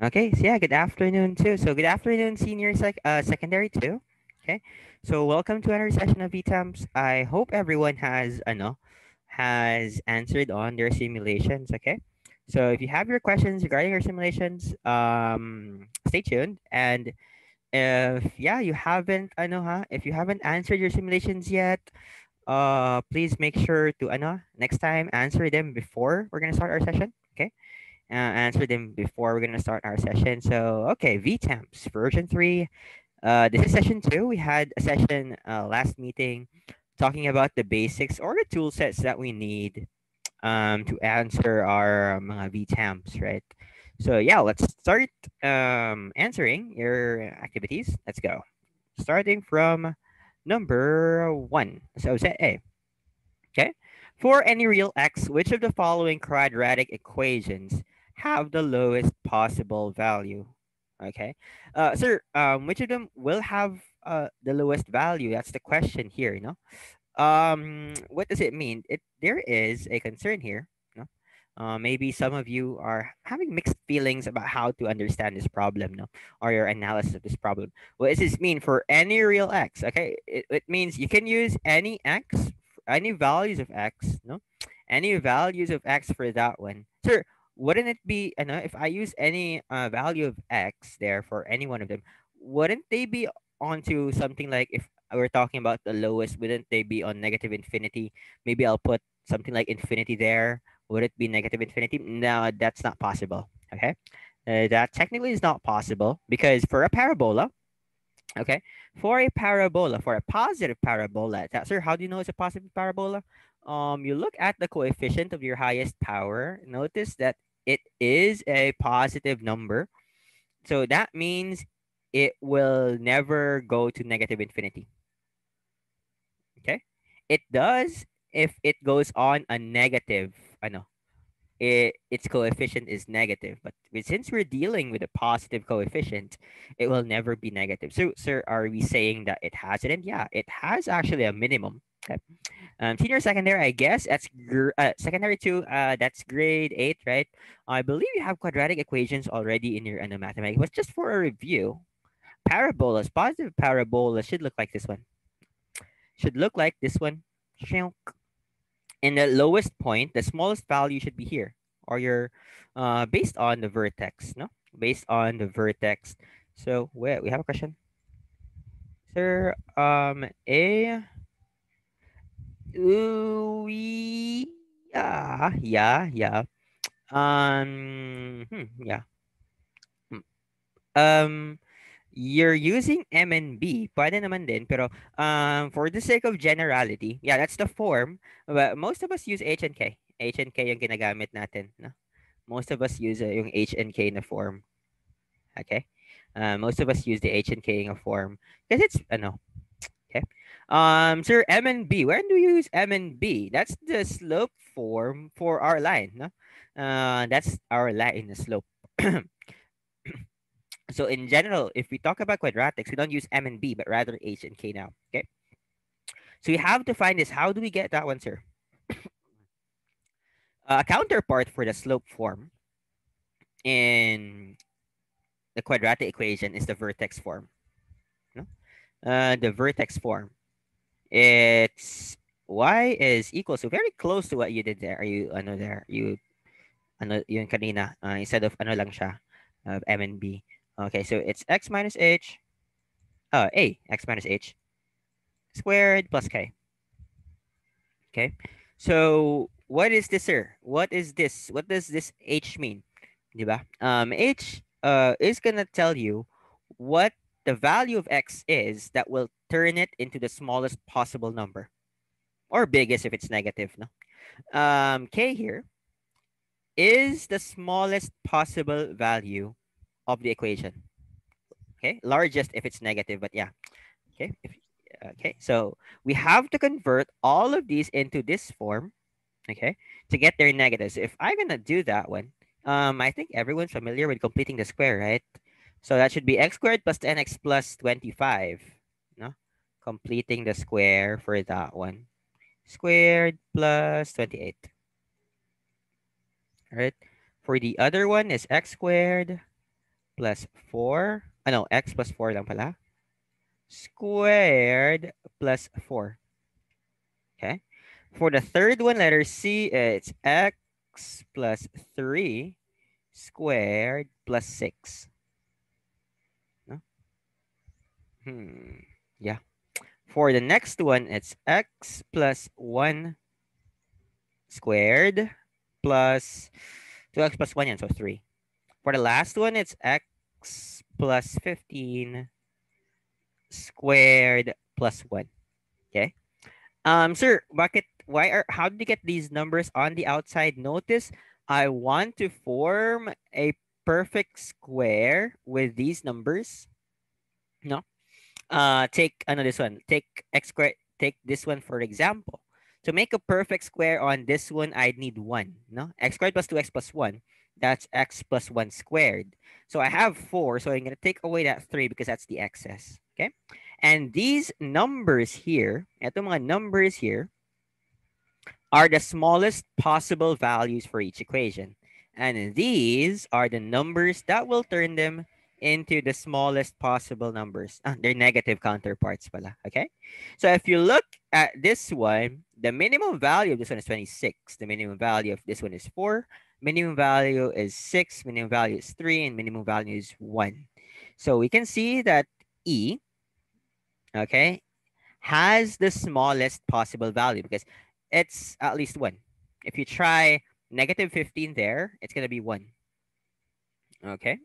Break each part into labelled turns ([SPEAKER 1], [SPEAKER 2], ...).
[SPEAKER 1] Okay, so yeah, good afternoon too. So good afternoon, secondary too. Okay, so welcome to another session of VTAMS. I hope everyone has answered on their simulations. Okay, so if you have your questions regarding your simulations, stay tuned. And if you haven't, if you haven't answered your simulations yet, please make sure to next time answer them before we're gonna start our session. Okay, answer them before we're gonna start our session. So okay, VTAMPS version 3. This is session 2. We had a session last meeting talking about the basics or the tool sets that we need to answer our mga VTAMPS, right? So yeah, let's start answering your activities. Let's go. Starting from number 1. So set A. Okay. For any real x, which of the following quadratic equations have the lowest possible value? Okay. Sir, which of them will have the lowest value? That's the question here, what does it mean? There is a concern here. Maybe some of you are having mixed feelings about how to understand this problem, no, or your analysis of this problem. What does this mean for any real x? Okay, it means you can use any x, any values of x, no, any values of x for that one. Sir, wouldn't it be, if I use any value of x there for any one of them, wouldn't they be onto something like if we're talking about the lowest, wouldn't they be on negative infinity? Maybe I'll put something like infinity there. Would it be negative infinity? No, that's not possible. Okay. That technically is not possible because for a parabola, okay, for a positive parabola, sir, how do you know it's a positive parabola? You look at the coefficient of your highest power. Notice that it is a positive number. So that means it will never go to negative infinity. Okay. It does if it goes on a negative, its coefficient is negative. But since we're dealing with a positive coefficient, it will never be negative. So, sir, are we saying that it has it? And yeah, it has actually a minimum. Okay. Senior secondary, I guess that's secondary 2. That's grade 8, right? I believe you have quadratic equations already in your mathematics. But just for a review, parabolas, positive parabolas should look like this one. Should look like this one. In the lowest point, the smallest value should be here, or your based on the vertex, no? Based on the vertex. So wait, we have a question. Sir, a ooh, yeah. Yeah. Hmm. Um, you're using M and B. Pwede naman din, pero for the sake of generality, yeah, that's the form. But most of us use H and K. H and K yung ginagamit natin, no? Most of us use yung H and K na form. Okay? Most of us use the H and K na form because it's ano. Okay. Sir, M and B. When do you use M and B? That's the slope form for our line, no? That's our line, the slope. So in general, if we talk about quadratics, we don't use M and B, but rather H and K now. Okay. So we have to find this. How do we get that one, sir? A counterpart for the slope form in the quadratic equation is the vertex form. No? The vertex form. It's y is equal, so very close to what you did there. Are you ano there? You ano yun kanina instead of ano lang siya of M and B. Okay, so it's x minus h a x minus h squared plus k. Okay. So what is this, sir? What is this? What does this h mean? Diba? H is gonna tell you what the value of x is that will turn it into the smallest possible number or biggest if it's negative. No? K here is the smallest possible value of the equation. Okay, largest if it's negative, but yeah. Okay, okay. So we have to convert all of these into this form. Okay, to get their negatives. So if I'm gonna do that one, I think everyone's familiar with completing the square, right? So that should be x squared plus 10x plus 25. No, completing the square for that one. Squared plus 28. Right. For the other one is x squared plus 4. No, x plus 4 lang pala. Squared plus 4. Okay. For the third one, letter C, it's x plus 3 squared plus 6. No? Yeah. For the next one, it's x plus 1 squared plus 2x plus 1 yan, so 3. For the last one, it's x plus 15 squared plus 1. Okay. Sir, how did you get these numbers on the outside? Notice I want to form a perfect square with these numbers. No? Take this one. Take x squared. Take this one for example. To make a perfect square on this one, I'd need 1. No? X squared plus 2x plus 1. That's x plus 1 squared. So I have 4. So I'm going to take away that 3 because that's the excess. Okay? And these numbers here, eto mga numbers here, are the smallest possible values for each equation. And these are the numbers that will turn them into the smallest possible numbers. They're negative counterparts pala, okay? So if you look at this one, the minimum value of this one is 26. The minimum value of this one is 4. Minimum value is 6. Minimum value is 3. And minimum value is 1. So we can see that E, okay, has the smallest possible value because it's at least 1. If you try negative 15 there, it's going to be 1. Okay.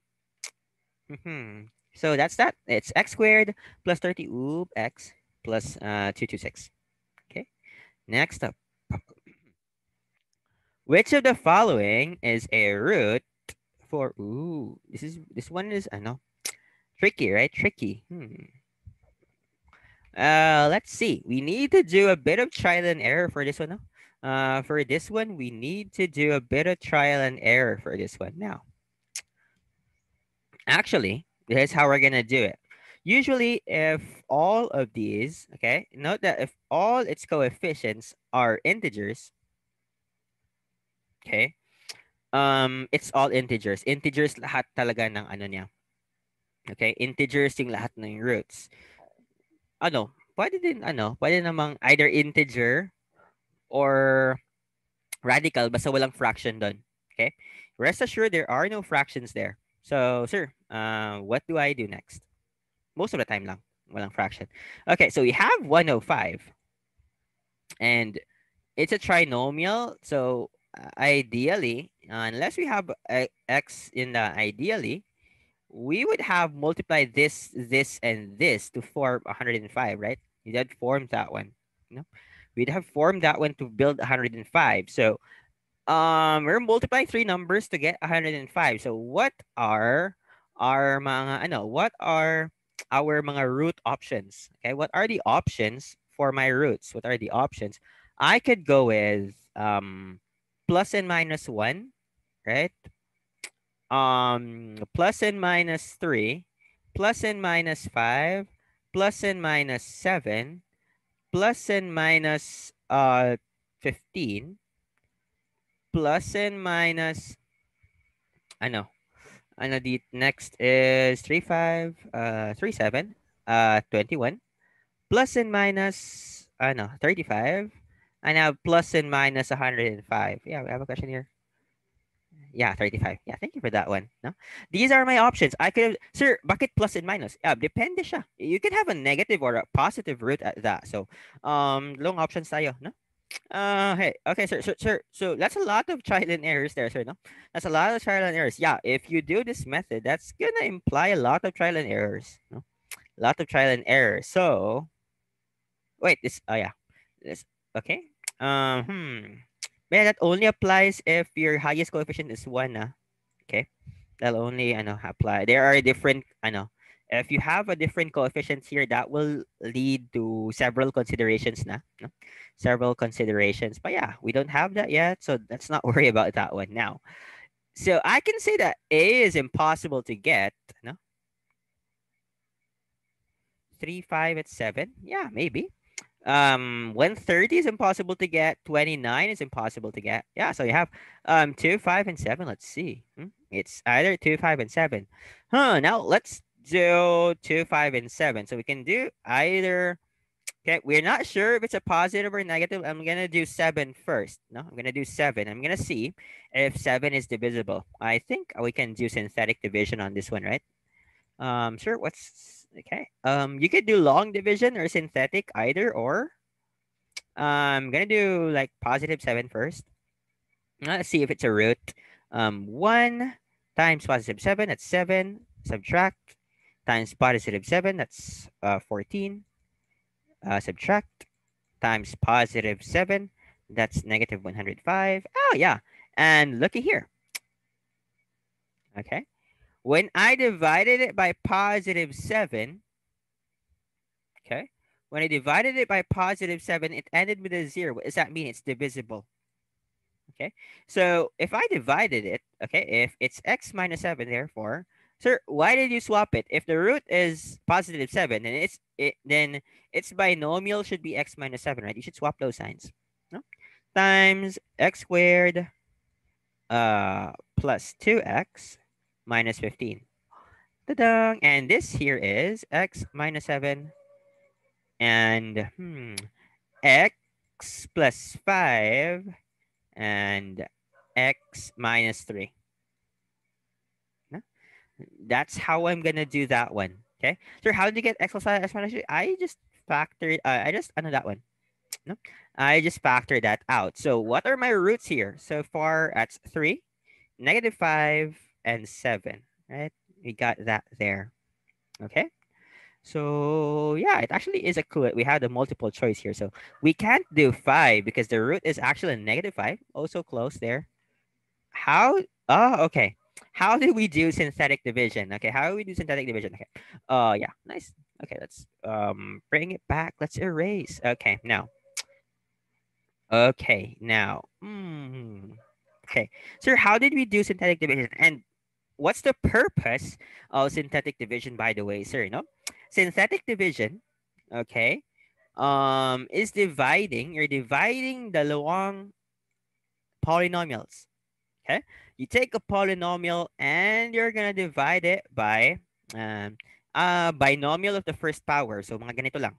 [SPEAKER 1] So that's that. It's x squared plus 30. X plus 226. Okay. Next up. Which of the following is a root for this one is I know tricky, right? Tricky. Let's see. We need to do a bit of trial and error for this one. No? For this one, we need to do a bit of trial and error for this one. Now, actually, here's how we're gonna do it. Usually, if all of these, okay, note that if all its coefficients are integers, okay, it's all integers. Integers lahat talaga ng ano niya. Okay, integers yung lahat ng roots. Pwede namang either integer or radical basta walang fraction doon. Okay? Rest assured there are no fractions there. So, sir, what do I do next? Most of the time lang. walang fraction. Okay, so we have 105, and it's a trinomial. So ideally, unless we have x in the ideally, we would have multiplied this, and this to form 105, right? We'd have formed that one. You know, we'd have formed that one to build 105. So we're multiplying three numbers to get 105. So what are our mga ano? What are our mga root options? Okay, what are the options for my roots? What are the options? I could go with plus and minus 1, right? Plus and minus 3, plus and minus 5, plus and minus 7, plus and minus 15, plus and minus ano the next is 3 5 3 7 21, plus and minus 35, and now plus and minus 105. Yeah, we have a question here. Yeah, 35. Yeah, thank you for that one. No? These are my options. I could have, sir, bakit plus and minus? Yeah, depende siya. You can have a negative or a positive root at that. So, long options tayo, no? Hey, okay, sir. So that's a lot of trial and errors there, sir, no? That's a lot of trial and errors. Yeah, if you do this method, that's gonna imply a lot of trial and errors, no? A lot of trial and errors. So, wait, yeah. This, okay. Yeah, that only applies if your highest coefficient is 1, okay? That'll only apply. There are different if you have a different coefficients here, that will lead to several considerations na, no? Several considerations. But yeah, we don't have that yet, so let's not worry about that one now. So I can say that A is impossible to get, no? 3, 5, and 7. Yeah, maybe. 130 is impossible to get. 29 is impossible to get. Yeah, so you have 2, 5, and 7. Let's see. It's either 2, 5, and 7. Now let's do 2, 5, and 7. So we can do either. Okay, we're not sure if it's a positive or negative. I'm gonna do 7 first. No, I'm gonna do 7. I'm gonna see if 7 is divisible. I think we can do synthetic division on this one, right? Sure. What's okay? You could do long division or synthetic, either or. I'm gonna do like positive 7 first. Let's see if it's a root. 1 times positive 7, that's 7. Subtract times positive 7, that's 14. Subtract times positive 7, that's negative 105. Oh yeah, and looky here. Okay, when I divided it by positive 7. Okay. When I divided it by positive 7, it ended with a 0. What does that mean? It's divisible. Okay. So if I divided it, okay, if it's x minus 7, therefore, sir, why did you swap it? If the root is positive 7, then its binomial should be x minus 7, right? You should swap those signs. No? Times x squared plus 2x minus 15. Ta-da! And this here is x minus 7 and x plus 5 and x minus 3. No? That's how I'm gonna do that one. Okay. So how did you get x plus 5, x minus 3? I just factored. That one. No, I just factored that out. So what are my roots here? So far, that's 3, negative 5, and 7. Right? We got that there. Okay. So yeah, it actually is a clue. We have the multiple choice here. So we can't do 5 because the root is actually negative 5. Also close there. How? Oh, okay. How do we do synthetic division? Okay, how do we do synthetic division? Okay. Yeah, nice. Okay, let's bring it back. Let's erase. Okay, now. Okay, now. Okay. So how did we do synthetic division? And what's the purpose of synthetic division, by the way, sir? No? Synthetic division, okay, is dividing. You're dividing the dalawang polynomials. Okay, you take a polynomial and you're gonna divide it by binomial of the first power. So mga ganito lang.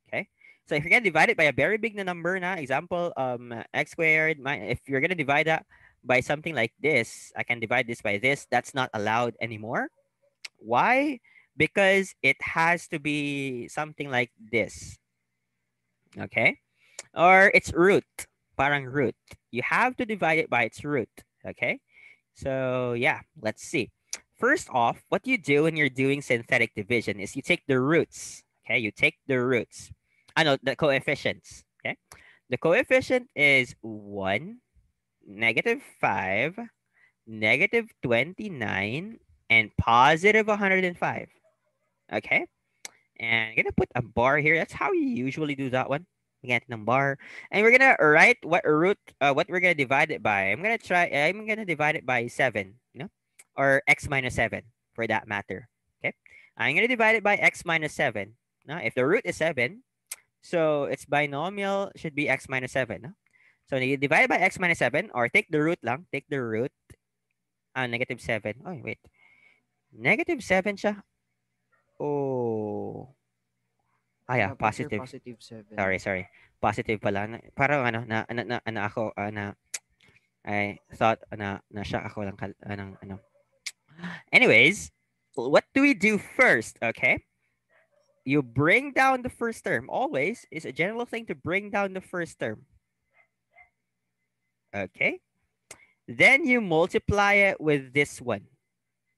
[SPEAKER 1] Okay, so if you're gonna divide it by a very big na number, na example, x squared. If you're gonna divide that by something like this, I can divide this by this. That's not allowed anymore. Why? because it has to be something like this. Okay? Or its root. Parang root. You have to divide it by its root. Okay? So yeah, let's see. First off, what you do when you're doing synthetic division is you take the roots. Okay, you take the roots. I know the coefficients. Okay, the coefficient is 1, -5, -29, and +105. Okay, and I'm gonna put a bar here. That's how you usually do that one. Again, ng bar, and we're gonna write what we're gonna divide it by. I'm gonna divide it by 7, or x minus 7 for that matter. Okay, I'm gonna divide it by x minus 7. Now, if the root is 7, so its binomial should be x minus 7. No? So you divide it by x minus 7, or take the root lang. Take the root. -7. Oh wait, -7 siya. Oh. Ah, yeah,
[SPEAKER 2] Yeah, but sir,
[SPEAKER 1] positive.
[SPEAKER 2] positive 7.
[SPEAKER 1] Sorry. Positive pala. Parang ano ako, I thought na-shock ako lang, ng, ano. Anyways, what do we do first, okay? You bring down the first term. Always is a general thing to bring down the first term. Okay? Then you multiply it with this one.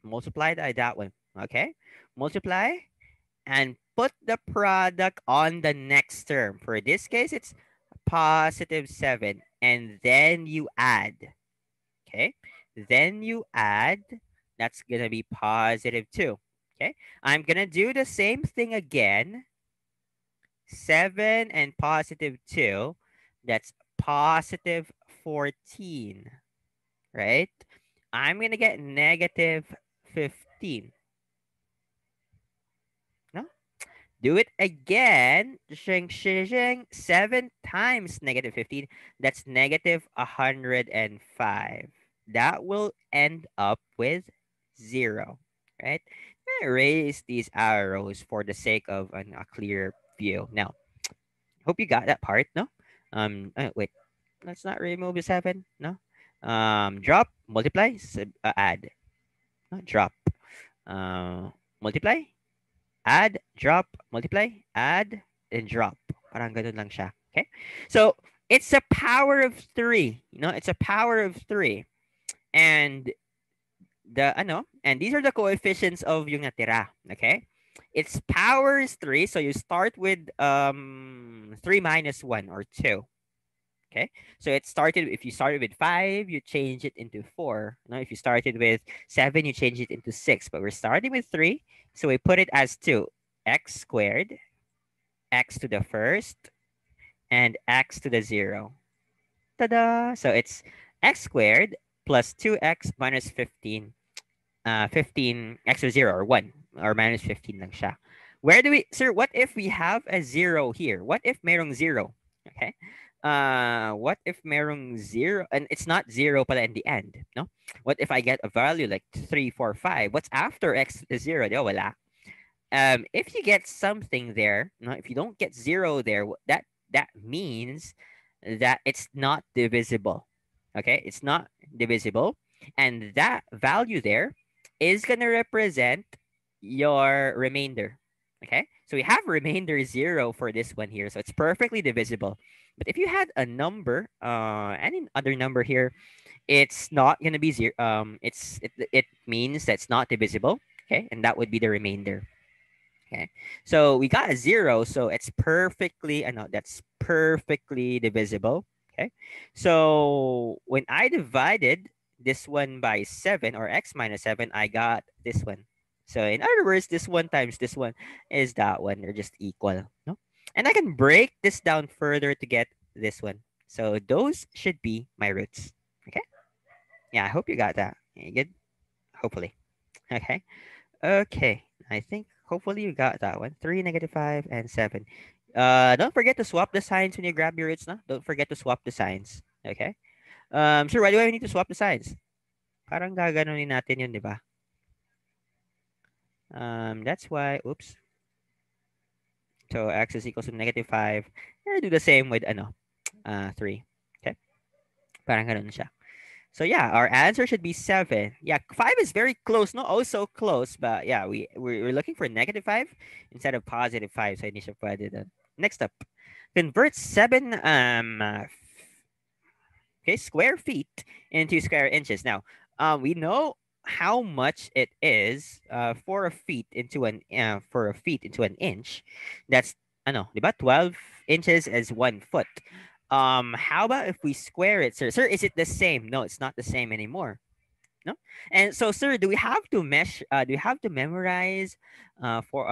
[SPEAKER 1] Multiply it by that one. Okay? Multiply and put the product on the next term. For this case, it's +7. And then you add. Okay? Then you add. That's going to be +2. Okay? I'm going to do the same thing again. 7 and +2. That's +14. Right? I'm going to get -15. No? Do it again. Shing, shing, shing. 7 times -15. That's -105. That will end up with 0. Right? Erase these arrows for the sake of a clear view. Now, hope you got that part, no? Wait. Let's not remove the 7, no? Drop, multiply, add. Drop. Multiply, add, drop, multiply, add, and drop. Parang ganun lang siya. Okay? So, it's a power of 3. It's a power of 3. And and these are the coefficients of yung natira. Okay? Its power is 3, so you start with 3 minus 1 or 2. Okay, so if you started with 5, you change it into 4. Now, if you started with 7, you change it into 6. But we're starting with 3, so we put it as 2. X squared, x to the first, and x to the 0. Ta-da! So it's x squared plus 2x minus 15. 15 x to 0 or 1 or minus 15 lang siya. Where do we, sir, what if we have a 0 here? What if merong 0? Okay. What if merong 0 and it's not 0 pala in the end, no? What if I get a value like 3, 4, 5? What's after x is 0? Di wala. If you get something there, no, if you don't get 0 there, that means that it's not divisible. Okay? It's not divisible, and that value there is going to represent your remainder. Okay? So we have remainder 0 for this one here. So it's perfectly divisible. But if you had a number, any other number here, it's not going to be 0. It means that's not divisible. Okay? And that would be the remainder. Okay. So we got a 0. So it's perfectly, I know that's perfectly divisible. Okay. So when I divided this one by 7 or x minus 7, I got this one. So in other words, this one times this one is that one. They're just equal. No? And I can break this down further to get this one. So those should be my roots. Okay. Yeah, I hope you got that. You good? Hopefully. Okay. Okay. I think hopefully you got that one. 3, -5, and 7. Don't forget to swap the signs when you grab your roots, no? Don't forget to swap the signs. Okay? Sure, why do I need to swap the signs? Parang gaganunin natin yun, di ba? That's why, oops. So x is equals to -5. I do the same with 3. Okay? Parang ganun siya. So yeah, our answer should be 7. Yeah, 5 is very close. Not also close, but yeah, we're looking for -5 instead of +5. So I need to put it in. Next up, convert 7 okay, square feet into square inches. Now, we know how much it is for a feet into an inch. That's I know about 12 inches is 1 foot. How about if we square it, sir? Sir, is it the same? No, it's not the same anymore. No. And so, sir, do we have to mesh? Do we have to memorize for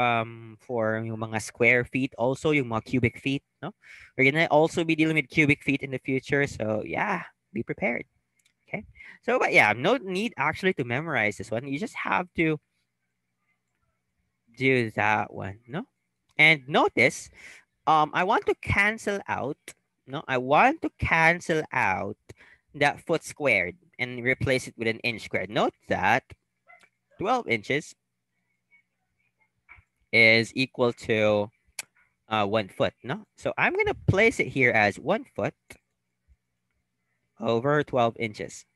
[SPEAKER 1] yung mga square feet, also yung mga cubic feet? No, we're gonna also be dealing with cubic feet in the future. So yeah, be prepared. Okay. So, but yeah, no need actually to memorize this one. You just have to do that one. No. And notice, I want to cancel out. No, I want to cancel out that foot squared and replace it with an inch squared. Note that 12 inches is equal to 1 foot. No, so I'm gonna place it here as 1 foot over 12 inches.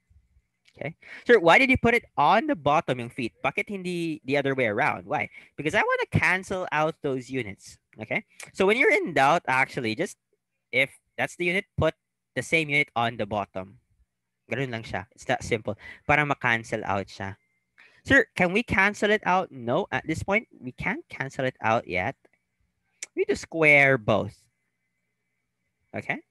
[SPEAKER 1] Okay. Sir, why did you put it on the bottom yung feet? Bakit hindi the other way around? Why? Because I want to cancel out those units. Okay. So when you're in doubt, actually, just if that's the unit, put the same unit on the bottom. Ganun lang siya. It's that simple. Para ma-cancel out siya. Sir, can we cancel it out? No, at this point, we can't cancel it out yet. We need to square both. Okay.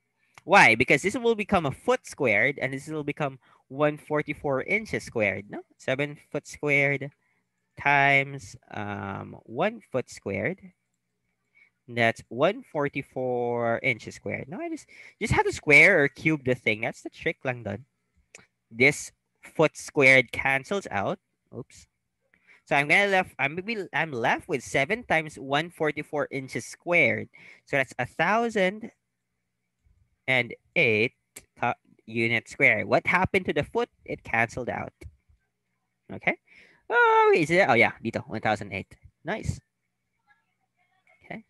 [SPEAKER 1] Why? Because this will become a foot squared and this will become 144 inches squared. No? 7 foot squared times 1 foot squared. That's 144 inches squared. No, I just have to square or cube the thing. That's the trick lang done. This foot squared cancels out. Oops. So I'm left with 7 times 144 inches squared. So that's 1,008 units squared. What happened to the foot? It canceled out. Okay. Oh, is it? Oh yeah, dito 1,008. Nice. Okay.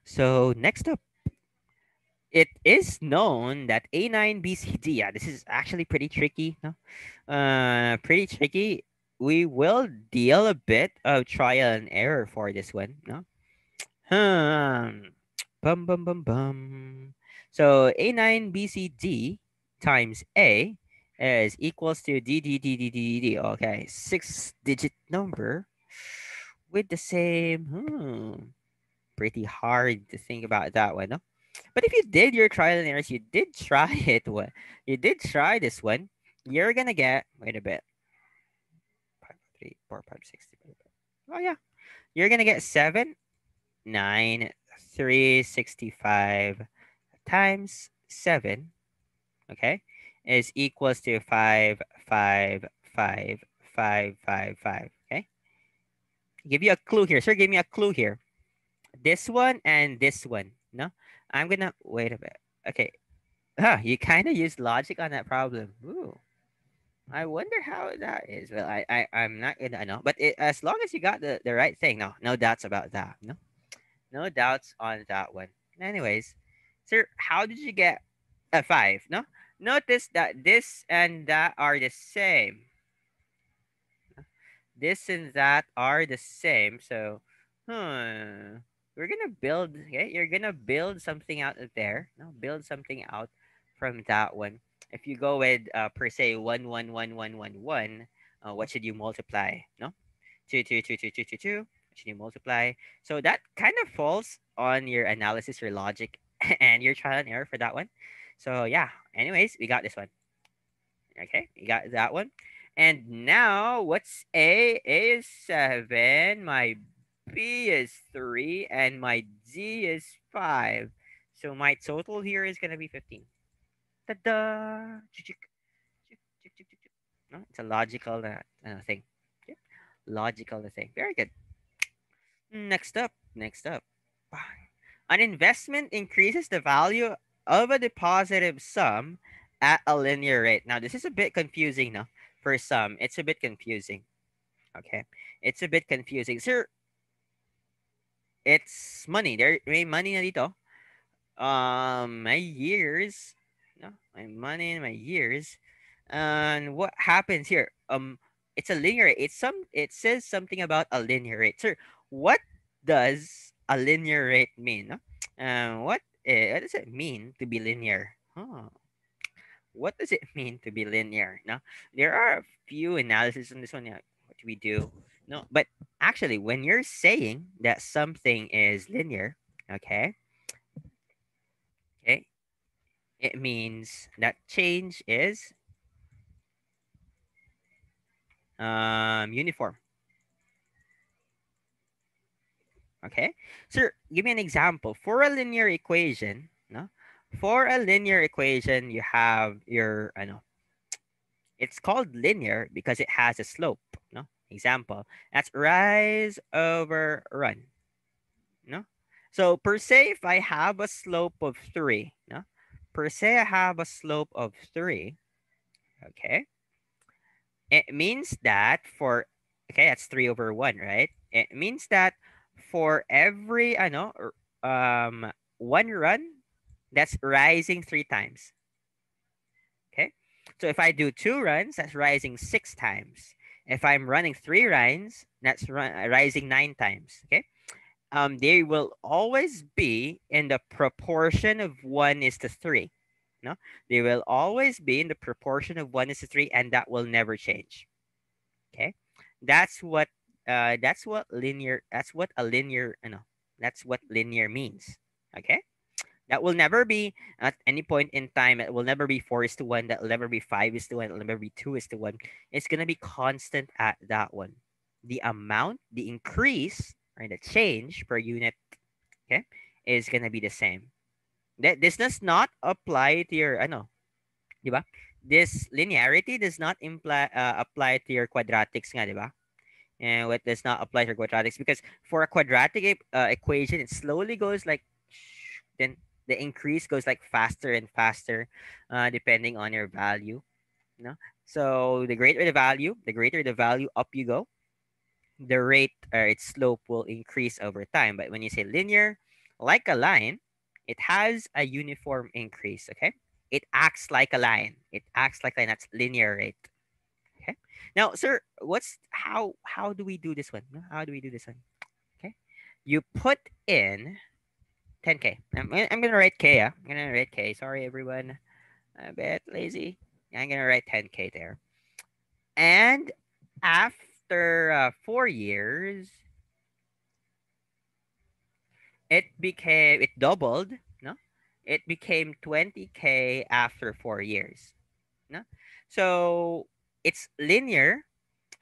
[SPEAKER 1] So next up, it is known that A9 BCD. Yeah, this is actually pretty tricky. No, pretty tricky. We will deal a bit of trial and error for this one. No, bum bum bum bum. So A9 BCD times A is equals to D. Okay, 6-digit number with the same. Pretty hard to think about that one, no? But if you did your trial and errors, you did try it. What you did try this one, you're gonna get. Wait a bit. 5, 3, 4, 5, 6. Oh yeah, you're gonna get 7,9,365 times 7. Okay, is equals to 5,5,5,5,5. Okay, give you a clue here, sir. Give me a clue here. This one and this one. No, I'm gonna wait a bit. Okay. You kind of used logic on that problem. Ooh. I wonder how that is. Well, I'm not gonna know, but as long as you got the right thing, no doubts about that. No doubts on that one. Anyways, sir, how did you get a 5? No, notice that this and that are the same. This and that are the same. So, we're gonna build. Okay, you're gonna build something out of there. No, build something out from that one. If you go with per se 1, 1, 1, 1, 1, 1, what should you multiply? No, 2, 2, 2, 2, 2, 2, 2. What should you multiply? So that kind of falls on your analysis, your logic, and your trial and error for that one. So yeah. Anyways, we got this one. Okay, you got that one. And now, what's A? A is 7. My B is 3. And my D is 5. So my total here is going to be 15. Ta-da! Chick, chick, chick, chick, chick, chick. No, it's a logical thing. Okay. Logical thing. Very good. Next up. Next up. An investment increases the value of a deposited sum at a linear rate. Now, this is a bit confusing, no? For some, it's a bit confusing. Okay, it's a bit confusing, sir. It's money. There, may money na dito. My years, no, my money in my years. And what happens here? It's a linear rate. It says something about a linear rate. Sir, what does a linear rate mean? No? What does it mean to be linear? Huh. What does it mean to be linear? No, there are a few analysis on this one. Yeah, what do we do? No, but actually, when you're saying that something is linear, okay, okay, it means that change is uniform. Okay, so give me an example for a linear equation. No, for a linear equation, you have your I know it's called linear because it has a slope. No, example that's rise over run. No, so per se, if I have a slope of 3, no, per se I have a slope of 3. Okay, it means that for that's 3/1, right? It means that for every I know one run, that's rising 3 times. Okay, so if I do 2 runs, that's rising 6 times. If I'm running 3 runs, that's rising 9 times. Okay, they will always be in the proportion of 1:3. No, they will always be in the proportion of 1:3, and that will never change. Okay, that's what that's what a linear that's what linear means. Okay, that will never be at any point in time. It will never be 4:1. That will never be 5:1. It will never be 2:1. It's gonna be constant at that one. The amount, the increase, or the change per unit, okay, is gonna be the same. That this does not apply to your di ba? This linearity does not apply to your quadratics nga, di ba? And what does not apply to quadratics because for a quadratic equation, it slowly goes like then the increase goes like faster and faster, depending on your value. No, so the greater the value, up you go. The rate or its slope will increase over time. But when you say linear, like a line, it has a uniform increase. Okay, it acts like a line. It acts like a line. That's linear rate. Okay. Now, sir, how do we do this one? No, how do we do this one? Okay. You put in 10K. I'm gonna write K. I'm gonna write K. Sorry, everyone. I'm a bit lazy. I'm gonna write 10K there. And after 4 years, it doubled. No, it became 20K after 4 years. No, so it's linear.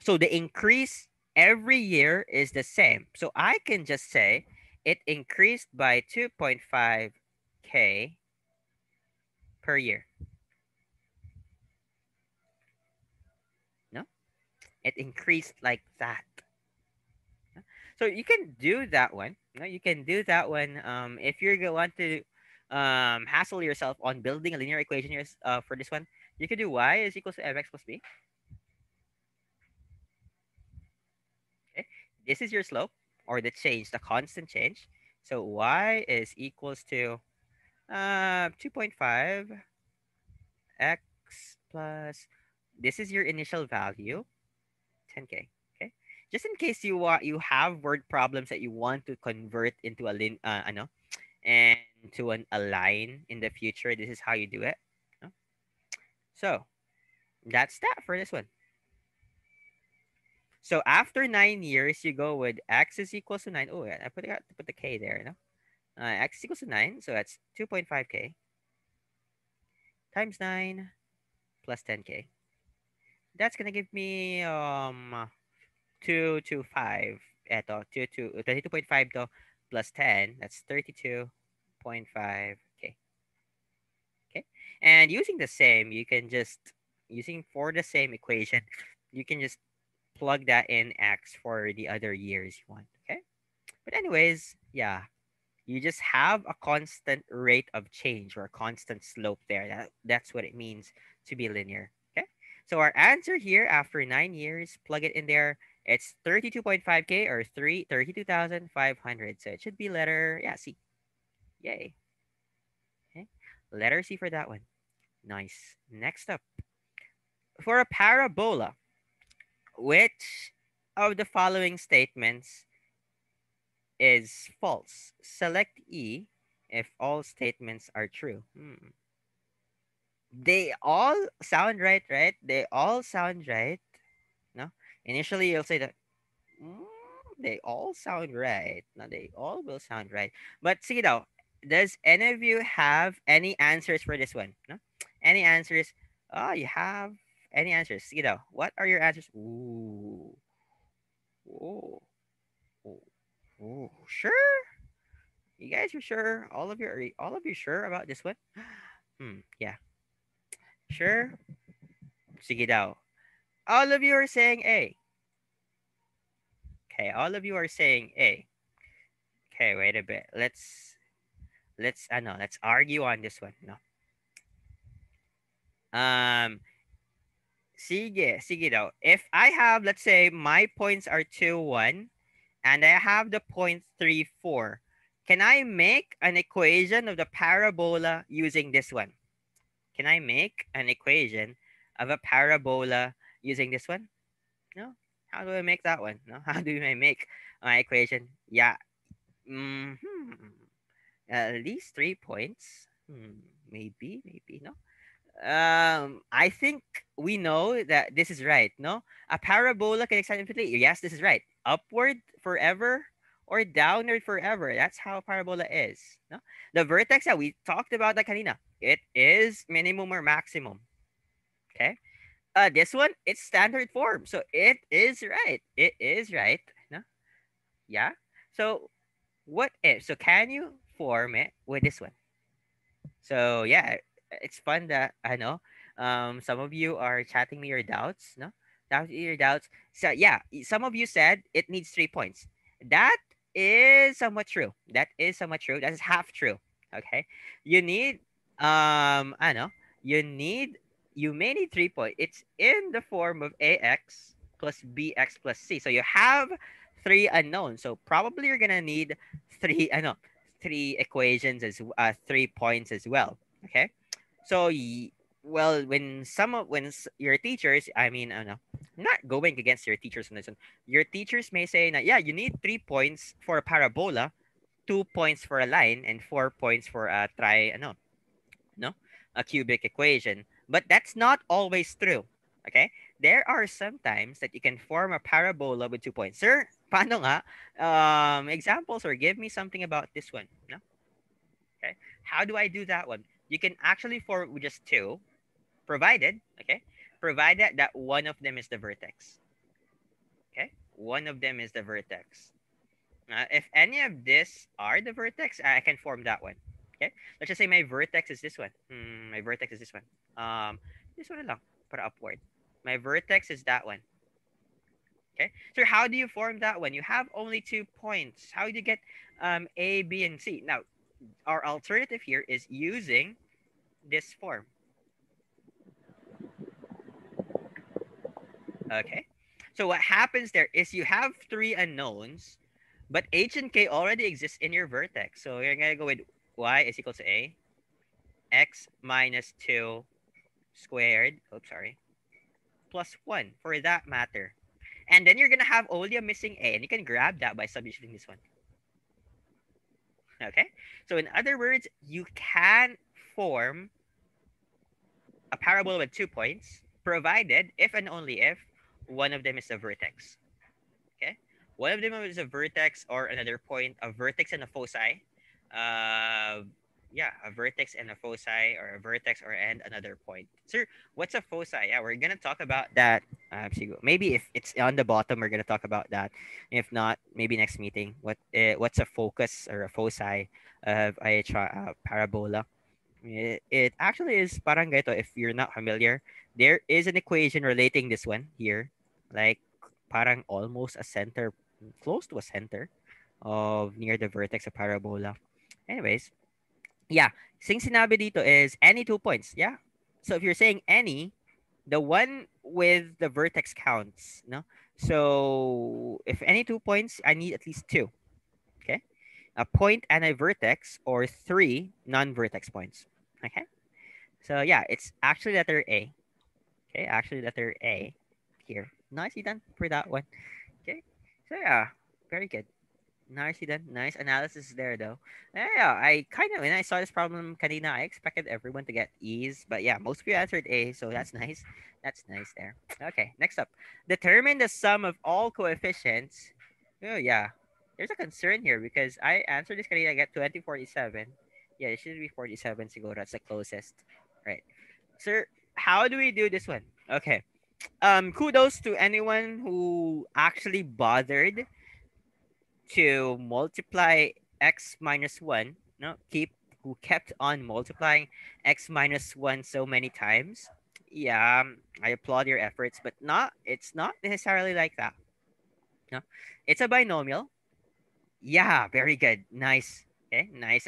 [SPEAKER 1] So the increase every year is the same. So I can just say it increased by 2.5K per year. No, it increased like that. So you can do that one. No, you can do that one. If you're going to want to hassle yourself on building a linear equation here, for this one, you could do y is equals to mx plus b. Okay, this is your slope or the change, the constant change. So y is equals to 2.5 x plus this is your initial value 10K. Okay, just in case you have word problems that you want to convert into a and to a line in the future, this is how you do it. No? So that's that for this one. So after 9 years, you go with x is equals to 9. Oh, yeah, got to put the k there. No, x is equals to 9, so that's 2.5K times 9 plus 10K. That's gonna give me 225. Eto, 32.5 to plus 10. That's 32.5K. Okay. And using the same, you can just, using for the same equation, you can just plug that in X for the other years you want. Okay. But anyways, yeah, you just have a constant rate of change or a constant slope there. That's what it means to be linear. Okay. So our answer here after 9 years, plug it in there. It's 32.5K or 32,500. So it should be letter, yeah, C. Yay. Okay. Letter C for that one. Nice. Next up, for a parabola, which of the following statements is false? Select E if all statements are true. They all sound right, right? They all sound right. No? Initially, you'll say that "Mm, they all sound right. No, they all will sound right. But see though, does any of you have any answers for this one? No? Any answers? Oh, you have any answers? See though, what are your answers? Ooh. Ooh. Ooh. Ooh. Sure? You guys are sure? All of you sure about this one? Yeah. Sure? Sige daw. All of you are saying A. Okay, all of you are saying A. Okay, wait a bit. Let's no, let's argue on this one. No. Um sige daw. If I have, let's say my points are 2 1 and I have the point 3 4, can I make an equation of the parabola using this one? Can I make an equation of a parabola using this one? No. How do I make that one? No. How do I make my equation? Yeah. Hmm. At least 3 points. Maybe no. I think we know that this is right. No, a parabola can expand infinitely. Yes, this is right. Upward forever or downward forever. That's how a parabola is. No, the vertex that we talked about that kanina. It is minimum or maximum. Okay. This one it's standard form, so it is right. It is right. No, yeah. So what if? So can you form it with this one? So yeah, it's fun that I know. Some of you are chatting me your doubts. No, your doubts. So yeah, some of you said it needs 3 points. That is somewhat true. That is somewhat true. That is half true. Okay, you need I know you need you may need 3 points. It's in the form of ax plus bx plus c. So you have three unknowns. So probably you're gonna need three. I know 3 equations as 3 points as well. Okay, so well, when your teachers, I mean, no, not going against your teachers on this one. Your teachers may say that yeah, you need 3 points for a parabola, 2 points for a line, and 4 points for a no, a cubic equation. But that's not always true. Okay, there are some times that you can form a parabola with 2 points. Sir, paano nga? Examples or give me something about this one. No. Okay. How do I do that one? You can actually form with just two, provided, okay, provided that one of them is the vertex. Okay. One of them is the vertex. If any of this are the vertex, I can form that one. Okay. Let's just say my vertex is this one. My vertex is this one. This one lang para upward. My vertex is that one. Okay. So how do you form that one? You have only 2 points. How do you get A, B, and C? Now, our alternative here is using this form. Okay. So what happens there is you have three unknowns, but H and K already exist in your vertex. So you're going to go with Y is equal to A, X minus 2 squared, oops, sorry, plus 1 for that matter. And then you're going to have only a missing A, and you can grab that by substituting this one. Okay. So in other words, you can form a parabola with 2 points, provided if and only if one of them is a vertex. Okay, one of them is a vertex or another point, a vertex and a foci. Yeah, a vertex and a foci, or a vertex or and another point. Sir, what's a foci? Yeah, we're gonna talk about that. Maybe if it's on the bottom, we're gonna talk about that. If not, maybe next meeting. What's a focus or a foci of a parabola? It actually is parang ganito. If you're not familiar, there is an equation relating this one here, like parang almost a center, close to a center of near the vertex of parabola. Anyways, yeah, sing sinabi dito is any 2 points. Yeah. So if you're saying any, the one with the vertex counts, no? So if any 2 points, I need at least two. Okay. A point and a vertex, or three non-vertex points. Okay. So yeah, it's actually letter A. Okay, actually letter A here. Nicely done for that one. Okay. So yeah, very good. Nicely done. Nice analysis there, though. Yeah, I kind of when I saw this problem, kanina, I expected everyone to get E's, but yeah, most of you answered A, so that's nice. That's nice there. Okay, next up, determine the sum of all coefficients. Oh yeah, there's a concern here because I answered this kanina, I get 2047. Yeah, it should be 47 siguro. That's the closest, right? Sir, how do we do this one? Okay. Kudos to anyone who actually bothered to multiply x minus 1, no, who kept on multiplying x minus 1 so many times. Yeah, I applaud your efforts, but it's not necessarily like that. No, it's a binomial. Yeah, very good. Nice. Okay, nice.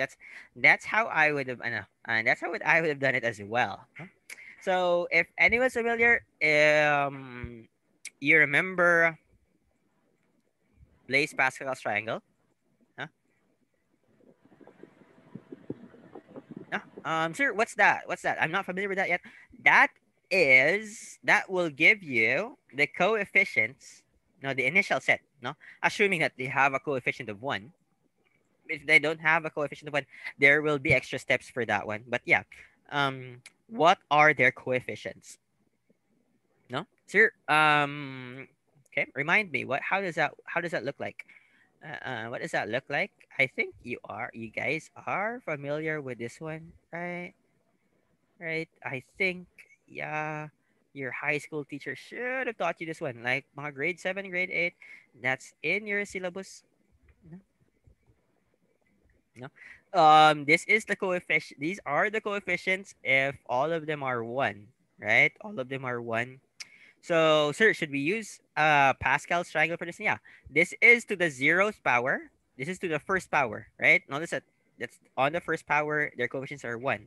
[SPEAKER 1] That's how I would have, and that's how I would have done it as well. Huh? So if anyone's familiar, you remember Blaise Pascal's triangle? Huh? No. Sir, what's that? What's that? I'm not familiar with that yet. That will give you the coefficients. No, the initial set. No, assuming that they have a coefficient of 1. If they don't have a coefficient of 1, there will be extra steps for that one. But yeah, what are their coefficients? No, sir. Okay. Remind me. How does that look like? What does that look like? I think you guys are familiar with this one, right? Right? I think, yeah, your high school teacher should have taught you this one. Like mga grade 7, grade 8, that's in your syllabus. No, no. This is the coefficient. These are the coefficients if all of them are 1, right? All of them are 1. So, sir, should we use Pascal's triangle for this? Yeah. This is to the zeroth power. This is to the first power, right? Notice that that's on the first power, their coefficients are 1.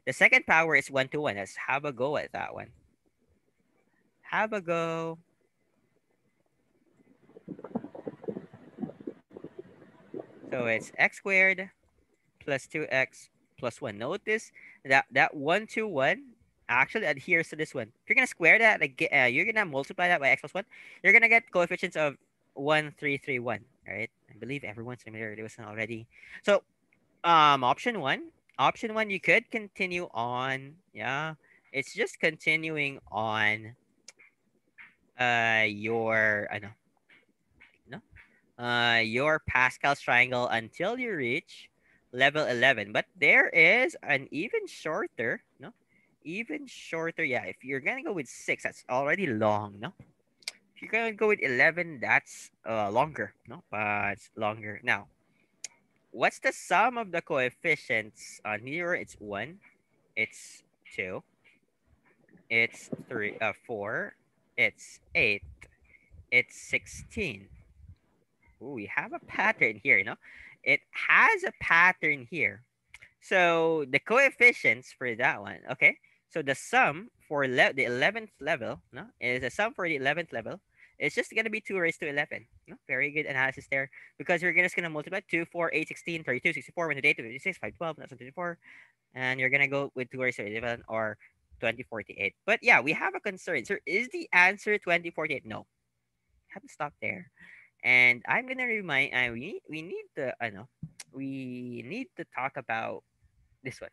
[SPEAKER 1] The second power is 1 to 1. Let's have a go at that one. Have a go. So it's x squared plus 2x plus 1. Notice that 1 to 1 actually adheres to this one. If you're going to square that, you're going to multiply that by x plus 1, you're going to get coefficients of 1, 3, 3, 1. Right? I believe everyone's familiar with this one already. So, option 1, you could continue on. Yeah. It's just continuing on your, ano, no? Your Pascal's triangle until you reach level 11. But there is an even shorter, no? Even shorter, yeah. If you're gonna go with 6, that's already long, no? If you're gonna go with 11, that's longer, no? But it's longer. Now, what's the sum of the coefficients on here? It's 1, it's 2, it's 3, 4, it's 8, it's 16. Ooh, we have a pattern here, you know? It has a pattern here. So the coefficients for that one, okay? So the sum for the 11th level, no, is a sum for the 11th level. It's just going to be 2 raised to 11. No? Very good analysis there because you're just going to multiply 2, 4, 8, 16, 32, 64, 128, 56, 5, 12, 24, and you're going to go with 2 raised to 11 or 2048. But yeah, we have a concern. So is the answer 2048? No. Have to stop there. And I'm gonna remind. We need to. I know. We need to talk about this one,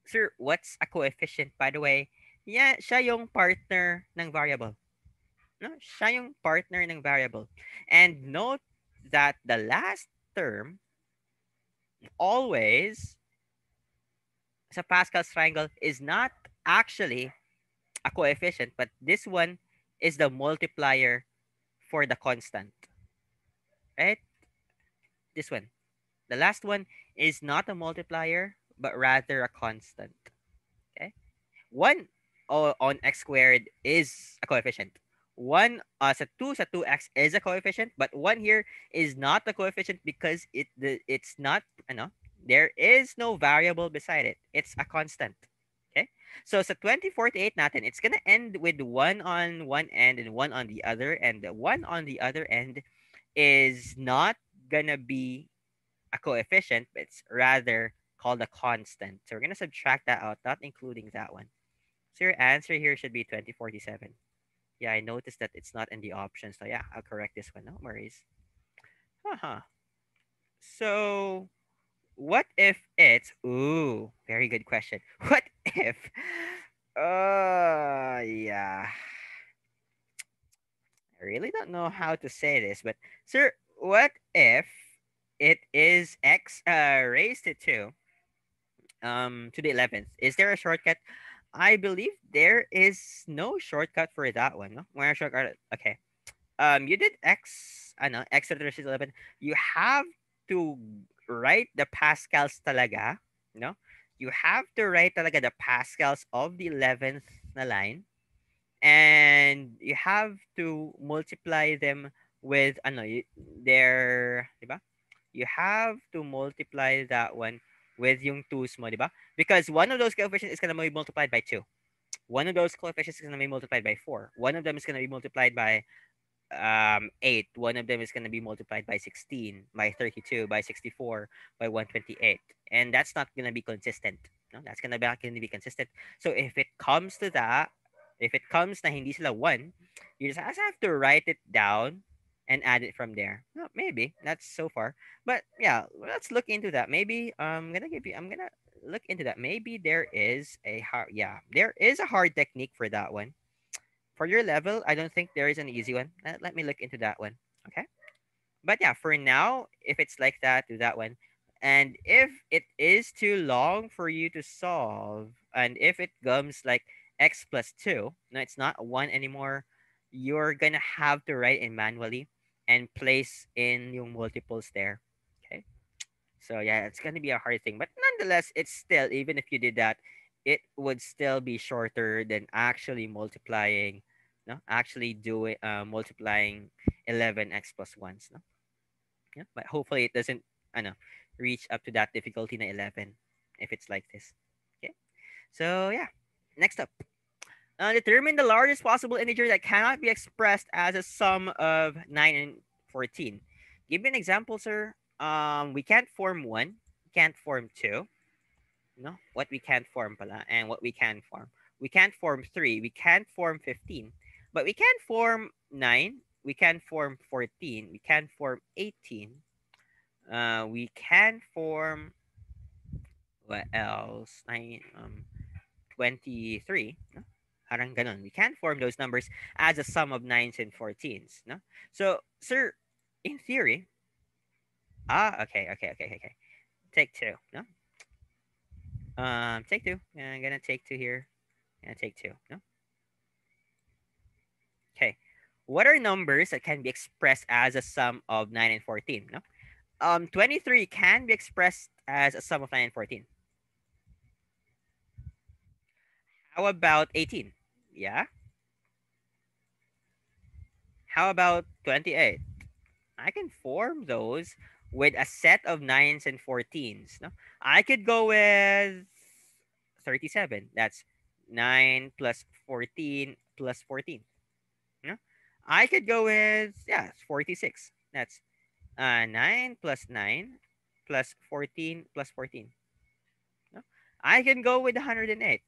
[SPEAKER 1] sir. What's a coefficient, by the way? Yeah, siya yung partner ng variable. No, siya yung partner ng variable. And note that the last term always sa Pascal's triangle is not actually a coefficient, but this one is the multiplier for the constant, right? This one. The last one is not a multiplier, but rather a constant. Okay? 1 on x squared is a coefficient. 1 sa 2 sa 2x is a coefficient, but 1 here is not a coefficient because it's not, there is no variable beside it. It's a constant. Okay? So sa 2048 natin, it's gonna end with 1 on one end and 1 on the other, and the 1 on the other end is not gonna be a coefficient, but it's rather called a constant. So we're going to subtract that out, not including that one. So your answer here should be 2047. Yeah, I noticed that it's not in the options. So yeah, I'll correct this one. No worries. Haha. So what if it's ooh, very good question. What if yeah. I really don't know how to say this, but sir, what if it is x raised to 2 to the 11th? Is there a shortcut? I believe there is no shortcut for that one. No, where shortcut? Okay. You did x. I know x to the 11. You have to write the pascals talaga. No, you have to write talaga the pascals of the 11th na line, and you have to multiply them with ano their, di ba? You have to multiply that one with yung twos mo, di ba? Because one of those coefficients is gonna be multiplied by 2. One of those coefficients is gonna be multiplied by 4. One of them is gonna be multiplied by 8. One of them is going to be multiplied by 16, by 32, by 64, by 128, and that's not going to be consistent. No, that's going to be not going to be consistent. So if it comes to that, if it comes na hindi sila 1, you just have to write it down and add it from there. No, maybe that's so far, but yeah, let's look into that. Maybe I'm gonna look into that. Maybe there is a hard, yeah, there is a hard technique for that one. For your level, I don't think there is an easy one. Let me look into that one. Okay. But yeah, for now, if it's like that, do that one. And if it is too long for you to solve, and if it comes like x plus 2, no, it's not 1 anymore, you're going to have to write it manually and place in yung multiples there. Okay. So yeah, it's gonna be a hard thing, but nonetheless, it's still, even if you did that, it would still be shorter than actually multiplying. No, actually doing multiplying 11x plus ones. No, yeah, but hopefully it doesn't. I know, reach up to that difficulty na 11 if it's like this. Okay, so yeah, next up. Determine the largest possible integer that cannot be expressed as a sum of 9 and 14. Give me an example, sir. We can't form 1, can't form 2. No, what we can't form pala, and what we can form. We can't form 3, we can't form 15. But we can form 9, we can form 14, we can form 18. We can form what else? 23. No? Parang ganon. We can form those numbers as a sum of nines and 14s. No? So, sir, in theory, okay. Take two. No? Take two. I'm gonna take two here. And take two. No? Okay. What are numbers that can be expressed as a sum of 9 and 14? No? 23 can be expressed as a sum of 9 and 14. How about 18? Yeah. How about 28? I can form those with a set of nines and 14s. No? I could go with 37. That's 9 plus 14 plus 14. No? I could go with, yeah, 46. That's 9 plus 9 plus 14 plus 14. No? I can go with 108.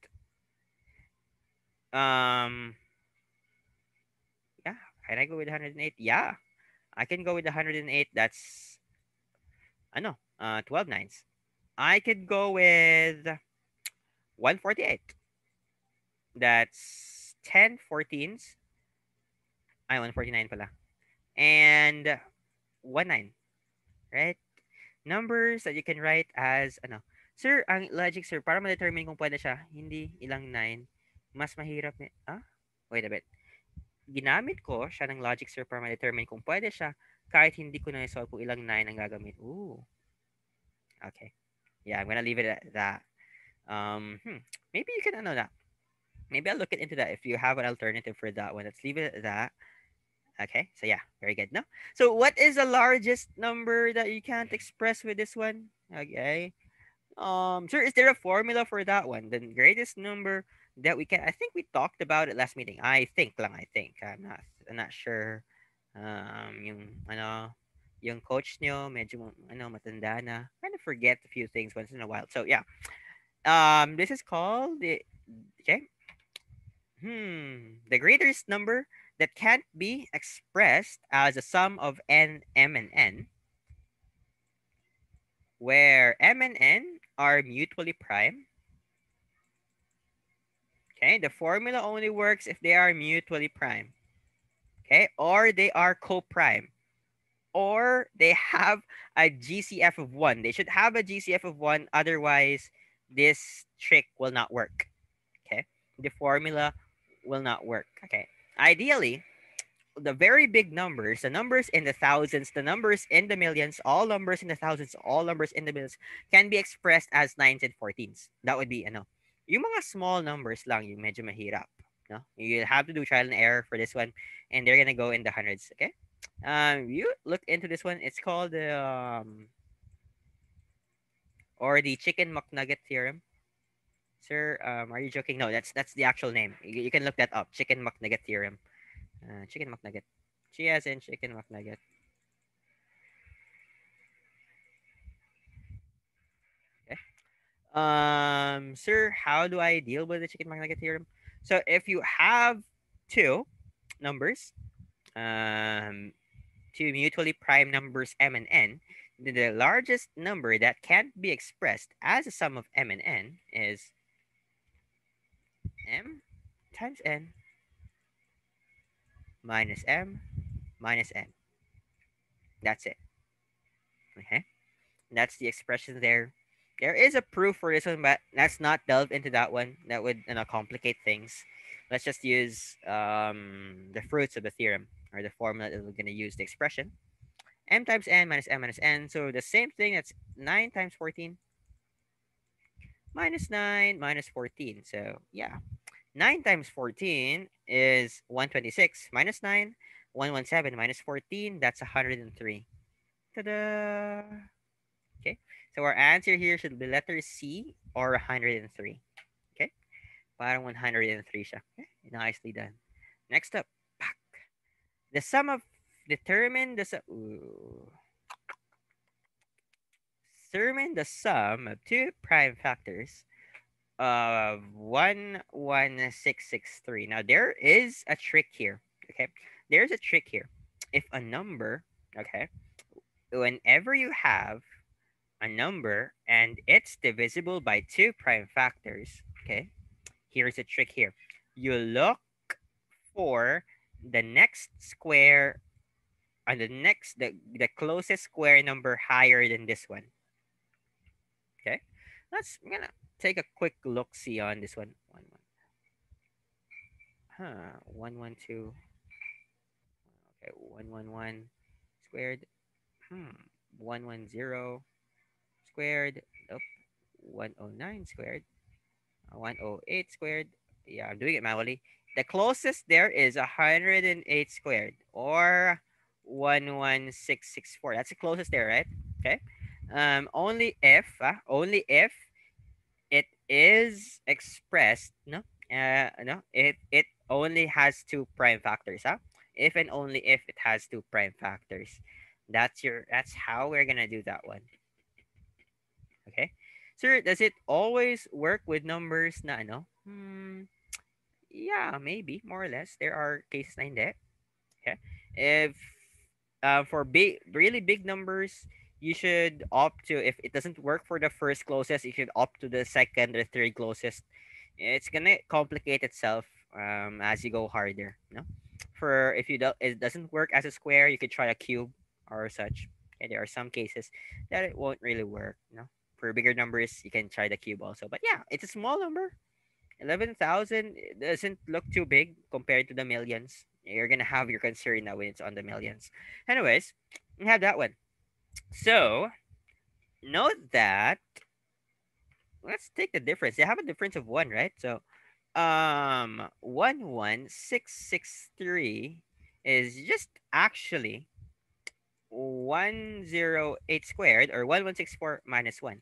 [SPEAKER 1] Um, yeah, can I go with 108? Yeah, I can go with 108. That's, I know, 12 nines. I could go with 148. That's 10 14s. Ay, 149 pala. And 19, right? Numbers that you can write as, ano. Sir, ang logic, sir, para ma-determine kung pwede siya, hindi ilang 9, mas mahirap ni, wait a bit. Ginamit ko siya ng logic, sir, para ma-determine kung pwede siya, kahit hindi ko na-solve kung ilang 9 ang gagamit. Ooh, okay. Yeah, I'm gonna leave it at that. Maybe you can, ano na, maybe I'll look into that if you have an alternative for that one. Let's leave it at that. Okay, so yeah, very good. No, so what is the largest number that you can't express with this one? Okay, sir, is there a formula for that one? The greatest number that we can. I think we talked about it last meeting. I think lang. I think I'm not sure. Yung ano, yung coach nyo medyo ano matanda na. Kind of forget a few things once in a while. So yeah, this is called the okay. The greatest number that can't be expressed as a sum of n, m, and n, where m and n are mutually prime. Okay, the formula only works if they are mutually prime. Okay, or they are co-prime, or they have a GCF of 1. They should have a GCF of 1, otherwise this trick will not work. Okay, the formula will not work. Okay, ideally the very big numbers, the numbers in the thousands, the numbers in the millions, all numbers in the thousands, all numbers in the millions can be expressed as nines and 14s. That would be ano. Yung mga small numbers lang yung medyo mahirap, no? You have to do trial and error for this one, and they're gonna go in the hundreds. Okay. You look into this one. It's called the or the chicken McNugget theorem. Sir, are you joking? No, that's the actual name. You can look that up. Chicken McNugget theorem. Chicken McNugget. She has in chicken McNugget. Okay. Sir, how do I deal with the chicken McNugget theorem? So if you have two numbers, two mutually prime numbers m and n, then the largest number that can't be expressed as a sum of m and n is m times n minus m minus n. That's it. Okay. That's the expression there. There is a proof for this one, but let's not delve into that one. That would complicate things. Let's just use the fruits of the theorem or the formula that we're going to use the expression. M times n minus m minus n. So the same thing, that's 9 times 14 minus 9 minus 14. So yeah, 9 times 14 is 126 minus 9, 117 minus 14, that's 103. Ta-da! Okay, so our answer here should be letter C or 103. Okay, parang 103 siya. Okay, nicely done. Next up, the sum of determine the determine the sum of two prime factors of 11663. Now there is a trick here. Okay, there's a trick here. If a number, okay, whenever you have a number and it's divisible by two prime factors, okay, here's a trick here. You look for the next square and the closest square number higher than this one. Okay, I'm gonna take a quick look see on this one. 112. Okay, 111 squared. 110 squared. Nope. 109 squared. 108 squared. Yeah, I'm doing it manually. The closest there is 108 squared or 11664. That's the closest there, right? Okay. Only if it is expressed, no, if it only has two prime factors, huh? If and only if it has two prime factors. That's how we're gonna do that one. Okay. Sir, does it always work with numbers na ano? Yeah, maybe more or less. There are cases na hindi. Okay. If for really big numbers, you should opt to, if it doesn't work for the first closest, you should opt to the second or third closest. It's gonna complicate itself as you go harder. No, for if you don't, it doesn't work as a square, you could try a cube or such. And there are some cases that it won't really work. No, for bigger numbers, you can try the cube also. But yeah, it's a small number. 11,000 doesn't look too big compared to the millions. You're gonna have your concern now when it's on the millions. Anyways, we have that one. So note that, let's take the difference. They have a difference of one, right? So 11663 is just actually 108 squared, or 1164 minus 1,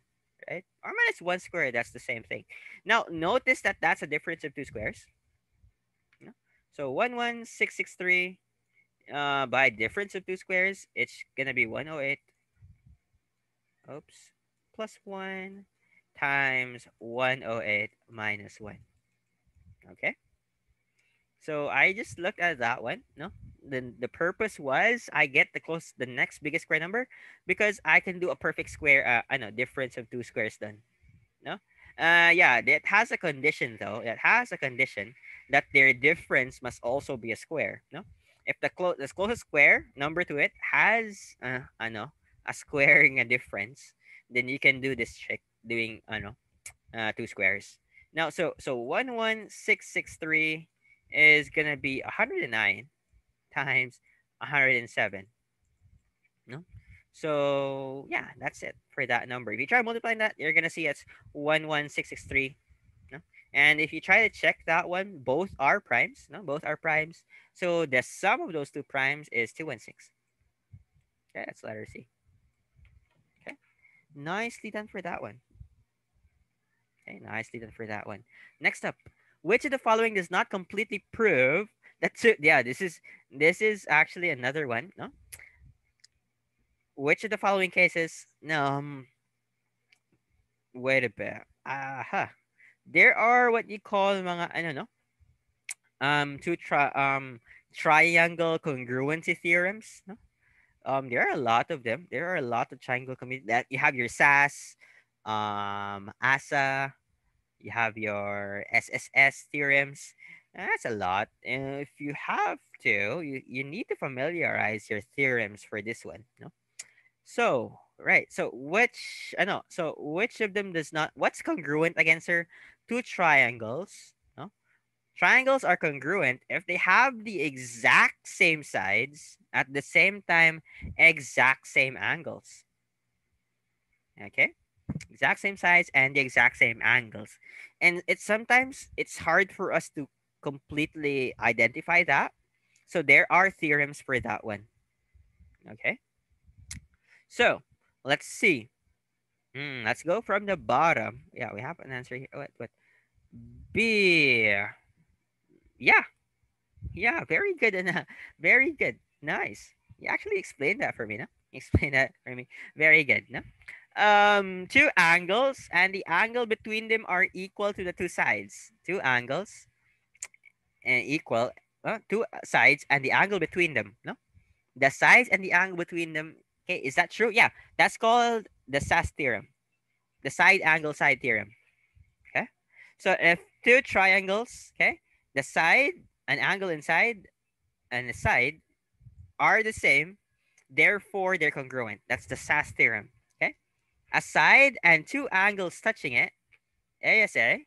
[SPEAKER 1] right? Or minus 1 squared, that's the same thing. Now notice that that's a difference of two squares. No? So 11663 by difference of two squares, it's gonna be 108, oops, plus 1 times 108 minus 1. Okay, So I just looked at that one. No, then the purpose was I get the next biggest square number because I can do a perfect square. I know difference of two squares done. No, yeah, that has a condition though. It has a condition that their difference must also be a square. No, if the closest square number to it has I know a squaring a difference, then you can do this trick doing I know two squares. Now, so 11663 is gonna be 109 times 107. No, so yeah, that's it for that number. If you try multiplying that, you're gonna see it's 11663. No, and if you try to check that one, both are primes. No, both are primes. So the sum of those two primes is 216. Okay, that's letter C. Okay, nicely done for that one. Okay, nicely done for that one. Next up, which of the following does not completely prove that two? Yeah, this is actually another one. No, which of the following cases? No, wait a bit. Aha. There are what you call mga ano no? Two triangle congruency theorems. No? There are a lot of them. There are a lot of triangle that you have your SAS, ASA, you have your SSS theorems. That's a lot. And if you have to, you need to familiarize your theorems for this one. No? So, right. So which of them does not, what's congruent against her? Two triangles. No? Triangles are congruent if they have the exact same sides at the same time, exact same angles. Okay? Exact same size and the exact same angles. And it's hard for us to completely identify that. So there are theorems for that one. Okay. So let's see. Let's go from the bottom. Yeah, we have an answer here. What? B. Yeah. Yeah. Very good. And very good. Nice. You actually explained that for me, no? Explain that for me. Very good. No? Two angles and the angle between them are equal to the two sides. Two angles and equal two sides and the angle between them. No, the sides and the angle between them. Okay, is that true? Yeah, that's called the SAS theorem, the side theorem. Okay, so if two triangles, okay, the side, an angle inside, and the side are the same, therefore they're congruent. That's the SAS theorem. Okay, a side and two angles touching it, ASA,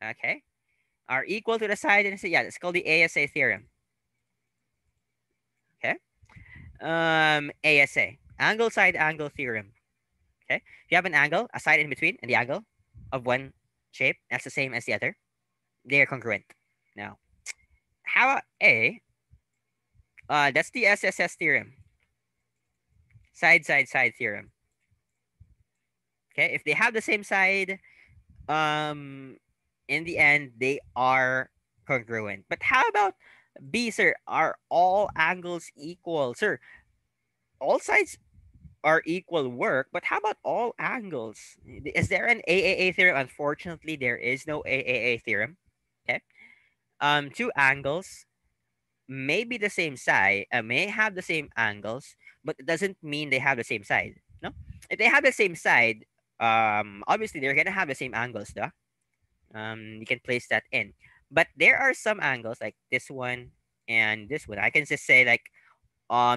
[SPEAKER 1] okay, are equal to the side and say, yeah, it's called the ASA theorem. Okay. ASA, angle side angle theorem. Okay. If you have an angle, a side in between, and the angle of one shape that's the same as the other, they are congruent. Now, how about A? That's the SSS theorem. Side theorem. Okay. If they have the same side, um, in the end, they are congruent. But how about B, sir? Are all angles equal? Sir, all sides are equal work, but how about all angles? Is there an AAA theorem? Unfortunately, there is no AAA theorem. Okay. Two angles may be the same side, may have the same angles, but it doesn't mean they have the same side. No, if they have the same side, obviously they're gonna have the same angles, though. You can place that in, but there are some angles like this one and this one. I can just say like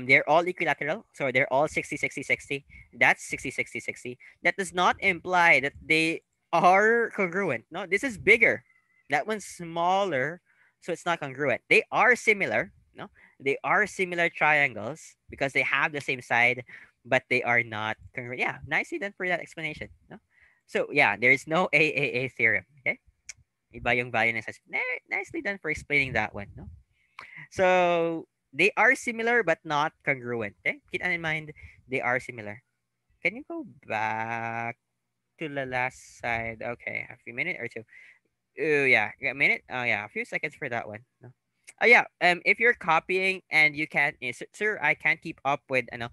[SPEAKER 1] they're all equilateral, so they're all 60 60 60. That's 60 60 60. That does not imply that they are congruent. No, this is bigger, that one's smaller, so it's not congruent. They are similar. No, they are similar triangles because they have the same side, but they are not congruent. Yeah, nicely done for that explanation. No, so yeah, there's no AAA theorem. Okay, iba yung value ng size. Nicely done for explaining that one. No, so they are similar but not congruent. Okay? Keep that in mind. They are similar. Can you go back to the last side? Okay, a few minutes or two. Oh yeah, a minute. Oh yeah, a few seconds for that one. No. Oh yeah. If you're copying and you can't, sir, I can't keep up with. No,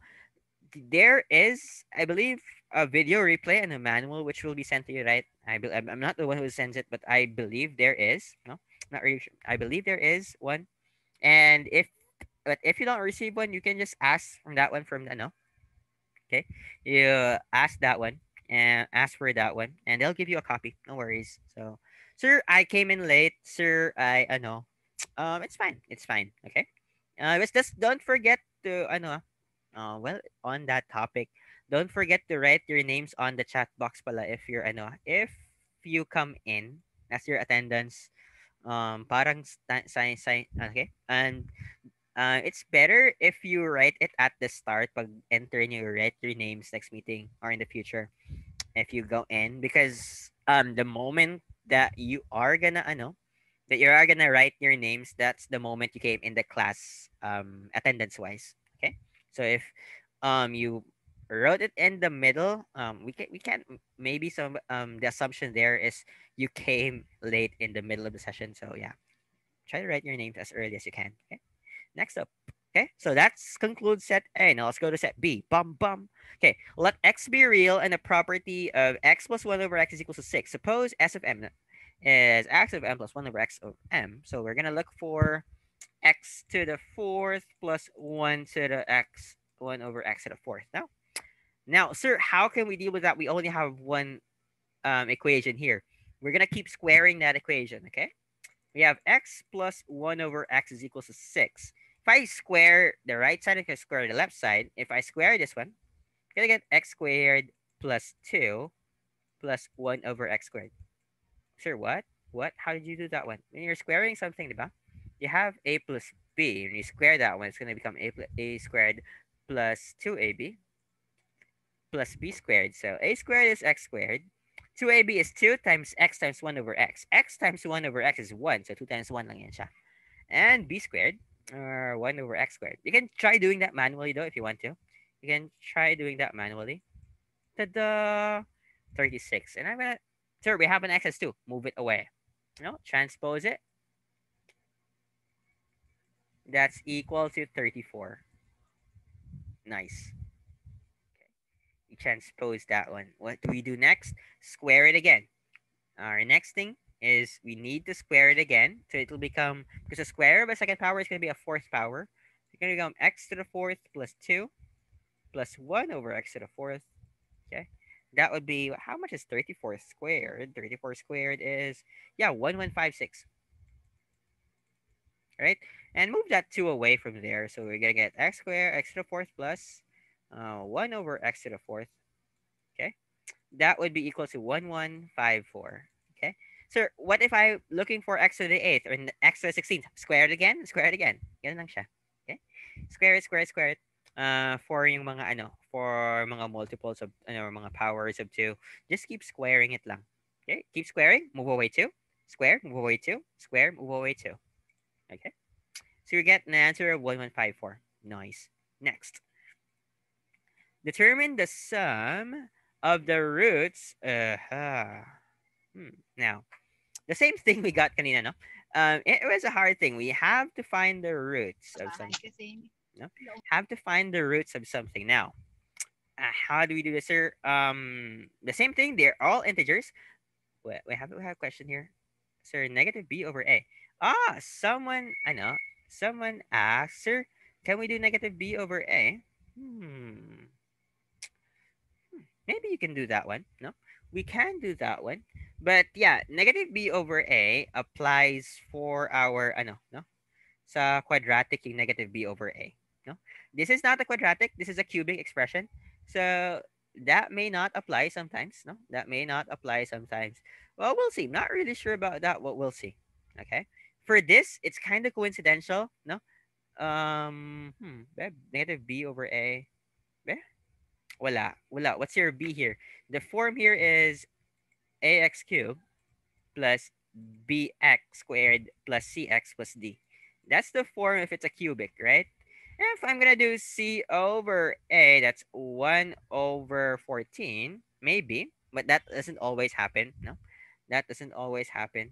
[SPEAKER 1] there is, I believe, a video replay and a manual which will be sent to you, right? I'm not the one who sends it, but I believe there is. No, Not really sure. I believe there is one. And if you don't receive one, you can just ask from that one from the no. Okay, you ask that one and ask for that one, and they'll give you a copy. No worries. So, sir, I came in late. Sir, I know. It's fine. It's fine. Okay. But just don't forget to well, on that topic, don't forget to write your names on the chat box pala if you're if you come in as your attendance parang okay, and it's better if you write it at the start pag enter niyo, write your names next meeting or in the future if you go in, because the moment that you are gonna that you are gonna write your names, that's the moment you came in the class attendance wise. Okay, so if you wrote it in the middle, we can maybe some the assumption there is you came late in the middle of the session. So yeah, try to write your names as early as you can. Okay, next up. Okay, so that's concludes set A. Now let's go to set B. Bum bum. Okay, let x be real and the property of x plus 1 over x is equal to 6. Suppose s of m is x of m plus 1 over x of m. So we're going to look for x to the fourth plus 1 to the x, 1 over x to the fourth. Now, sir, how can we deal with that? We only have one equation here. We're going to keep squaring that equation, okay? We have x plus 1 over x is equals to 6. If I square the right side, I can square the left side. If I square this one, I'm going to get x squared plus 2 plus 1 over x squared. Sir, what? What? How did you do that one? When you're squaring something, diba? You have a plus b. When you square that one, it's going to become a squared plus 2ab plus b squared. So a squared is x squared. 2ab is 2 times x times 1 over x. X times 1 over x is 1. So 2 times 1 lang yan siya. And b squared, or 1 over x squared. You can try doing that manually though if you want to. You can try doing that manually. Ta-da! 36. And I'm gonna, sir, we have an excess too. Move it away. No, transpose it. That's equal to 34. Nice. Okay. You transpose that one. What do we do next? Square it again. Our next thing is we need to square it again. So it'll become, because the square of a second power is going to be a fourth power. So it's going to become x to the fourth plus 2 plus 1 over x to the fourth. Okay. That would be, how much is 34 squared? 34 squared is, yeah, 1156. Right? And move that 2 away from there. So we're going to get x squared, x to the fourth plus 1 over x to the fourth. Okay. That would be equal to 1154. Okay. So what if I'm looking for x to the 8th or x to the 16th? Square it again, square it again. Ganun lang siya. Okay? Square it, square it, square it. For yung mga for mga multiples of mga powers of 2, just keep squaring it lang. Okay? Keep squaring, move away 2, square, move away 2, square, move away 2. Okay? So you get an answer of 1154. Nice. Next. Determine the sum of the roots. Now, the same thing we got kanina, no? It was a hard thing. We have to find the roots of something. No? Have to find the roots of something. Now, how do we do this, sir? The same thing. They're all integers. We have a question here, sir. Negative b over a. Someone asked, sir, can we do negative b over a? Maybe you can do that one. No, we can do that one. But yeah, negative b over a applies for our no, sa quadratic yung negative b over a. No, this is not a quadratic. This is a cubic expression. So that may not apply sometimes. No, that may not apply sometimes. Well, we'll see. Not really sure about that. What we'll see. Okay. For this, it's kind of coincidental. No. Negative b over a. Wala. What's your b here? The form here is ax cubed plus bx squared plus cx plus d. That's the form if it's a cubic, right? And if I'm gonna do c over a, that's 1 over 14, maybe, but that doesn't always happen. No, that doesn't always happen.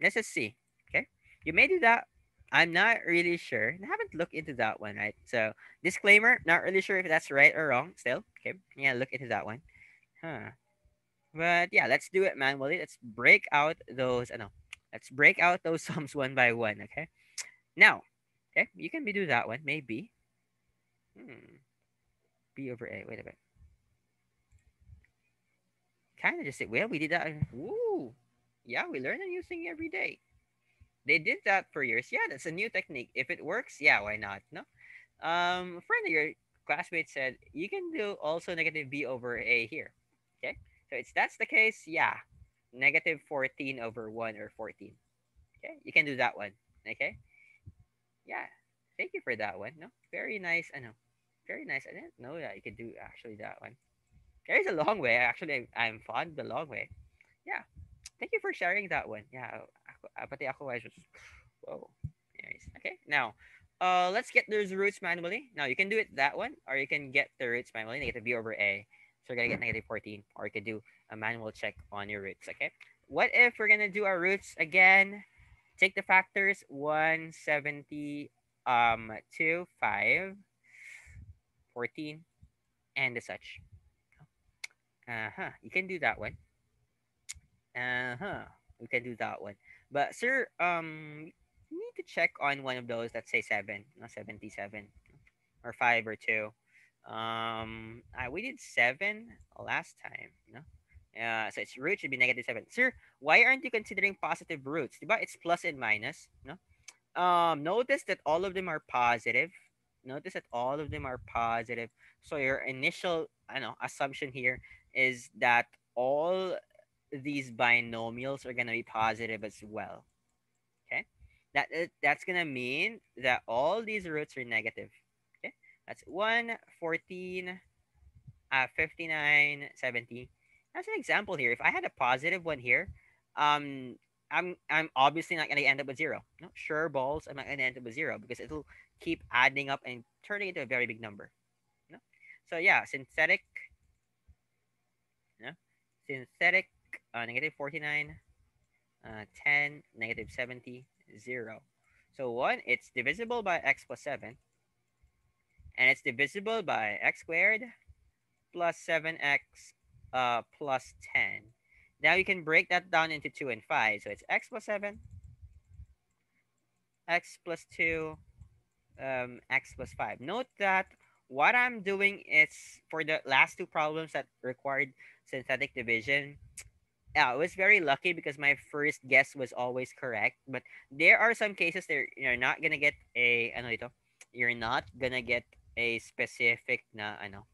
[SPEAKER 1] Let's just see. Okay, you may do that. I'm not really sure. I haven't looked into that one, right? So disclaimer, not really sure if that's right or wrong. Still, okay, yeah, look into that one. Huh. But yeah, let's do it manually. Let's break out those. I know. Let's break out those sums one by one. Okay. Now, okay, you can do that one. Maybe. B over A. Wait a bit. Kind of just say, well, we did that. Woo. Yeah, we learn a new thing every day. They did that for years. Yeah, that's a new technique. If it works, yeah, why not? No. A friend of your classmate said you can do also negative B over A here. Okay. So it's that's the case. Yeah. Negative 14 over 1 or 14. Okay. You can do that one. Okay. Yeah. Thank you for that one. No. Very nice. I know. Very nice. I didn't know that you could do actually that one. There's a long way. Actually, I'm fond of the long way. Yeah. Thank you for sharing that one. Yeah. Pati ako I was whoa. Anyways. Okay. Now, let's get those roots manually. Now you can do it that one, or you can get the roots manually. Negative B over A. So you're gonna get negative 14, or you could do a manual check on your roots. Okay. What if we're gonna do our roots again? Take the factors 170, 2, 5, 14, and the such. Uh-huh. You can do that one. Uh-huh. We can do that one. But sir, you need to check on one of those that say 7, not 77, or 5 or 2. We did 7 last time, no? So its root should be negative 7. Sir, why aren't you considering positive roots? Diba? It's plus and minus, no? Notice that all of them are positive. Notice that all of them are positive. So your initial, I know, assumption here is that all these binomials are gonna be positive as well. Okay, that's gonna mean that all these roots are negative. Okay, that's 1, 14, 59, 70. As an example here, if I had a positive one here, um, I'm obviously not gonna end up with 0. No, sure balls, I'm not gonna end up with 0 because it'll keep adding up and turning into a very big number. No, so yeah, synthetic, no, synthetic, negative 49, 10, negative 70, 0. So 1, it's divisible by x plus 7, and it's divisible by x squared plus 7x plus 10. Now you can break that down into 2 and 5. So it's x plus 7, x plus 2, x plus 5. Note that what I'm doing is for the last two problems that required synthetic division. Yeah, I was very lucky because my first guess was always correct. But there are some cases that you're not gonna get a ano ito, you're not gonna get a specific na ano,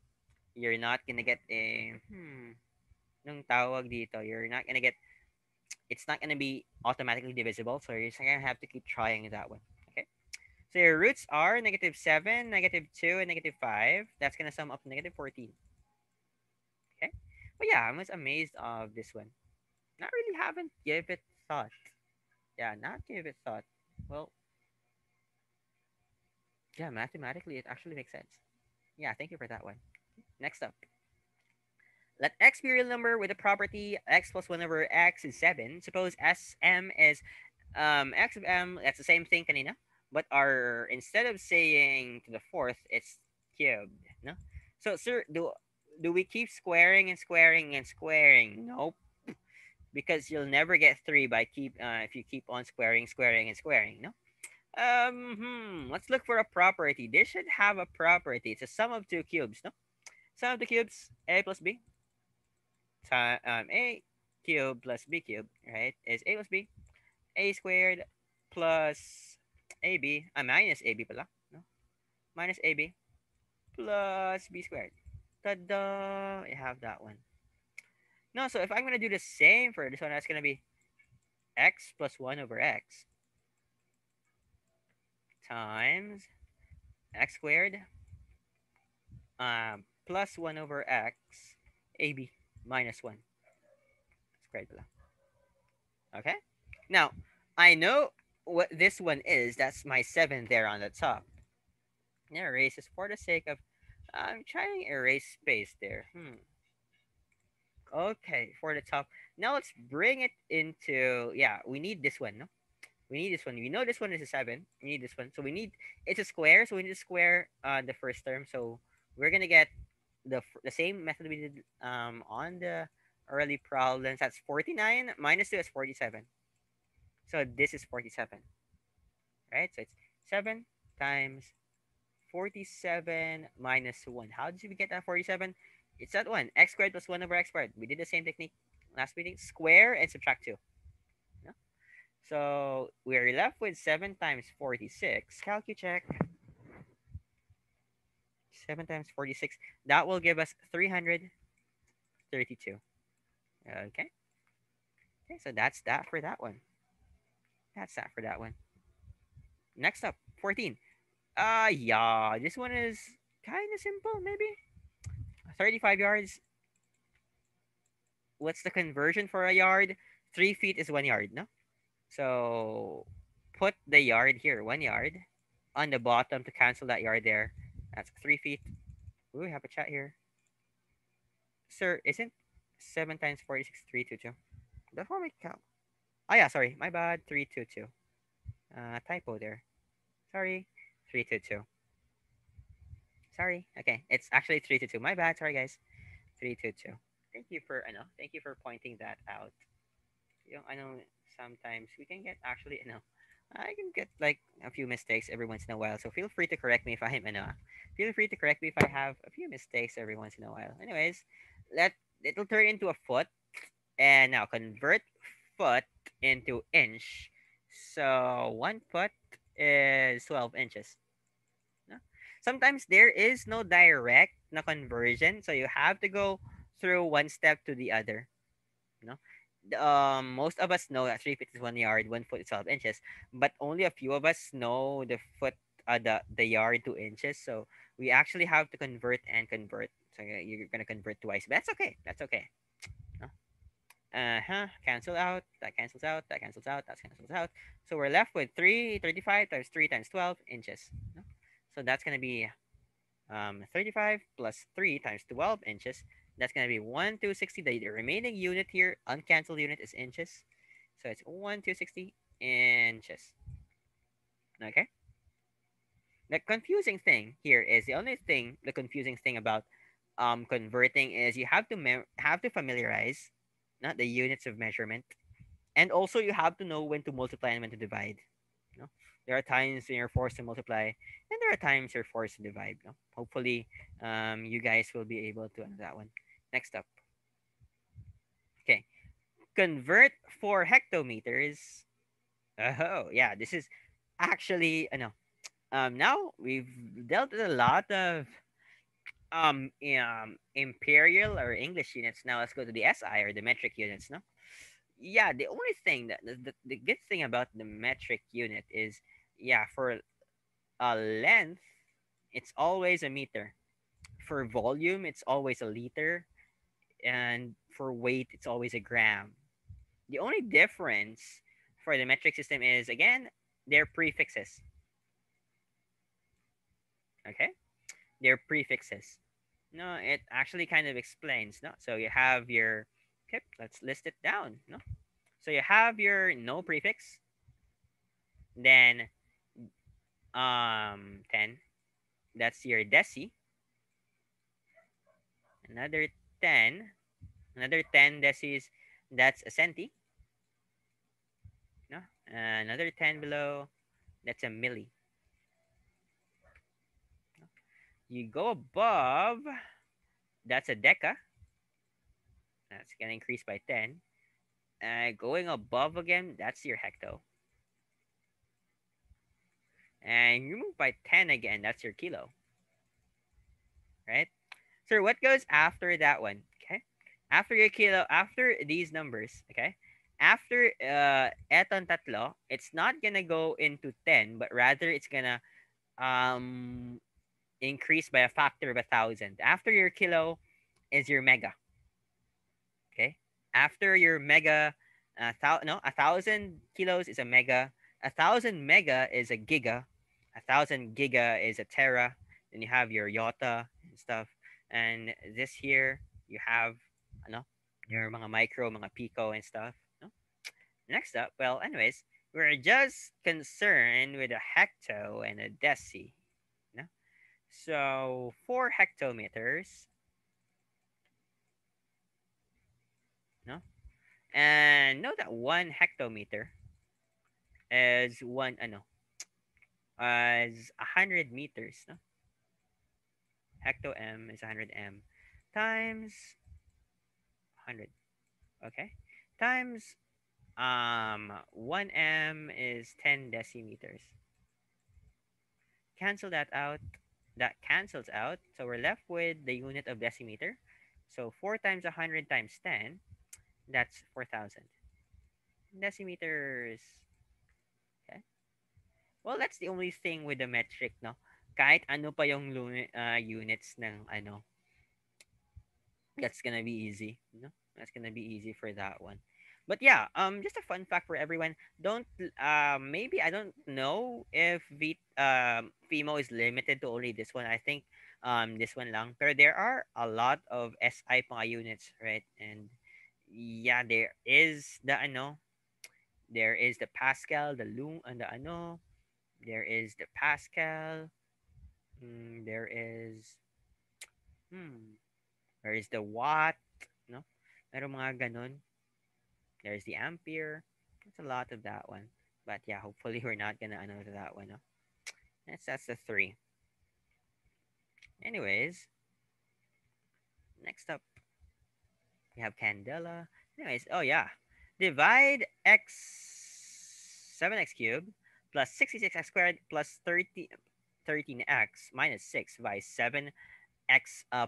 [SPEAKER 1] you're not gonna get a nung tawag dito, you're not gonna get, it's not gonna be automatically divisible, so you're just gonna have to keep trying that one. Okay. So your roots are negative 7, negative 2, and negative 5. That's gonna sum up to negative 14. Okay. But yeah, I was amazed of this one. Not really haven't give it thought. Yeah, not give it thought. Well, yeah, mathematically it actually makes sense. Yeah, thank you for that one. Next up. Let x be a real number with a property x plus 1 over x is 7. Suppose Sm is x of m, that's the same thing kanina. But our, instead of saying to the fourth, it's cubed. No? So sir, do we keep squaring and squaring and squaring? Nope. Because you'll never get 3 by keep if you keep on squaring, squaring, and squaring. No? Let's look for a property. This should have a property. It's a sum of two cubes, no? Sum of the cubes, a plus b, a cubed plus b cubed, right, is a plus b, a squared plus ab, minus ab pala, no? Minus ab plus b squared. Ta-da! I have that one. No, so if I'm gonna do the same for this one, that's gonna be x plus 1 over x times x squared plus 1 over x ab minus 1 squared pala. Okay? Now, I know what this one is. That's my 7 there on the top. Now, erase this for the sake of, I'm trying to erase space there. Okay, for the top. Now, let's bring it into, yeah, we need this one, no? We need this one. We know this one is a 7. We need this one. So we need, it's a square, so we need to square the first term. So we're going to get the same method we did on the early problems. That's 49 minus 2 is 47. So this is 47, right? So it's 7 times 47 minus 1. How did we get that 47? It's that one. X squared plus 1 over x squared. We did the same technique last meeting. Square and subtract 2. No? So we're left with 7 times 46. Calcu check. 7 times 46. That will give us 332. Okay. Okay, so that's that for that one. That's that for that one. Next up, 14. Yeah, this one is kind of simple, maybe. 35 yards. What's the conversion for a yard? 3 feet is 1 yard, no? So put the yard here, 1 yard, on the bottom to cancel that yard there. That's 3 feet. Ooh, we have a chat here. Sir, isn't 7 times 46 322? That's what we count. Oh, yeah, sorry. My bad. 322. Typo there. Sorry. 322. Sorry. Okay, it's actually 322. My bad. Sorry, guys. 322. Thank you for pointing that out. I know sometimes we can get actually, I can get like a few mistakes every once in a while. So feel free to correct me if feel free to correct me if I have a few mistakes every once in a while. Anyways, let it'll turn into a foot, and now convert foot into inch. So 1 foot is 12 inches. No? Sometimes there is no direct na conversion, so you have to go through one step to the other. No? Most of us know that 3 feet is 1 yard, 1 foot is 12 inches, but only a few of us know the foot, the yard to inches. So we actually have to convert and convert. So you're gonna convert twice, but that's okay. That's okay. No? Cancel out. That cancels out. That cancels out. That cancels out. So we're left with 335 times 3 times 12 inches. No? So that's gonna be 35 plus 3 times 12 inches. That's going to be 1,260. The remaining unit here, uncancelled unit, is inches. So it's 1,260 inches. Okay. The confusing thing here is the confusing thing about converting is you have to have to familiarize not the units of measurement, and also you have to know when to multiply and when to divide. No? There are times when you're forced to multiply, and there are times you're forced to divide. No? Hopefully, you guys will be able to answer that one. Next up. Okay. Convert for hectometers. Oh, yeah. This is actually, no. Now we've dealt with a lot of imperial or English units. Now let's go to the SI or the metric units. No. Yeah. The only thing the good thing about the metric unit is, yeah, for length, it's always a meter. For volume, it's always a liter, and for weight, it's always a gram. The only difference for the metric system is, again, their prefixes. Okay, their prefixes. No, it actually kind of explains. No, so you have your. Okay, let's list it down. No, so you have your no prefix, then 10. That's your deci. Another 10. Another 10 decis. That's a centi. No, another 10 below. That's a milli. You go above. That's a deca. That's gonna increase by 10. Going above again, that's your hecto. And you move by 10 again, that's your kilo. Right? So what goes after that one? Okay. After your kilo, after these numbers, okay? After eton tatlo, it's not gonna go into 10, but rather it's gonna um increase by a factor of 1,000. After your kilo is your mega. Okay. After your mega, 1,000 kilos is a mega. 1,000 mega is a giga. 1,000 giga is a tera. Then you have your yota and stuff. And this here you have, ano, your mga micro, mga pico and stuff. No? Next up, well, anyways, we're just concerned with a hecto and a deci. No? So for hectometers, no, and know that 1 hectometer is as 100 meters. No? Hecto m is 100 m times 100. Okay, times 1 m is 10 decimeters. Cancel that out. That cancels out. So we're left with the unit of decimeter. So 4 times 100 times 10, that's 4,000 decimeters. Okay. Well, that's the only thing with the metric, no? Kahit ano pa yung units ng that's gonna be easy. That's gonna be easy for that one. But yeah, just a fun fact for everyone. Don't maybe I don't know if FIMO is limited to only this one. I think this one lang. But there are a lot of SI mga units, right? And yeah, there is the Pascal, the Lung, and the there is the Pascal. There is hmm, there is the watt, no? Meron mga ganun. There's the ampere. It's a lot of that one. But yeah, hopefully we're not gonna to that one. No? That's the three. Anyways, next up we have candela. Anyways, oh yeah, divide x 7x cubed plus 66x squared plus 13x minus 6 by 7x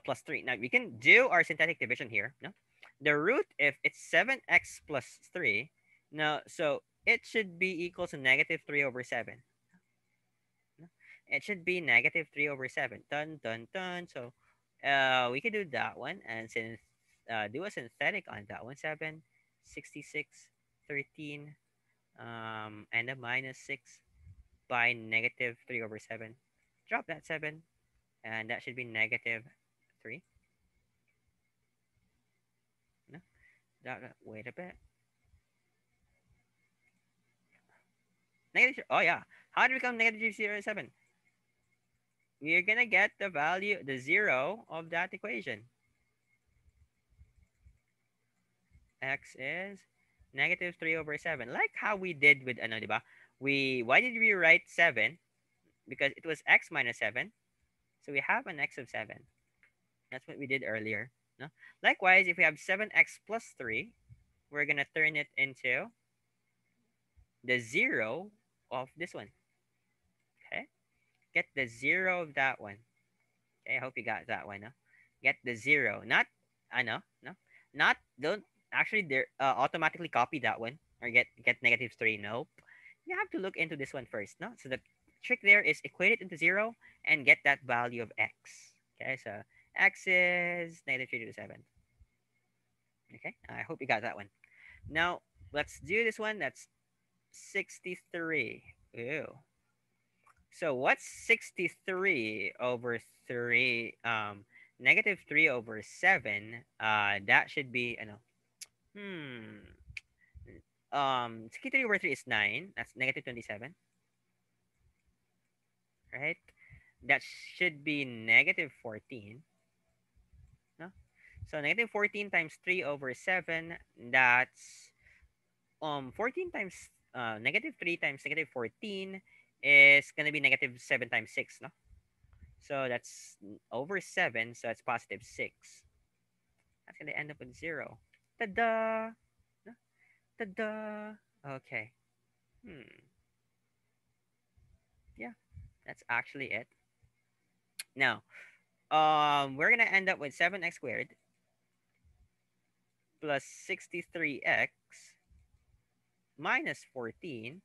[SPEAKER 1] plus 3. Now we can do our synthetic division here. No, the root if it's 7x plus 3. No, so it should be equal to negative 3 over 7. No? It should be negative 3 over 7. Dun, dun, dun. So we can do that one and since do a synthetic on that one. 7, 66, 13, and a minus 6 by negative 3 over 7. Drop that 7 and that should be negative 3. No? Wait a bit. Negative, oh yeah. How do we become negative 0, 7? We're gonna get the value, the 0 of that equation. X is negative 3 over 7. Like how we did with ano, diba? Why did we write 7? Because it was x minus 7. So we have an x of 7. That's what we did earlier. No? Likewise, if we have 7x plus 3, we're gonna turn it into the 0 of this one. Okay? Get the 0 of that one. Okay, I hope you got that one. No? Get the 0. Not, I know, no? Not, don't actually automatically copy that one or get negative 3. Nope. You have to look into this one first. No? So the trick there is equate it into 0 and get that value of x. Okay, so x is negative 3 to the 7. Okay, I hope you got that one. Now, let's do this one. That's 63. Ew. So what's 63 over 3? Negative 3 over 7. That should be, hmm. 63 over 3 is 9. That's negative 27. Right? That should be negative 14. No? So negative 14 times 3 over 7. That's 14 times negative 3 times negative 14 is gonna be negative 7 times 6, no? So that's over 7, so that's positive 6. That's gonna end up with 0. Ta-da! No? Ta-da! Okay. Yeah, that's actually it. Now, we're gonna end up with 7x squared plus 63x minus 14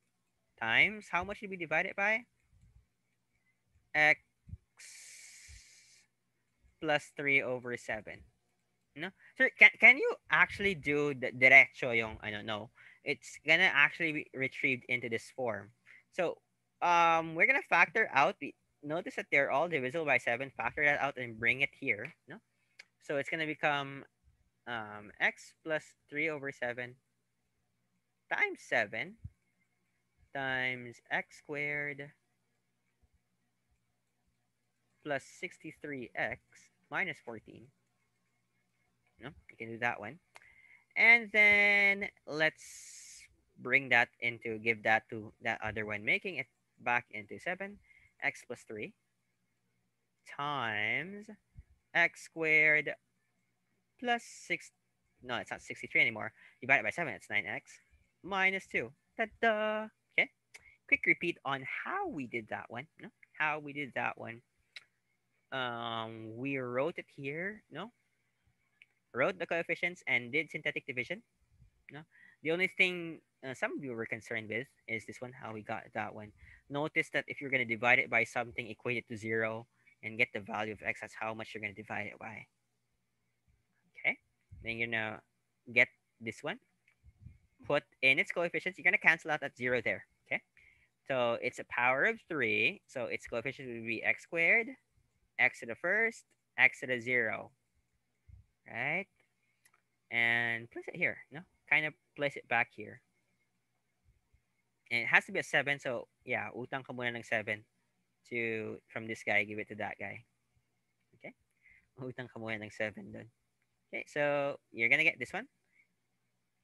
[SPEAKER 1] times how much did we divide it by? X plus 3 over 7. No? Sir, can you actually do the derecho yung I don't know? It's gonna actually be retrieved into this form. So we're gonna factor out notice that they're all divisible by 7. Factor that out and bring it here. No? So it's gonna become x plus 3 over 7 times 7 times x squared plus 63x minus 14. No, you can do that one. And then let's bring that into, give that to that other one, making it back into 7x plus 3 times x squared plus 6. No, it's not 63 anymore. Divided by 7, it's 9x minus 2. Ta-da! Okay. Quick repeat on how we did that one. No? How we did that one. We wrote it here. No? Wrote the coefficients and did synthetic division. No? The only thing some of you were concerned with is this one, how we got that one. Notice that if you're going to divide it by something, equate it to 0 and get the value of x, that's how much you're going to divide it by. Okay. Then you're going to get this one, put in its coefficients. You're going to cancel out that 0 there. Okay. So it's a power of 3. So its coefficient would be x squared, x to the first, x to the 0. Right? And place it here. No? Kind of place it back here. And it has to be a 7. So, yeah, utang ka muna ng 7 to, from this guy, give it to that guy. Okay? Utang ka muna ng 7 dun. Okay, so you're going to get this one.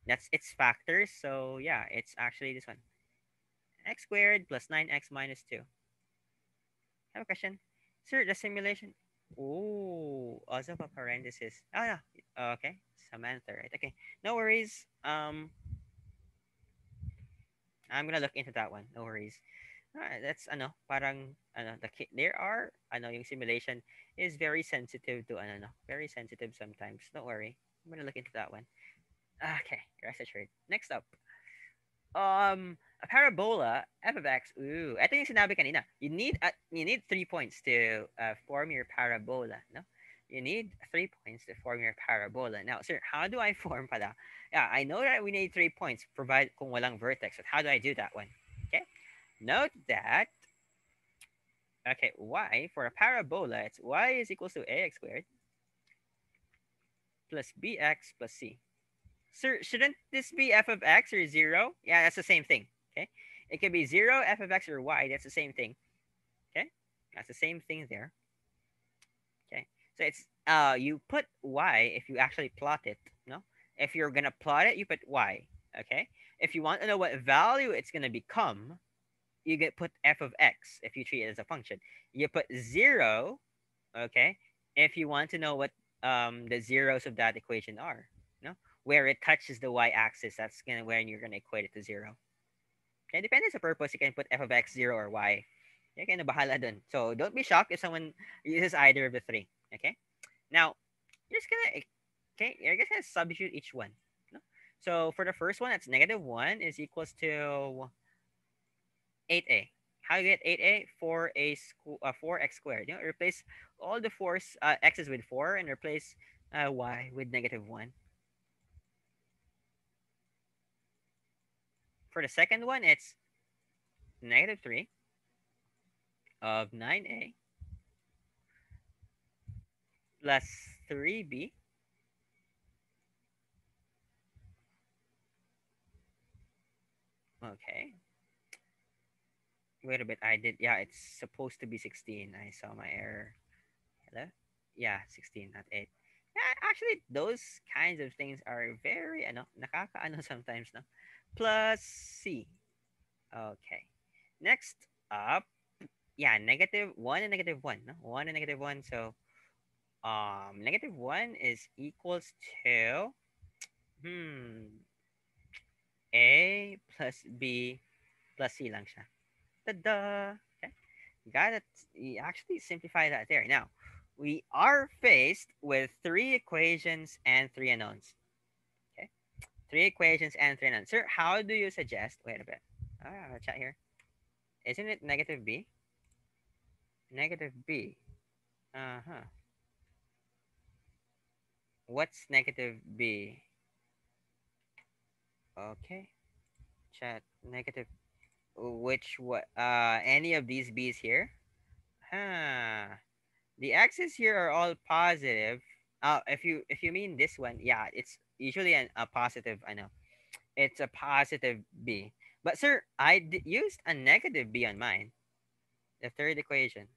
[SPEAKER 1] That's its factors. So, yeah, it's actually this one. X squared plus 9x minus 2. I have a question. Sir, the simulation. Oh, also a parenthesis. Oh, yeah. Okay. Samantha, right? Okay. No worries. I'm gonna look into that one. No worries. That's parang there are yung simulation is very sensitive to very sensitive sometimes. Don't worry. I'm gonna look into that one. Okay, rest assured. Next up. A parabola f of x. Ooh, ito yung sinabi kanina. You need 3 points to form your parabola, no? You need 3 points to form your parabola. Now, sir, how do I form pala? Yeah, I know that we need 3 points provide kung walang vertex. But how do I do that one? Okay. Note that y for a parabola, it's y is equals to ax squared plus bx plus c. Sir, shouldn't this be f of x or 0? Yeah, that's the same thing. Okay. It could be 0, f of x, or y. That's the same thing. Okay. That's the same thing there. Okay. So it's you put y if you actually plot it. No? If you're gonna plot it, you put y. Okay. If you want to know what value it's gonna become, you get put f of x if you treat it as a function. You put 0, okay, if you want to know what the zeros of that equation are. No? Where it touches the y-axis, that's gonna when you're gonna equate it to 0. Okay, depending on the purpose, you can put f of x 0 or y. Okay, na bahala dun. So don't be shocked if someone uses either of the three. Okay, now you're just gonna you're just gonna substitute each one. No? So for the first one, that's -1 is equals to 8a. How you get 8a? 4x squared. You know, replace all the x's with 4 and replace y with -1. For the second one, it's -3 of 9a plus 3b okay. Wait a bit, I did, yeah, it's supposed to be 16. I saw my error. Hello? Yeah, 16, not 8. Yeah, actually, those kinds of things are very, nakakaano sometimes, no? Plus C. Okay. Next up, yeah, -1 and -1, no? 1 and -1, so, -1 is equals to, A plus B plus C lang siya. Ta-da! Okay. Got it. You actually simplify that there. Now, we are faced with 3 equations and 3 unknowns. Okay. 3 equations and 3 unknowns. Sir, how do you suggest? Wait a bit. Chat here. Isn't it negative B? Negative B. Uh-huh. What's negative B? Okay. Chat. Negative. Which what? Any of these B's here? Huh. The x's here are all positive. If you mean this one, yeah, it's usually a positive. I know it's a positive b. But sir, used a negative b on mine. The third equation.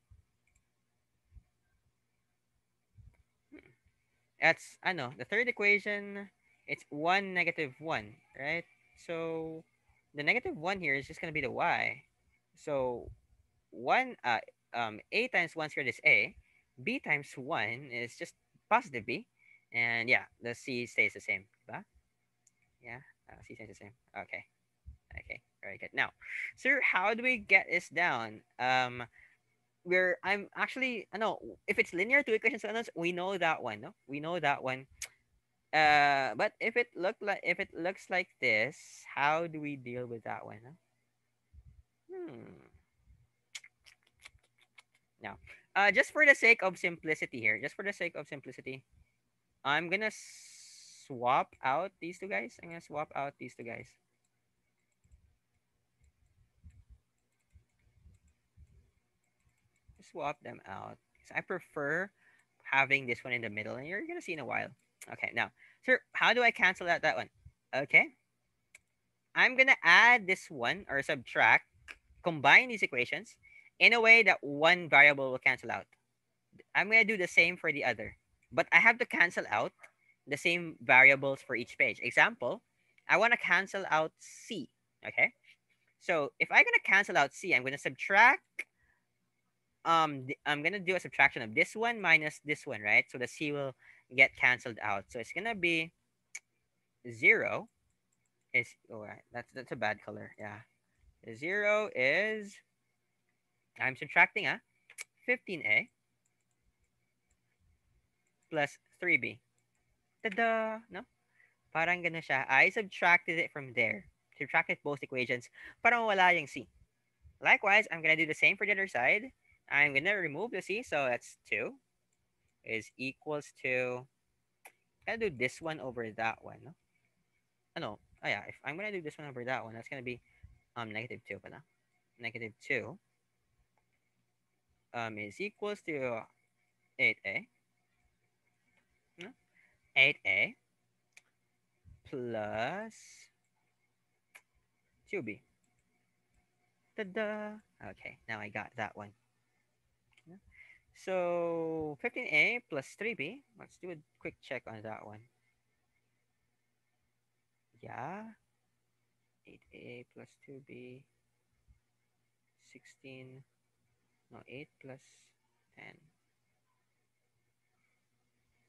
[SPEAKER 1] I know the third equation. It's 1 -1, right? So the negative 1 here is just going to be the y. So 1, a times 1 squared is a, b times 1 is just positive b, and yeah, the c stays the same. Diba? Yeah, c stays the same. Okay, okay, very good. Now, sir, how do we get this down? Where I'm actually, no, if it's linear two equations unknowns, we know that one, no? We know that one. But if it looks like this, how do we deal with that one? Huh? Hmm. Now, just for the sake of simplicity here, just for the sake of simplicity, I'm gonna swap out these two guys. I'm gonna swap out these two guys. Swap them out. 'Cause I prefer having this one in the middle, and you're gonna see in a while. Okay, now, sir, how do I cancel out that one? Okay, I'm gonna add this one or subtract, combine these equations in a way that one variable will cancel out. I'm gonna do the same for the other, but I have to cancel out the same variables for each page. Example, I want to cancel out C. Okay, so if I'm gonna cancel out C, I'm gonna subtract. I'm gonna do a subtraction of this one minus this one, right? So the C will get canceled out. So it's gonna be 0 is, all right. That's a bad color. Yeah, 0 is, I'm subtracting 15a plus 3b. Tada! No? Parang gano'n siya. I subtracted it from there. Subtracted both equations. Parang wala yung C. Likewise, I'm gonna do the same for the other side. I'm gonna remove the C, so that's 2 is equals to, I'm gonna do this one over that one. No? Oh, no. Oh, yeah. If I'm gonna do this one over that one, that's gonna be negative 2 pala. Negative 2 is equals to 8a. No? 8a plus 2b. Ta-da! Okay, now I got that one. Yeah. So 15a plus 3b. Let's do a quick check on that one. Yeah. 8a plus 2b. 16. No, 8 plus 10.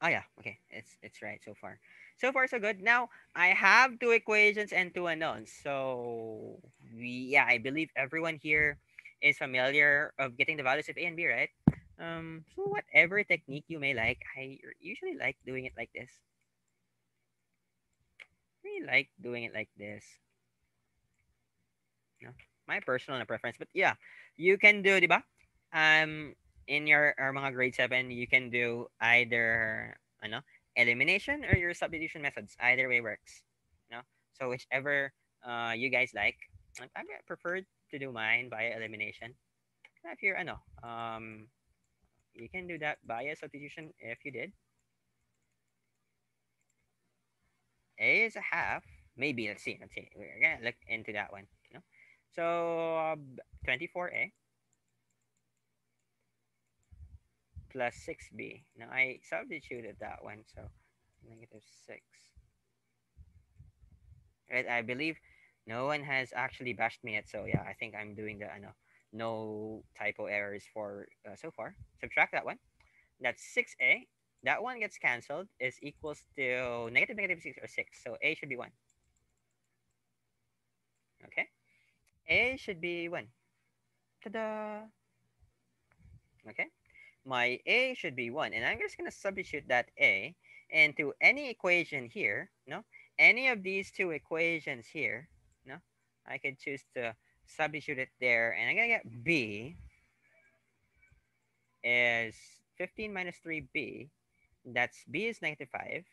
[SPEAKER 1] Oh yeah, okay. It's right so far. So far so good. Now I have two equations and two unknowns. So yeah, I believe everyone here is familiar of getting the values of A and B, right? So whatever technique you may like, I usually like doing it like this. Really like doing it like this. No, my personal preference, but yeah, you can do, diba? In your or mga grade 7, you can do either ano, elimination or your substitution methods. Either way works. No, so whichever you guys like. I prefer to do mine via elimination. If you're ano, you can do that via substitution if you did. A is a half. Maybe let's see. Let's see. We're gonna look into that one. You know? So 24a plus 6b. Now I substituted that one, so negative 6. Right, I believe no one has actually bashed me yet, so yeah, I think I'm doing the no typo errors for so far. Subtract that one. That's 6a. That one gets cancelled is equals to negative 6 or 6. So a should be 1. Okay? A should be 1. Ta-da! Okay? My a should be 1. And I'm just going to substitute that a into any equation here. No? Any of these two equations here. No? I could choose to substitute it there. And I'm going to get b is 15 minus 3b. That's b is negative 5.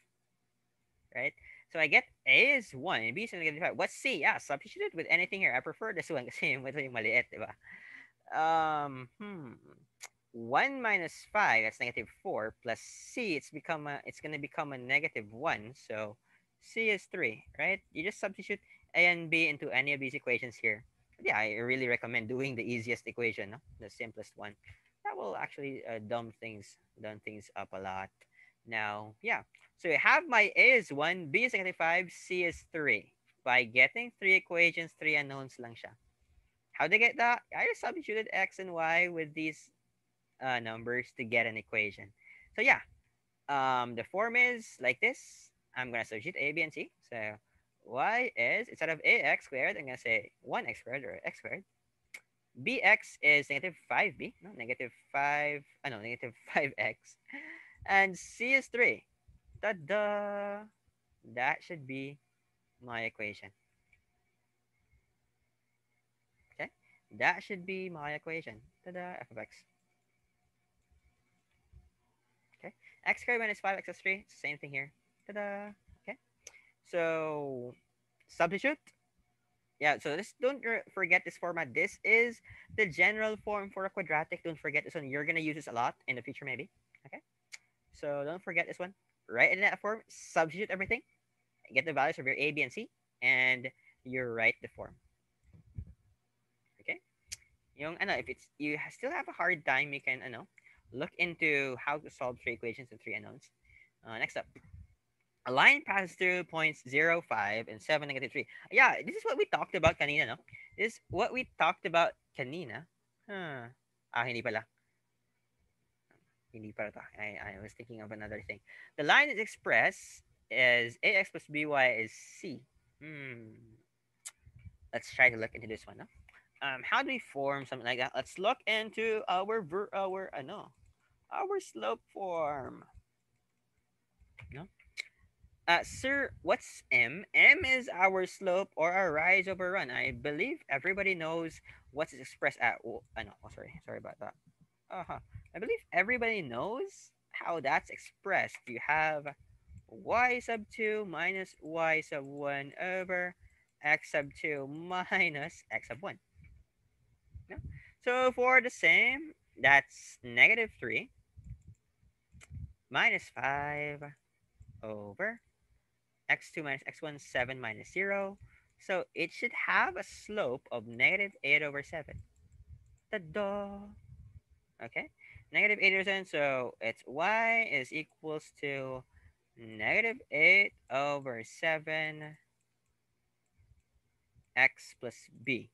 [SPEAKER 1] Right? So I get a is 1 and b is negative 5. What's c? Yeah, substitute it with anything here. I prefer this one kasi yung maliit, diba? 1 minus 5, that's negative 4, plus c, it's gonna become a negative 1, so c is 3, right? You just substitute a and b into any of these equations here. Yeah, I really recommend doing the easiest equation, no? The simplest one. That will actually dumb things up a lot. Now, yeah. So you have my a is 1, b is negative 5, c is 3. by getting three equations, three unknowns lang siya. How they get that? I just substituted x and y with these numbers to get an equation. So yeah, the form is like this. I'm gonna substitute a, b, and c. So y is, instead of ax squared, I'm gonna say 1x squared or x squared. Bx is negative 5b, no, negative 5, no, negative 5x. And c is 3. Ta-da! That should be my equation. Okay? That should be my equation. Ta-da! F of x. Okay? X squared minus 5x plus 3. It's the same thing here. Ta-da! Okay? So, substitute. Yeah, so this, don't forget this format. This is the general form for a quadratic. Don't forget this one. You're going to use this a lot in the future, maybe. Okay? So, don't forget this one. Write it in that form. Substitute everything. Get the values of your a, b, and c. And you write the form. Okay? Yung, ano, if it's you still have a hard time, you can look into how to solve three equations and three unknowns. Next up, a line passes through points 0, 5, and 7, negative 3. Yeah, this is what we talked about kanina, no? This is what we talked about kanina. Huh. Hindi pala. Hindi pala to. I was thinking of another thing. The line is expressed as ax plus by is c. Let's try to look into this one, no? How do we form something like that? Let's look into our slope form. No, sir, what's m? M is our slope or our rise over run. I believe everybody knows what's expressed at. Oh, I know. Oh, sorry about that. Uh-huh. I believe everybody knows how that's expressed. You have y sub 2 minus y sub 1 over x sub 2 minus x sub 1. No? So for the same, that's negative 3 minus 5 over x2 minus x1, 7 minus 0. So it should have a slope of negative 8 over 7. Ta-da! Okay, negative 8 over 7. So it's y is equals to negative 8 over 7 x plus b.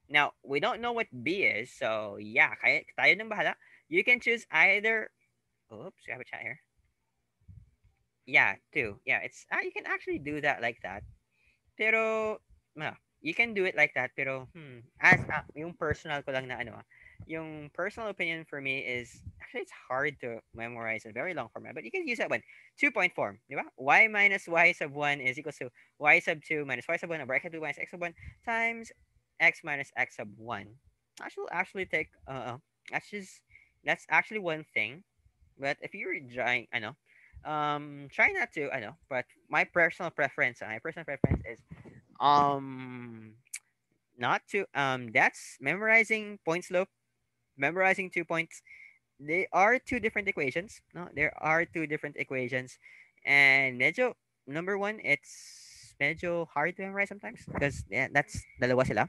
[SPEAKER 1] Now, we don't know what b is, so yeah, kaya tayo nang bahala. You can choose either. Oops, we have a chat here. Yeah, two. Yeah, it's you can actually do that like that. Pero you can do it like that, pero as yung personal ko lang na yung personal opinion for me is actually it's hard to memorize a very long format, but you can use that one. 2-point form, di ba? Y minus y sub 1 is equals to y sub 2 minus y sub 1 over x sub 2 minus x sub 1 times x minus x sub 1. Actually take that's actually one thing. But if you're trying, try not to, but my personal preference is um not to that's memorizing point slope, memorizing 2 points. They are two different equations. No, there are two different equations, and medyo number one, it's medyo hard to memorize sometimes because yeah, that's dalawa sila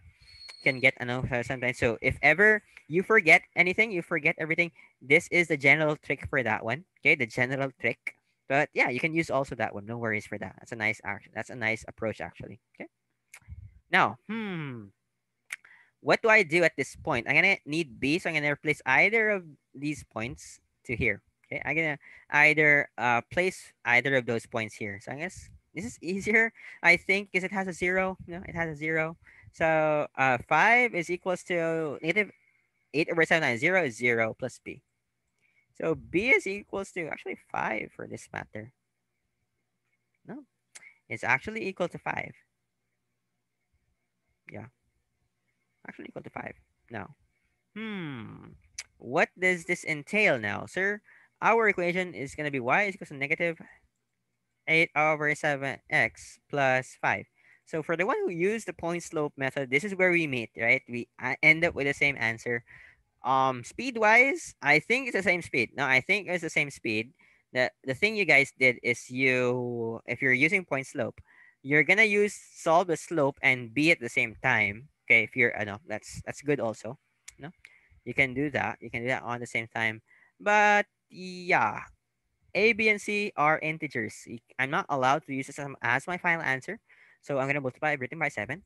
[SPEAKER 1] can get sometimes. So if ever you forget anything, you forget everything. This is the general trick for that one. Okay, the general trick. But yeah, you can use also that one. No worries for that. That's a nice action. That's a nice approach actually. Okay. Now, what do I do at this point? I'm gonna need B, so I'm gonna replace either of these points to here. Okay, I'm gonna either place either of those points here. So I guess this is easier, I think, because it has a zero. It has a zero. So 5 is equals to negative 8 over 7 times 0 is 0 plus B. So B is equals to actually 5 for this matter. No, it's actually equal to 5. Yeah, actually equal to 5. Now, what does this entail now, sir? Our equation is going to be y is equals to negative 8 over 7x plus 5. So for the one who used the point slope method, this is where we meet, right? We end up with the same answer. Speed wise, I think it's the same speed. No, I think it's the same speed. The thing you guys did is if you're using point slope, you're gonna use solve the slope and b at the same time. Okay, if you're no, that's good also. No, you can do that. You can do that on the same time. But yeah, a, b, and c are integers. I'm not allowed to use this as my final answer. So I'm going to multiply everything by 7.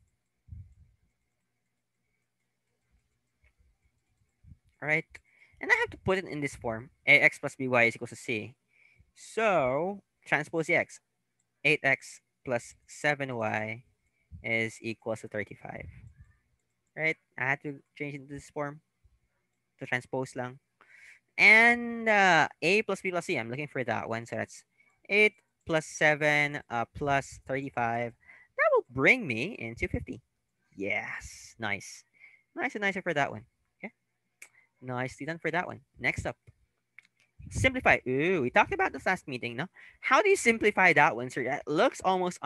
[SPEAKER 1] All right. And I have to put it in this form. Ax plus by is equals to c. So transpose x. 8x plus 7y is equals to 35. Right? I had to change it into this form to transpose lang. And a plus b plus c, I'm looking for that one. So that's 8 plus 7 plus 35. That will bring me into 50. Yes. Nice. Nice and nicer for that one. Okay. Nicely done for that one. Next up, simplify. Ooh, we talked about this last meeting, no? How do you simplify that one, sir? That looks almost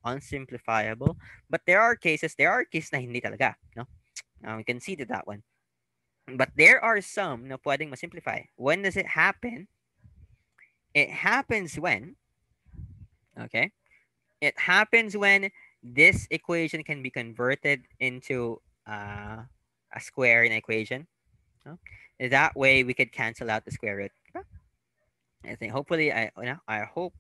[SPEAKER 1] unsimplifiable. But there are cases na hindi talaga, no? We can see that one. But there are some na pwedeng masimplify. When does it happen? It happens when, okay? It happens when this equation can be converted into a square in equation. No? That way we could cancel out the square root. Diba? I think hopefully I hope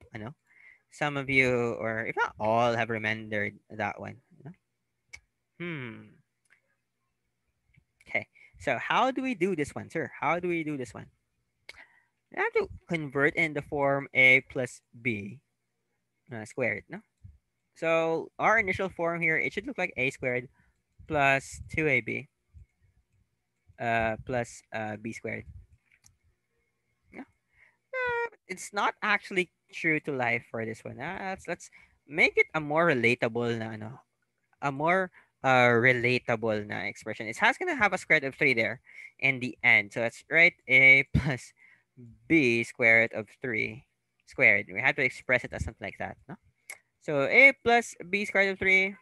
[SPEAKER 1] some of you, or if not all, have remembered that one. No? Okay. So how do we do this one, sir? How do we do this one? We have to convert in the form a plus b squared. No. So our initial form here, it should look like a squared plus 2ab plus b squared. Yeah. It's not actually true to life for this one. Let's make it a more relatable na ano, a more relatable na expression. It has gonna have a square root of 3 there in the end. So that's right, a plus b square root of 3 squared. We have to express it as something like that. No? So a plus b square root of 3,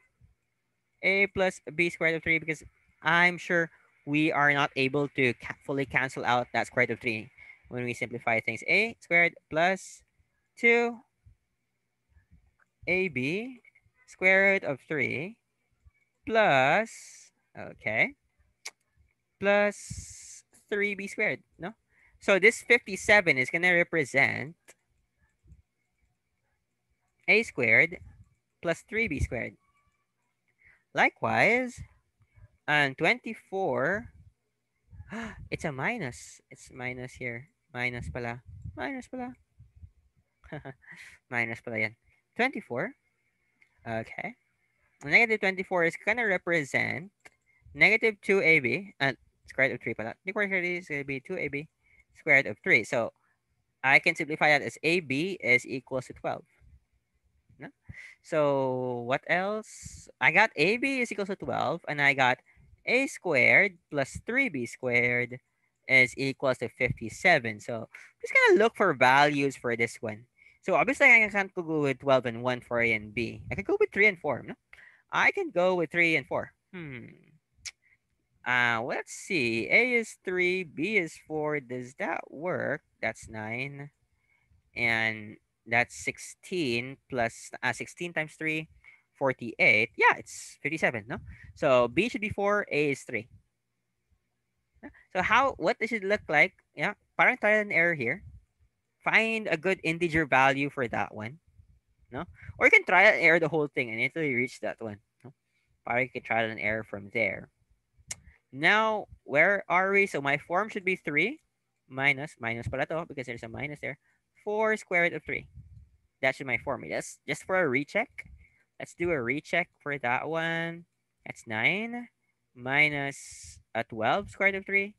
[SPEAKER 1] a plus b square root of 3, because I'm sure we are not able to fully cancel out that square root of 3 when we simplify things. A squared plus 2ab square root of 3 plus, okay, plus 3b squared, no? So this 57 is going to represent a squared plus 3b squared. Likewise, and 24, it's a minus. It's minus here. Minus pala. Minus pala. Minus pala yan. 24. Okay. Negative 24 is going to represent negative 2ab, and square root of 3 pala. Negative is going to be 2ab square root of 3. So I can simplify that as ab is equals to 12. No? So what else? I got ab is equals to 12, and I got a squared plus 3b squared is equals to 57. So I'm just gonna look for values for this one. So obviously I can't go with 12 and 1 for A and B. I can go with 3 and 4. No? I can go with 3 and 4. Let's see. A is 3, B is 4. Does that work? That's 9. And that's 16 plus 16 times 3, 48. Yeah, it's 57, no? So B should be 4, A is 3. So what does it look like? Yeah, parang trial and error here. Find a good integer value for that one, no? Or you can trial and error the whole thing and until you reach that one. No? Parang you can trial and error from there. Now, where are we? So my form should be 3 minus pala to because there's a minus there. 4 square root of 3. That should be my formula. That's just for a recheck. Let's do a recheck for that one. That's 9 minus 12 square root of 3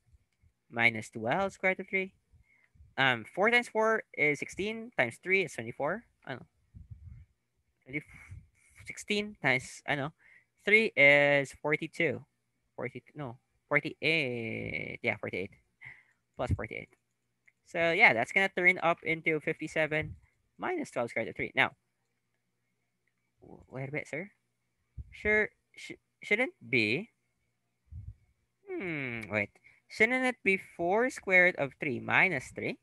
[SPEAKER 1] minus 12 square root of 3. 4 times 4 is 16 times 3 is 24. I don't know. 16 times, I know, 3 is 42. 40, no, 48. Yeah, 48 plus 48. So yeah, that's going to turn up into 57 minus 12 square root of 3. Now, wait a bit, sir. Sure, shouldn't be. Wait. Shouldn't it be 4 square root of 3 minus 3?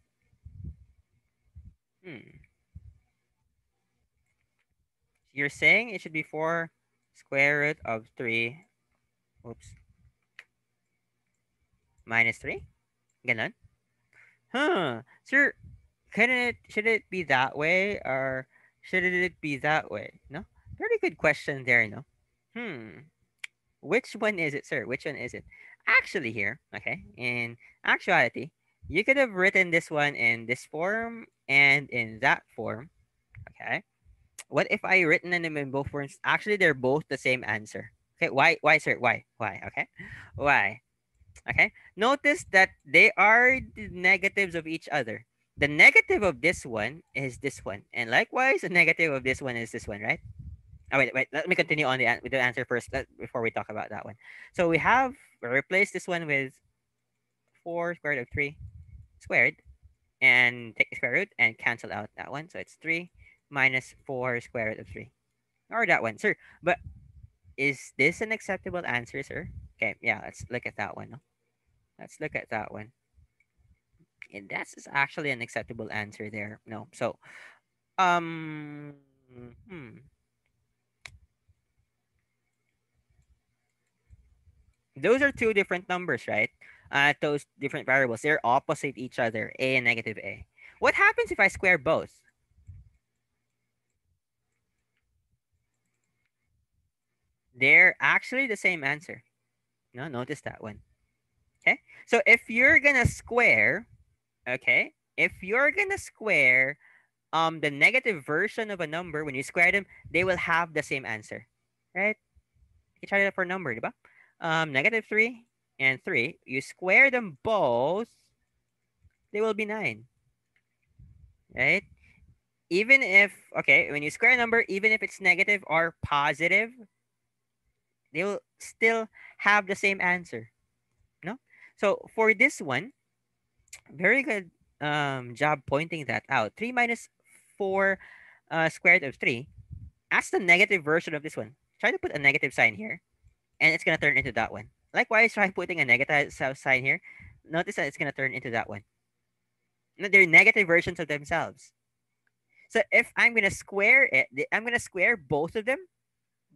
[SPEAKER 1] You're saying it should be 4 square root of 3. Oops. Minus 3? Ganon? Huh. Sir, should it be that way? Or Should it be that way? No? Very good question there, no? Hmm. Which one is it, sir? Which one is it? Actually, here, okay, in actuality, you could have written this one in this form and in that form, okay? What if I written them in both forms? Actually, they're both the same answer. Okay, why, sir? Why? Okay, why? Okay, notice that they are the negatives of each other. The negative of this one is this one, and likewise, the negative of this one is this one, right? Oh, wait. Let me continue on with the answer first before we talk about that one. So we replace this one with 4 square root of 3 squared and take the square root and cancel out that one. So it's 3 minus 4 square root of 3. Or that one, sir. But is this an acceptable answer, sir? Okay, yeah, let's look at that one. No? Let's look at that one. And that's actually an acceptable answer there. No. So, um, hmm. Those are two different numbers, right? Those different variables, they're opposite each other, a and negative a. What happens if I square both? They're actually the same answer. No, notice that one. Okay. So if you're gonna square, okay, if you're gonna square the negative version of a number, when you square them, they will have the same answer. Right? You try that for a number, diba? Negative 3 and 3, you square them both, they will be 9. Right? Even if, okay, when you square a number, even if it's negative or positive, they will still have the same answer. No? So for this one, very good job pointing that out. 3 minus 4 square root of 3, that's the negative version of this one. Try to put a negative sign here, and it's going to turn into that one. Likewise, try putting a negative sign here. Notice that it's going to turn into that one. No, they're negative versions of themselves. So if I'm going to square it, I'm going to square both of them,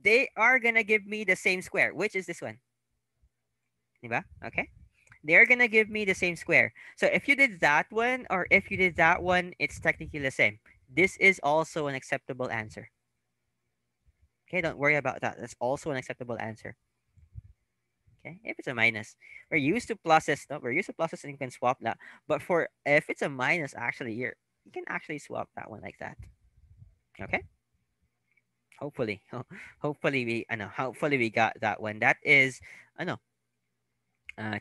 [SPEAKER 1] they are gonna give me the same square, which is this one. Diba? Okay? They're gonna give me the same square. So if you did that one or if you did that one, it's technically the same. This is also an acceptable answer. Okay, don't worry about that. That's also an acceptable answer. Okay, if it's a minus, we're used to pluses. No, we're used to pluses and you can swap that. But for if it's a minus, actually, you can actually swap that one like that. Okay, hopefully, hopefully we got that one. That is, I know,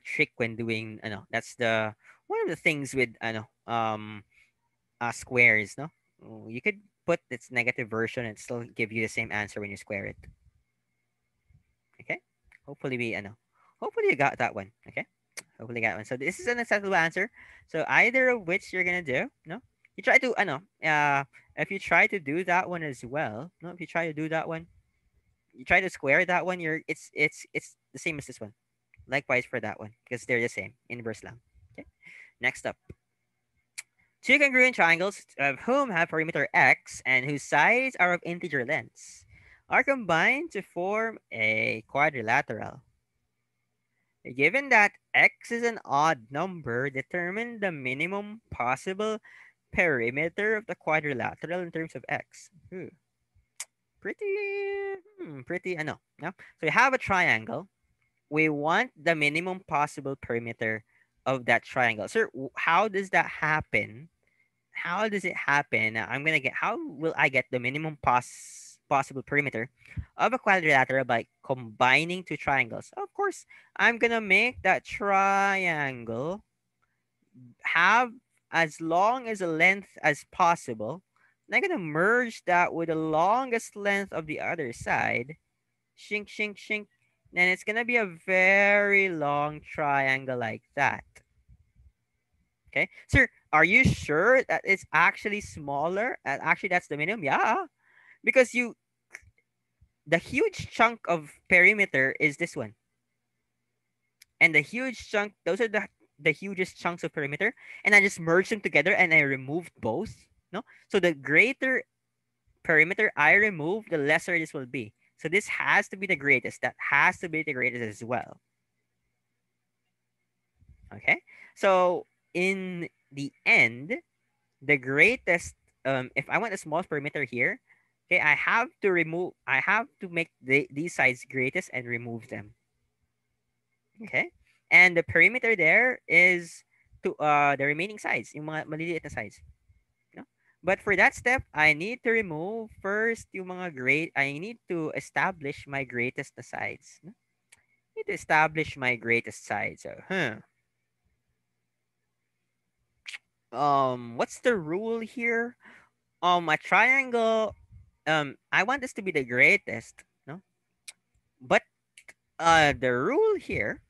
[SPEAKER 1] trick when doing that's the one of the things with squares, no. You could put its negative version and still give you the same answer when you square it. Okay, hopefully hopefully you got that one. Okay, hopefully you got one. So this is an acceptable answer. So either of which you're gonna do, no, you try to if you try to do that one as well, no, if you try to do that one, you try to square that one, it's the same as this one. Likewise for that one, because they're the same, inverse lang. Okay. Next up, two congruent triangles of whom have perimeter x and whose sides are of integer lengths are combined to form a quadrilateral. Given that x is an odd number, determine the minimum possible perimeter of the quadrilateral in terms of x. Pretty, I know. No? So we have a triangle. We want the minimum possible perimeter of that triangle. Sir, how does that happen? How does it happen? How will I get the minimum possible perimeter of a quadrilateral by combining two triangles? Of course, I'm gonna make that triangle have as long as a length as possible. And I'm gonna merge that with the longest length of the other side. Shink, shink, shink. Then it's gonna be a very long triangle like that. Okay, sir, are you sure that it's actually smaller? Actually, that's the minimum. Yeah, because the huge chunk of perimeter is this one, and the huge chunk. Those are the hugest chunks of perimeter, and I just merged them together and I removed both. No, so the greater perimeter I remove, the lesser this will be. So this has to be the greatest. That has to be the greatest as well. Okay. So in the end, the greatest if I want the smallest perimeter here, okay, I have to make these sides greatest and remove them. Okay, and the perimeter there is to the remaining sides, yung mga maliliit na sides. No? But for that step, I need to remove first yung mga I need to establish my greatest na sides. No? I need to establish my greatest side. So, what's the rule here? A triangle. I want this to be the greatest. No, but the rule here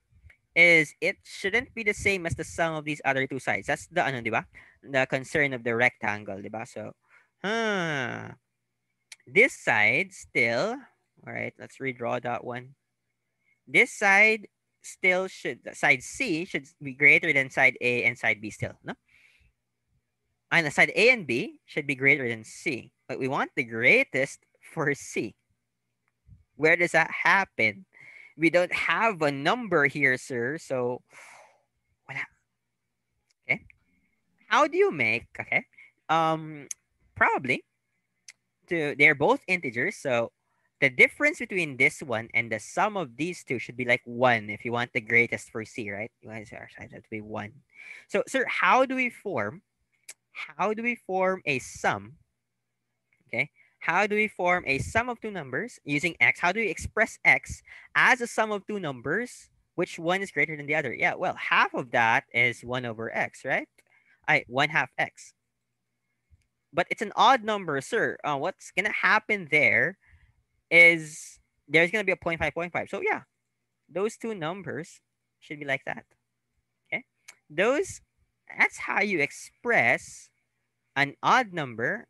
[SPEAKER 1] is it shouldn't be the same as the sum of these other two sides. That's the ano, di ba? The concern of the rectangle, di ba? So, huh. This side still, all right, let's redraw that one. This side still side C should be greater than side A and side B still, no? And the side A and B should be greater than C. But we want the greatest for C. Where does that happen? We don't have a number here, sir. So, okay. How do you make, okay? Um, Probably they're both integers, so the difference between this one and the sum of these two should be like 1 if you want the greatest for C, right? You guys are have to be 1. So, sir, how do we form a sum? Okay. How do we form a sum of two numbers using x? How do we express x as a sum of two numbers? Which one is greater than the other? Yeah, well, half of that is 1 over x, right? 1/2 x. But it's an odd number, sir. What's gonna happen there is there's gonna be a 0.5. So yeah, those two numbers should be like that. Okay, those that's how you express an odd number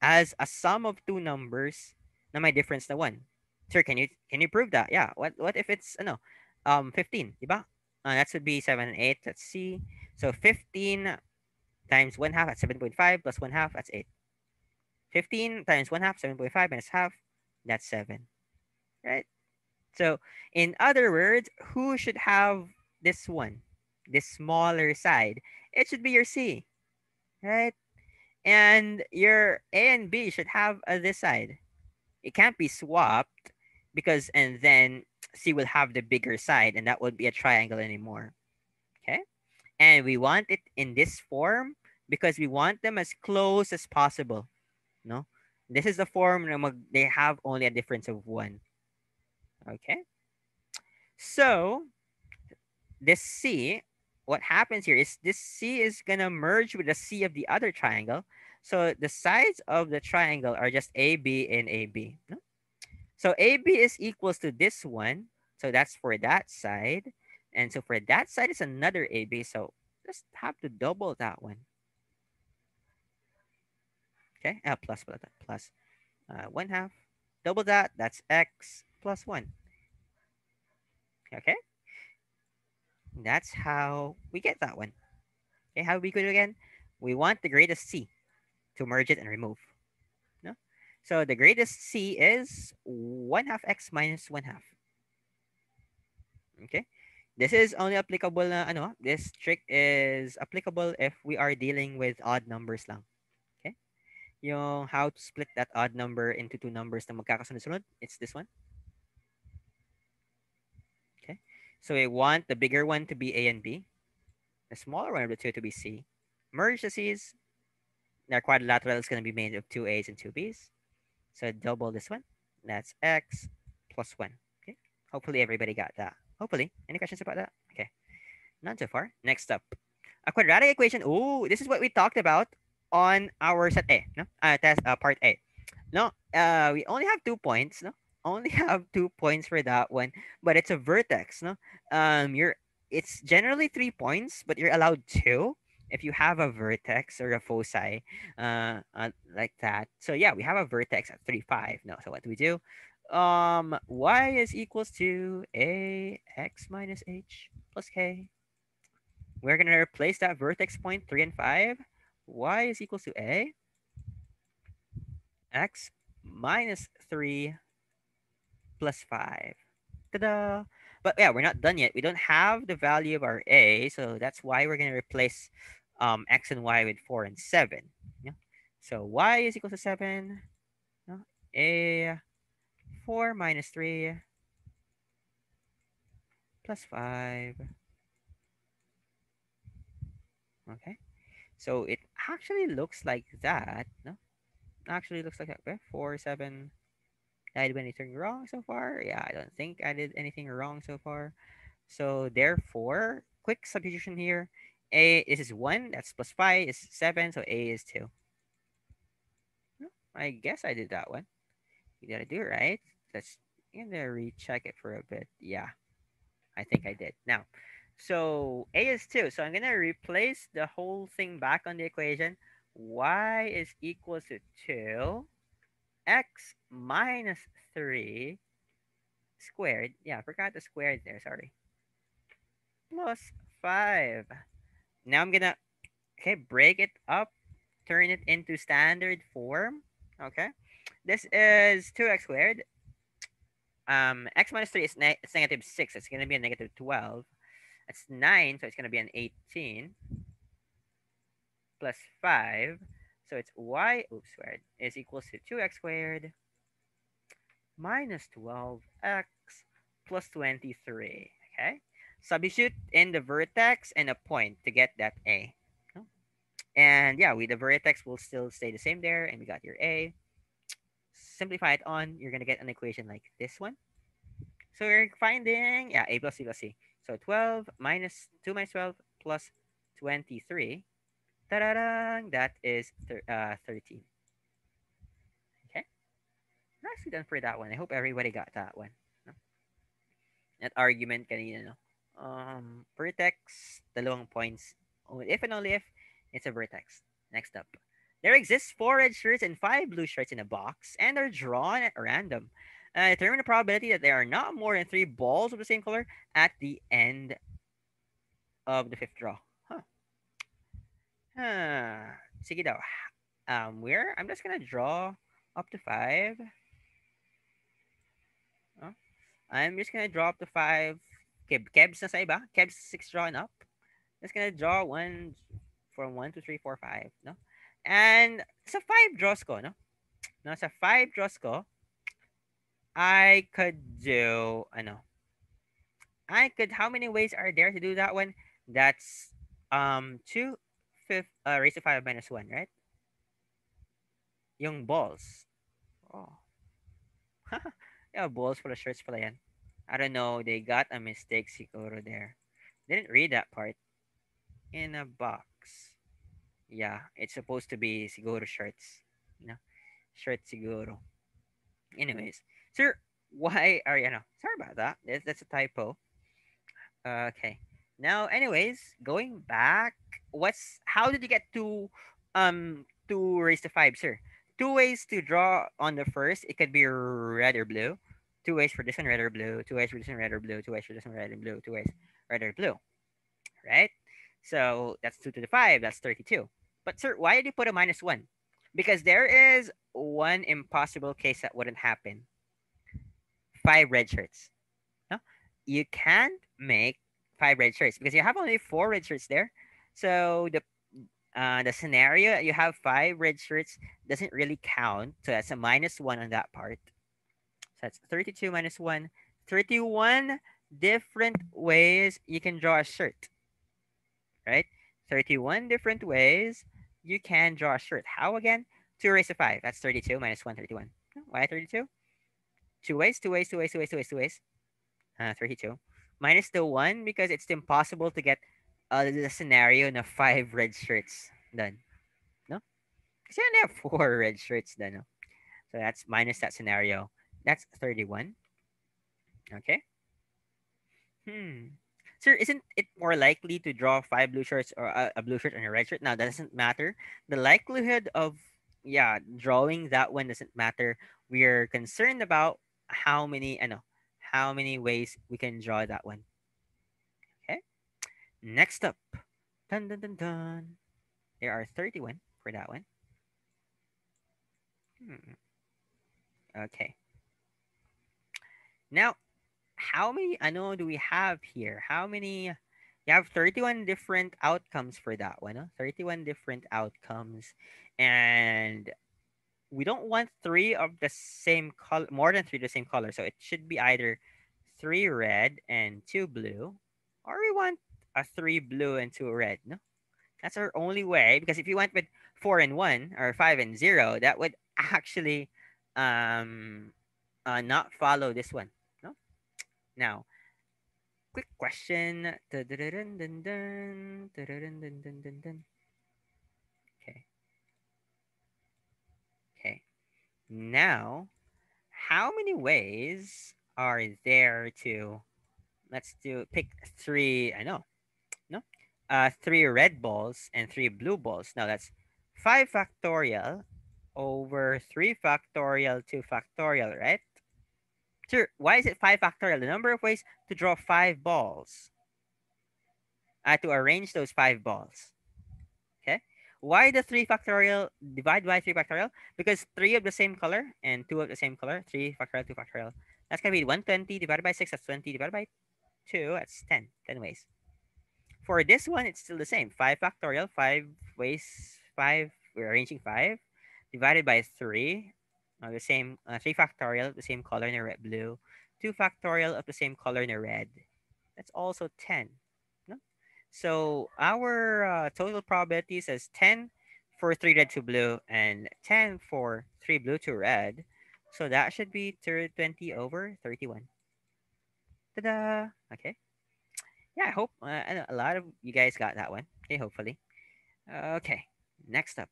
[SPEAKER 1] as a sum of two numbers na may difference na one. Sir, can you prove that? Yeah. What if it's 15, diba? That should be 7 and 8. Let's see. So 15 times 1/2 at 7.5 plus 1/2 that's 8. 15 times 1/2 7.5 minus half that's 7. Right? So in other words, who should have this one? This smaller side. It should be your C, right? And your A and B should have this side. It can't be swapped because and then C will have the bigger side and that would be a triangle anymore. Okay? And we want it in this form because we want them as close as possible. No? This is the form na they have only a difference of 1. Okay? So, this C, what happens here is this C is going to merge with the C of the other triangle. So, the sides of the triangle are just AB and AB. No? So AB is equals to this one. So that's for that side. And so for that side is another AB. So just have to double that one. Okay. Plus 1/2. Double that. That's x plus 1. Okay. That's how we get that one. Okay. How we do it again? We want the greatest C to merge it and remove. No? So the greatest C is 1/2 x minus 1/2. Okay. This is only applicable na this trick is applicable if we are dealing with odd numbers lang. Okay? Yung how to split that odd number into two numbers na magkakasunod-sunod, it's this one. Okay? So we want the bigger one to be A and B, the smaller one of the two to be C. Merge the C's. Their quadrilateral is going to be made of two A's and two B's. So double this one. That's x plus 1. Okay? Hopefully everybody got that. Hopefully. Any questions about that? Okay. None so far. Next up, a quadratic equation. Oh, this is what we talked about on our set A. No, test part A. No, we only have 2 points. No, only have 2 points for that one, but it's a vertex. No, it's generally 3 points, but you're allowed two if you have a vertex or a foci, like that. So yeah, we have a vertex at 3, 5. No, so what do we do? Y is equals to a x minus h plus k. We're going to replace that vertex point 3 and 5. Y is equals to a x minus 3 plus 5. Ta-da! But yeah, we're not done yet. We don't have the value of our a, so that's why we're going to replace x and y with 4 and 7. Yeah? So y is equal to 7. No? A 4 minus 3 plus 5. Okay. So it actually looks like that. No? Actually looks like that. Okay? 4, 7. Did I do anything wrong so far? Yeah, I don't think I did anything wrong so far. So therefore, quick substitution here. A, this is 1. That's plus 5 is 7. So A is 2. No, I guess I did that one. You gotta do it right. Let's gonna recheck it for a bit. Yeah, I think I did. Now, so A is 2. So I'm gonna replace the whole thing back on the equation. Y is equal to 2. X minus 3 squared. Yeah, I forgot the squared there. Sorry. Plus 5. Now I'm gonna break it up, turn it into standard form. Okay. This is 2x squared. X minus 3 is it's negative 6. It's going to be a negative 12. That's 9, so it's going to be an 18 plus 5. So it's y squared is equals to 2x squared minus 12x plus 23. Okay? Substitute in the vertex and a point to get that a. No? And yeah, the vertex will still stay the same there, and we got your a. Simplify it on, you're going to get an equation like this one. So we're finding, yeah, a plus c plus c. So 12 minus 2 minus 12 plus 23. Ta-da-da! That is 13. Okay. Nicely done for that one. I hope everybody got that one. No? That argument kanina, no? Vertex, dalawang points. If and only if it's a vertex. Next up. There exists 4 red shirts and 5 blue shirts in a box, and are drawn at random. Determine the probability that there are not more than 3 balls of the same color at the end of the fifth draw. Huh. Sige daw. Where? I'm just gonna draw up to 5. Oh, I'm just gonna draw up to 5. Kebs na sa iba. Kebs 6 drawn up. Just gonna draw one from 1, 2, 3, 4, 5. No? And sa 5 draws ko, no? No, sa 5 draws ko, I could do, how many ways are there to do that one? That's 2 fifth raised to 5 minus 1, right? Yung balls. Oh. Yeah, balls for the shirts pala yan. I don't know, they got a mistake siguro there. Didn't read that part. In a box. Yeah, it's supposed to be siguro shirts. You know, shirt siguro. Anyways, sir, why are you? No, sorry about that. That's a typo. Okay. Now, anyways, going back, how did you get to 2 raised to 5, sir? 2 ways to draw on the first. It could be red or blue. 2 ways for this one, red or blue. 2 ways for this one, red or blue. 2 ways for this one, red and blue. 2 ways, red or blue. Right? So that's 2 to the 5. That's 32. But sir, why did you put a minus 1? Because there is one impossible case that wouldn't happen. 5 red shirts. No? You can't make 5 red shirts because you have only 4 red shirts there. So the scenario you have 5 red shirts doesn't really count. So that's a minus 1 on that part. So that's 32 minus 1. 31 different ways you can draw a shirt. Right? 31 different ways you can draw a shirt. How again? 2 raised to 5. That's 32 minus 1, 31. Why 32? 2 ways, 2 ways, 2 ways, 2 ways, 2 ways, 2 ways. 32. Minus the 1 because it's impossible to get the scenario of 5 red shirts done. No? Because you only have 4 red shirts done. No? So that's minus that scenario. That's 31. Okay. Sir, isn't it more likely to draw 5 blue shirts or a blue shirt and a red shirt? Now, that doesn't matter. The likelihood of, drawing that one doesn't matter. We're concerned about how many ways we can draw that one. Okay. Next up. Dun, dun, dun, dun. There are 31 for that one. Okay. Now, how many do we have here? How many? You have 31 different outcomes for that one. Huh? 31 different outcomes. And we don't want three of the same color, more than three of the same color. So it should be either three red and two blue, or we want a three blue and two red. No, that's our only way. Because if you went with four and one or five and zero, that would actually um not follow this one. No. Now, quick question. Dun-dun-dun-dun-dun, dun-dun-dun-dun-dun-dun. Okay. Okay. Now, how many ways are there to, let's do pick three, I know, no? Three red balls and three blue balls. Now that's 5 factorial over 3 factorial 2 factorial, right? Sure. Why is it 5 factorial? The number of ways to draw 5 balls. To arrange those 5 balls. Okay. Why the 3 factorial divide by 3 factorial? Because 3 of the same color and 2 of the same color. 3 factorial, 2 factorial. That's going to be 120 divided by 6. That's 20 divided by 2. That's 10. 10 ways. For this one, it's still the same. 5 factorial, 5 ways, 5, we're arranging 5, divided by 3, the same, 3 factorial, the same color in the red, blue, 2 factorial of the same color in the red. That's also 10. No? So our total probability says 10 for 3 red to blue and 10 for 3 blue to red. So that should be 20 over 31. Ta-da! Okay. Yeah, I hope I know a lot of you guys got that one. Okay, hopefully. Okay, next up.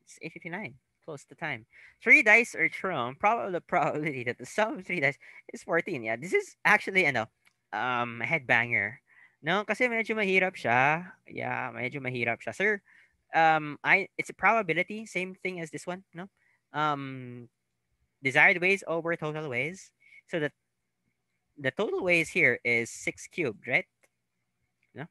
[SPEAKER 1] It's 8:59. Close to time. Three dice are thrown. Probably the probability that the sum of three dice is 14. Yeah, this is actually a headbanger. No, kasi medyo mahirap siya. Yeah, medyo mahirap siya. Sir, it's a probability, same thing as this one, no? Um, desired ways over total ways. So the total ways here is 6 cubed, right? No?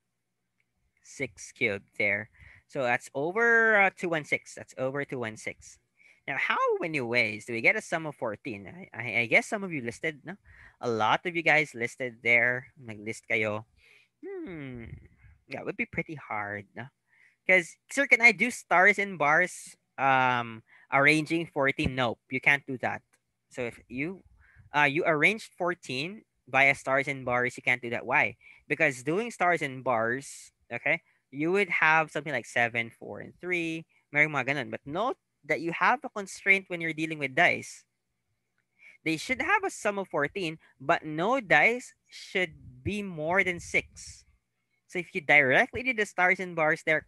[SPEAKER 1] 6 cubed there. So that's over 216. That's over 216. Now, how many ways do we get a sum of 14? I guess some of you listed, no? A lot of you guys listed there. Nag-list kayo. Hmm. That would be pretty hard, no? Because, sir, can I do stars and bars arranging 14? Nope, you can't do that. So if you arranged 14 via stars and bars, you can't do that. Why? Because doing stars and bars, okay, you would have something like 7, 4, and 3. Merong mga ganun. But note that you have a constraint when you're dealing with dice. They should have a sum of 14, but no dice should be more than 6. So if you directly did the stars and bars there,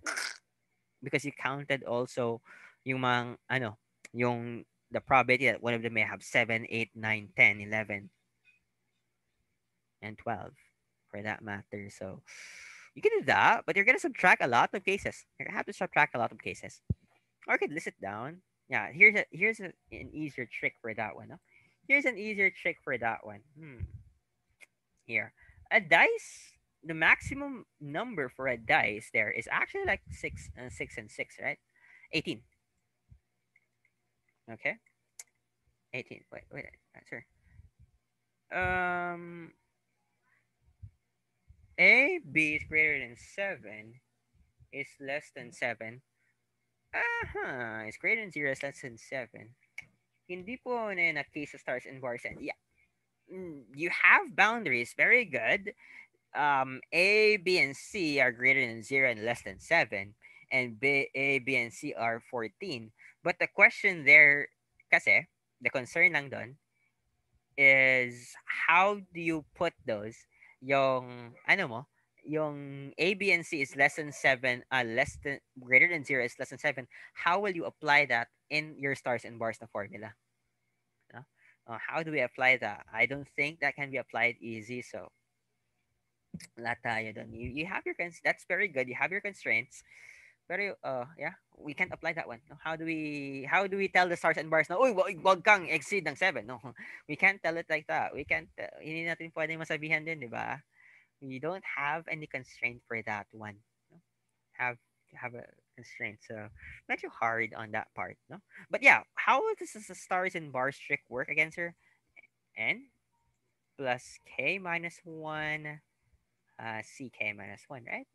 [SPEAKER 1] because you counted also yung mga, yung the probability that one of them may have 7, 8, 9, 10, 11, and 12 for that matter. So you can do that, but you're going to subtract a lot of cases. You're going to have to subtract a lot of cases. Or you could list it down. Yeah, an easier trick for that one. No? Here's an easier trick for that one. Here. A dice, the maximum number for a dice there is actually like 6, 6 and 6, right? 18. Okay? 18. Wait. Answer. Um, B is greater than 7 is less than 7. It's greater than 0 is less than 7. Hindi po na case of stars and bars. And yeah, you have boundaries. Very good. A, B, and C are greater than 0 and less than 7. And A, B, and C are 14. But the question there, kasi, the concern lang doon, is how do you put those? Yung, yung A, B, and C is less than 7, greater than 0 is less than 7. How will you apply that in your stars and bars na formula? No? How do we apply that? I don't think that can be applied easy. So, wala tayo dun. You have your that's very good. You have your constraints. Pero yeah, we can't apply that one. No? How do we tell the stars and bars na, uy, wag kang exceed ng 7. No. We can't tell it like that. We can't hindi natin pwedeng masabihan din, di ba? We don't have any constraint for that one. No? Have a constraint. So, medyo hard on that part, no? But yeah, how does the stars and bars trick work against her? N plus k minus 1 ck minus 1, right?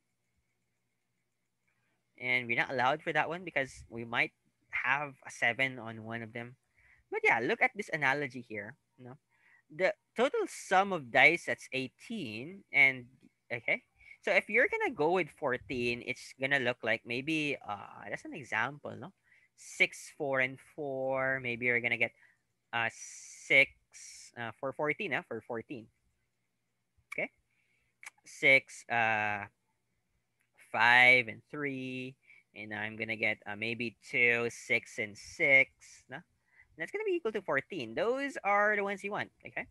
[SPEAKER 1] And we're not allowed for that one because we might have a 7 on one of them. But yeah, look at this analogy here. No, the total sum of dice, that's 18, and okay. So if you're gonna go with 14, it's gonna look like maybe that's an example, no? 6, 4, and 4. Maybe you're gonna get 6 for 14, for 14. Okay. 6, 5, and 3. And I'm gonna get maybe 2, 6, and 6. No? That's gonna be equal to 14. Those are the ones you want. Okay.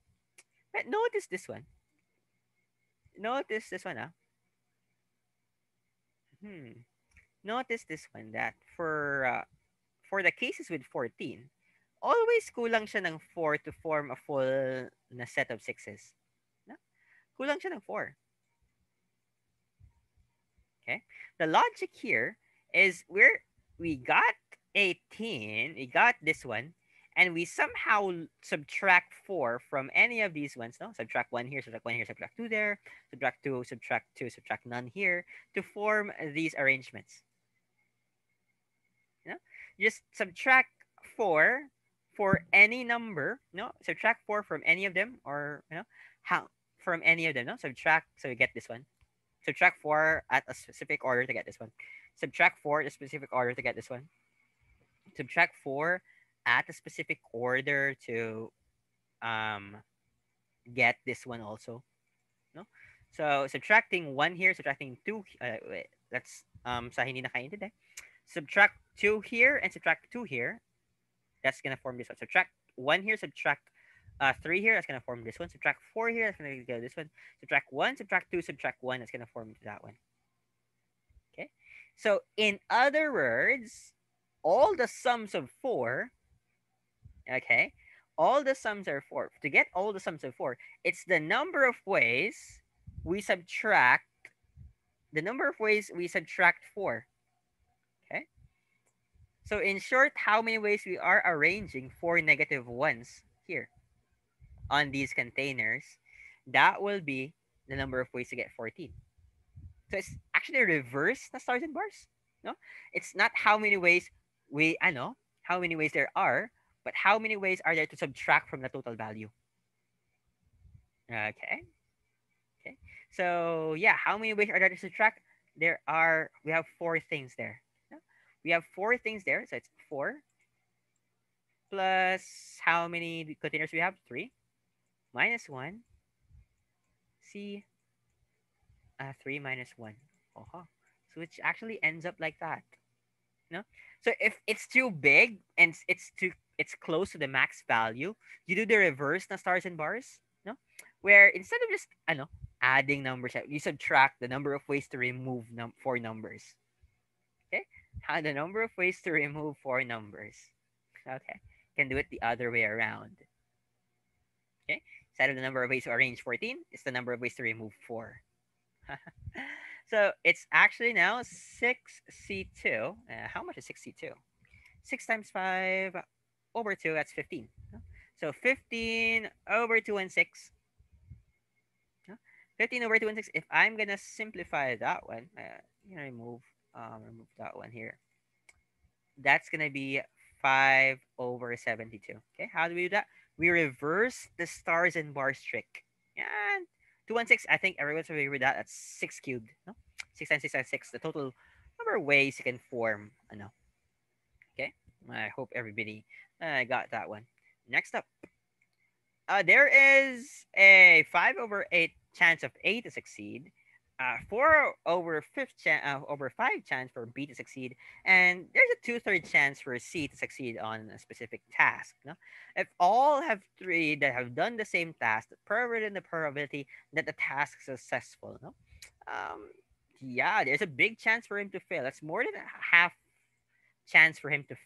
[SPEAKER 1] But notice this one. Notice this one. Hmm. Notice this one, that for the cases with 14, always kulang siya ng 4 to form a full na set of sixes. No? Kulang siya ng 4. Okay? The logic here is we got 18, we got this one, and we somehow subtract 4 from any of these ones, no? Subtract 1 here, subtract 1 here, subtract 2 there, subtract 2, subtract 2, subtract none here to form these arrangements. You know? Just subtract 4 for any number, no? Subtract 4 from any of them, or how from any of them, no? Subtract, so you get this one. Subtract 4 at a specific order to get this one. Subtract 4 at a specific order to get this one. Subtract 4 at a specific order to um get this one also. No? So subtracting 1 here, subtracting 2, wait, that's sa hindi nakaintindi. Subtract 2 here and subtract 2 here. That's gonna form this one. Subtract 1 here, subtract 3 here, that's gonna form this one. Subtract 4 here, that's gonna go this one. Subtract 1, subtract 2, subtract 1, that's gonna form that one. Okay. So in other words, all the sums of 4, okay, all the sums are 4. To get all the sums of 4, it's the number of ways we subtract 4. Okay. So in short, how many ways we are arranging 4 negative ones here on these containers, that will be the number of ways to get 14. So it's actually reverse the stars and bars. No, it's not how many ways I know how many ways there are, but how many ways are there to subtract from the total value. Okay. Okay. So yeah, how many ways are there to subtract? We have 4 things there. No? We have 4 things there, so it's 4 plus how many containers we have? 3 minus 1. See, 3 minus 1. Uh-huh. So it actually ends up like that. No? So if it's too big and it's close to the max value, you do the reverse na stars and bars, no? Where instead of just adding numbers, you subtract the number of ways to remove 4 numbers. Okay? The number of ways to remove 4 numbers. Okay. Can do it the other way around. Okay? Instead of the number of ways to arrange 14, it's the number of ways to remove 4. So it's actually now 6C2. How much is 6C2? 6 times 5 over 2, that's 15. So 15 over 2 and 6. 15 over 2 and 6. If I'm going to simplify that one, remove that one here. That's going to be 5 over 72. Okay, how do we do that? We reverse the stars and bars trick. And 2 and 6, I think everyone's familiar with that. That's 6 cubed. No? 6 times 6 times 6. The total number of ways you can form. Okay. I hope everybody got that one. Next up. There is a 5 over 8 chance of A to succeed. 4 over 5 chance for B to succeed, and there's a 2/3 chance for C to succeed on a specific task. No? If all have 3 that have done the same task, the probability that the task is successful. No? Yeah, there's a big chance for him to fail. That's more than half chance for him to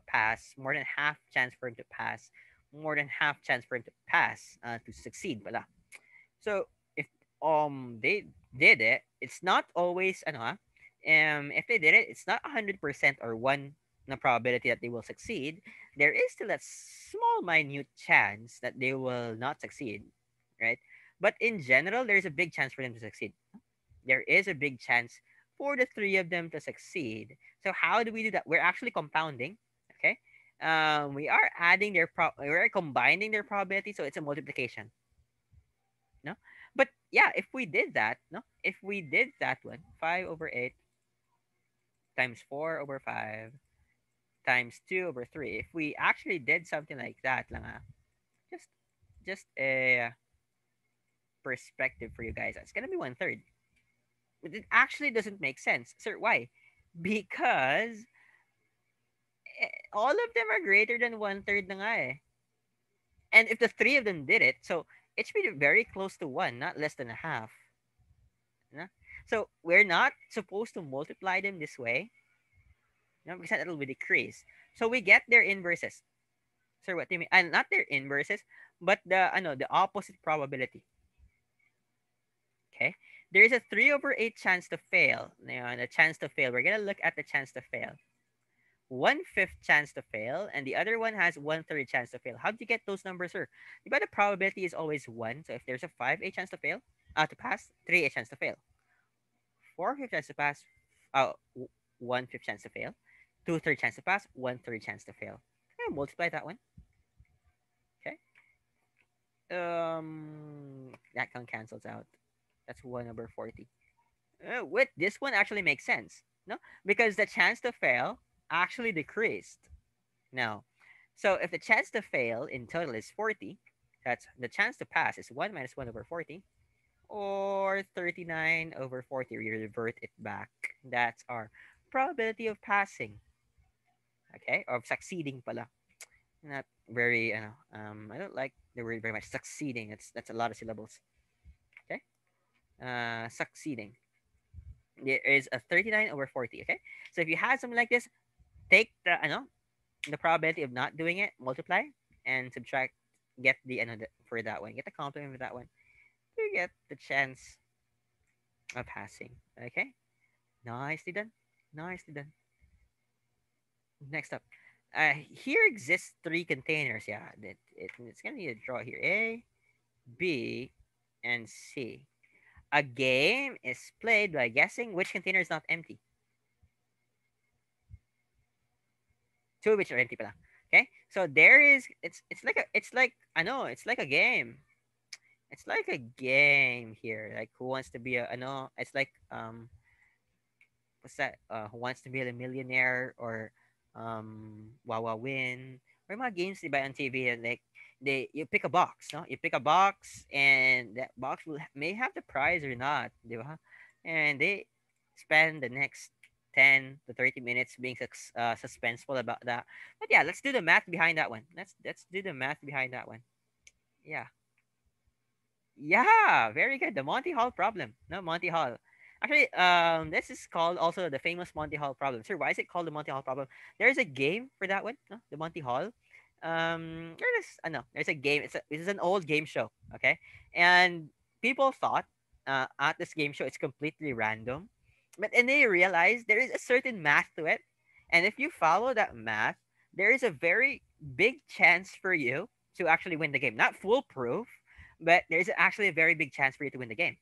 [SPEAKER 1] pass. More than half chance for him to pass. More than half chance for him to pass to succeed. But so if they did it, it's not always if they did it, it's not 100% or 1 na probability that they will succeed. There is still a small minute chance that they will not succeed, right? But in general, there's a big chance for them to succeed. There is a big chance for the 3 of them to succeed. So how do we do that? We're actually compounding. We are adding we're combining their probability, so it's a multiplication. No, but yeah, if we did that, no, if we did that one, 5/8 times 4/5 times 2/3. If we actually did something like that, lang just just a perspective for you guys. It's gonna be 1/3. But it actually doesn't make sense, sir. Why? Because all of them are greater than 1/3 na nga eh. And if the three of them did it, so it should be very close to one, not less than a half. No? So we're not supposed to multiply them this way, no, because that will be decrease. So we get their inverses. Sir, what do you mean? And not their inverses, but the opposite probability. Okay, there is a 3/8 chance to fail. Now, the chance to fail. We're gonna look at the chance to fail. 1/5 chance to fail, and the other one has 1/3 chance to fail. How do you get those numbers, sir? The probability is always one. So if there's a 5 a chance to fail, to pass, 3 a chance to fail, 4/5 chance to pass, 1/5 chance to fail, 2/3 chance to pass, 1/3 chance to fail. Okay, multiply that one. Okay. That one cancels out. That's 1/40. With this one actually makes sense, no? Because the chance to fail actually decreased. Now, so if the chance to fail in total is 40, that's the chance to pass is 1 minus 1/40, or 39/40. We revert it back. That's our probability of passing. Okay, of succeeding pala. Not very, I don't like the word very much. Succeeding. That's a lot of syllables. Okay, succeeding. There is a 39/40. Okay, so if you have something like this, take the probability of not doing it, multiply, and subtract. Get for that one. Get the complement for that one. You get the chance of passing. Okay, nicely done. Nicely done. Next up, here exists three containers. Yeah, it's gonna be a draw here. A, B, and C. A game is played by guessing which container is not empty. Two of which are empty pala. Okay, so there is it's like I know it's like a game. It's like a game here. Like who wants to be a I know it's like what's that? Who wants to be a millionaire or Wawa win or mga games they buy on TV and like you pick a box, no? You pick a box and that box may have the prize or not, di ba? And they spend the next 10 to 30 minutes being suspenseful about that. But yeah, let's do the math behind that one. Let's do the math behind that one. Yeah. Yeah, very good. The Monty Hall problem. No, Monty Hall. Actually, this is called also the famous Monty Hall problem. Sir, why is it called the Monty Hall problem? There's a game for that one, no? The Monty Hall. There's a game. It's an old game show, okay? And people thought at this game show it's completely random, but and they realized there is a certain math to it, and if you follow that math, there is a very big chance for you to actually win the game. Not foolproof, but there's actually a very big chance for you to win the game.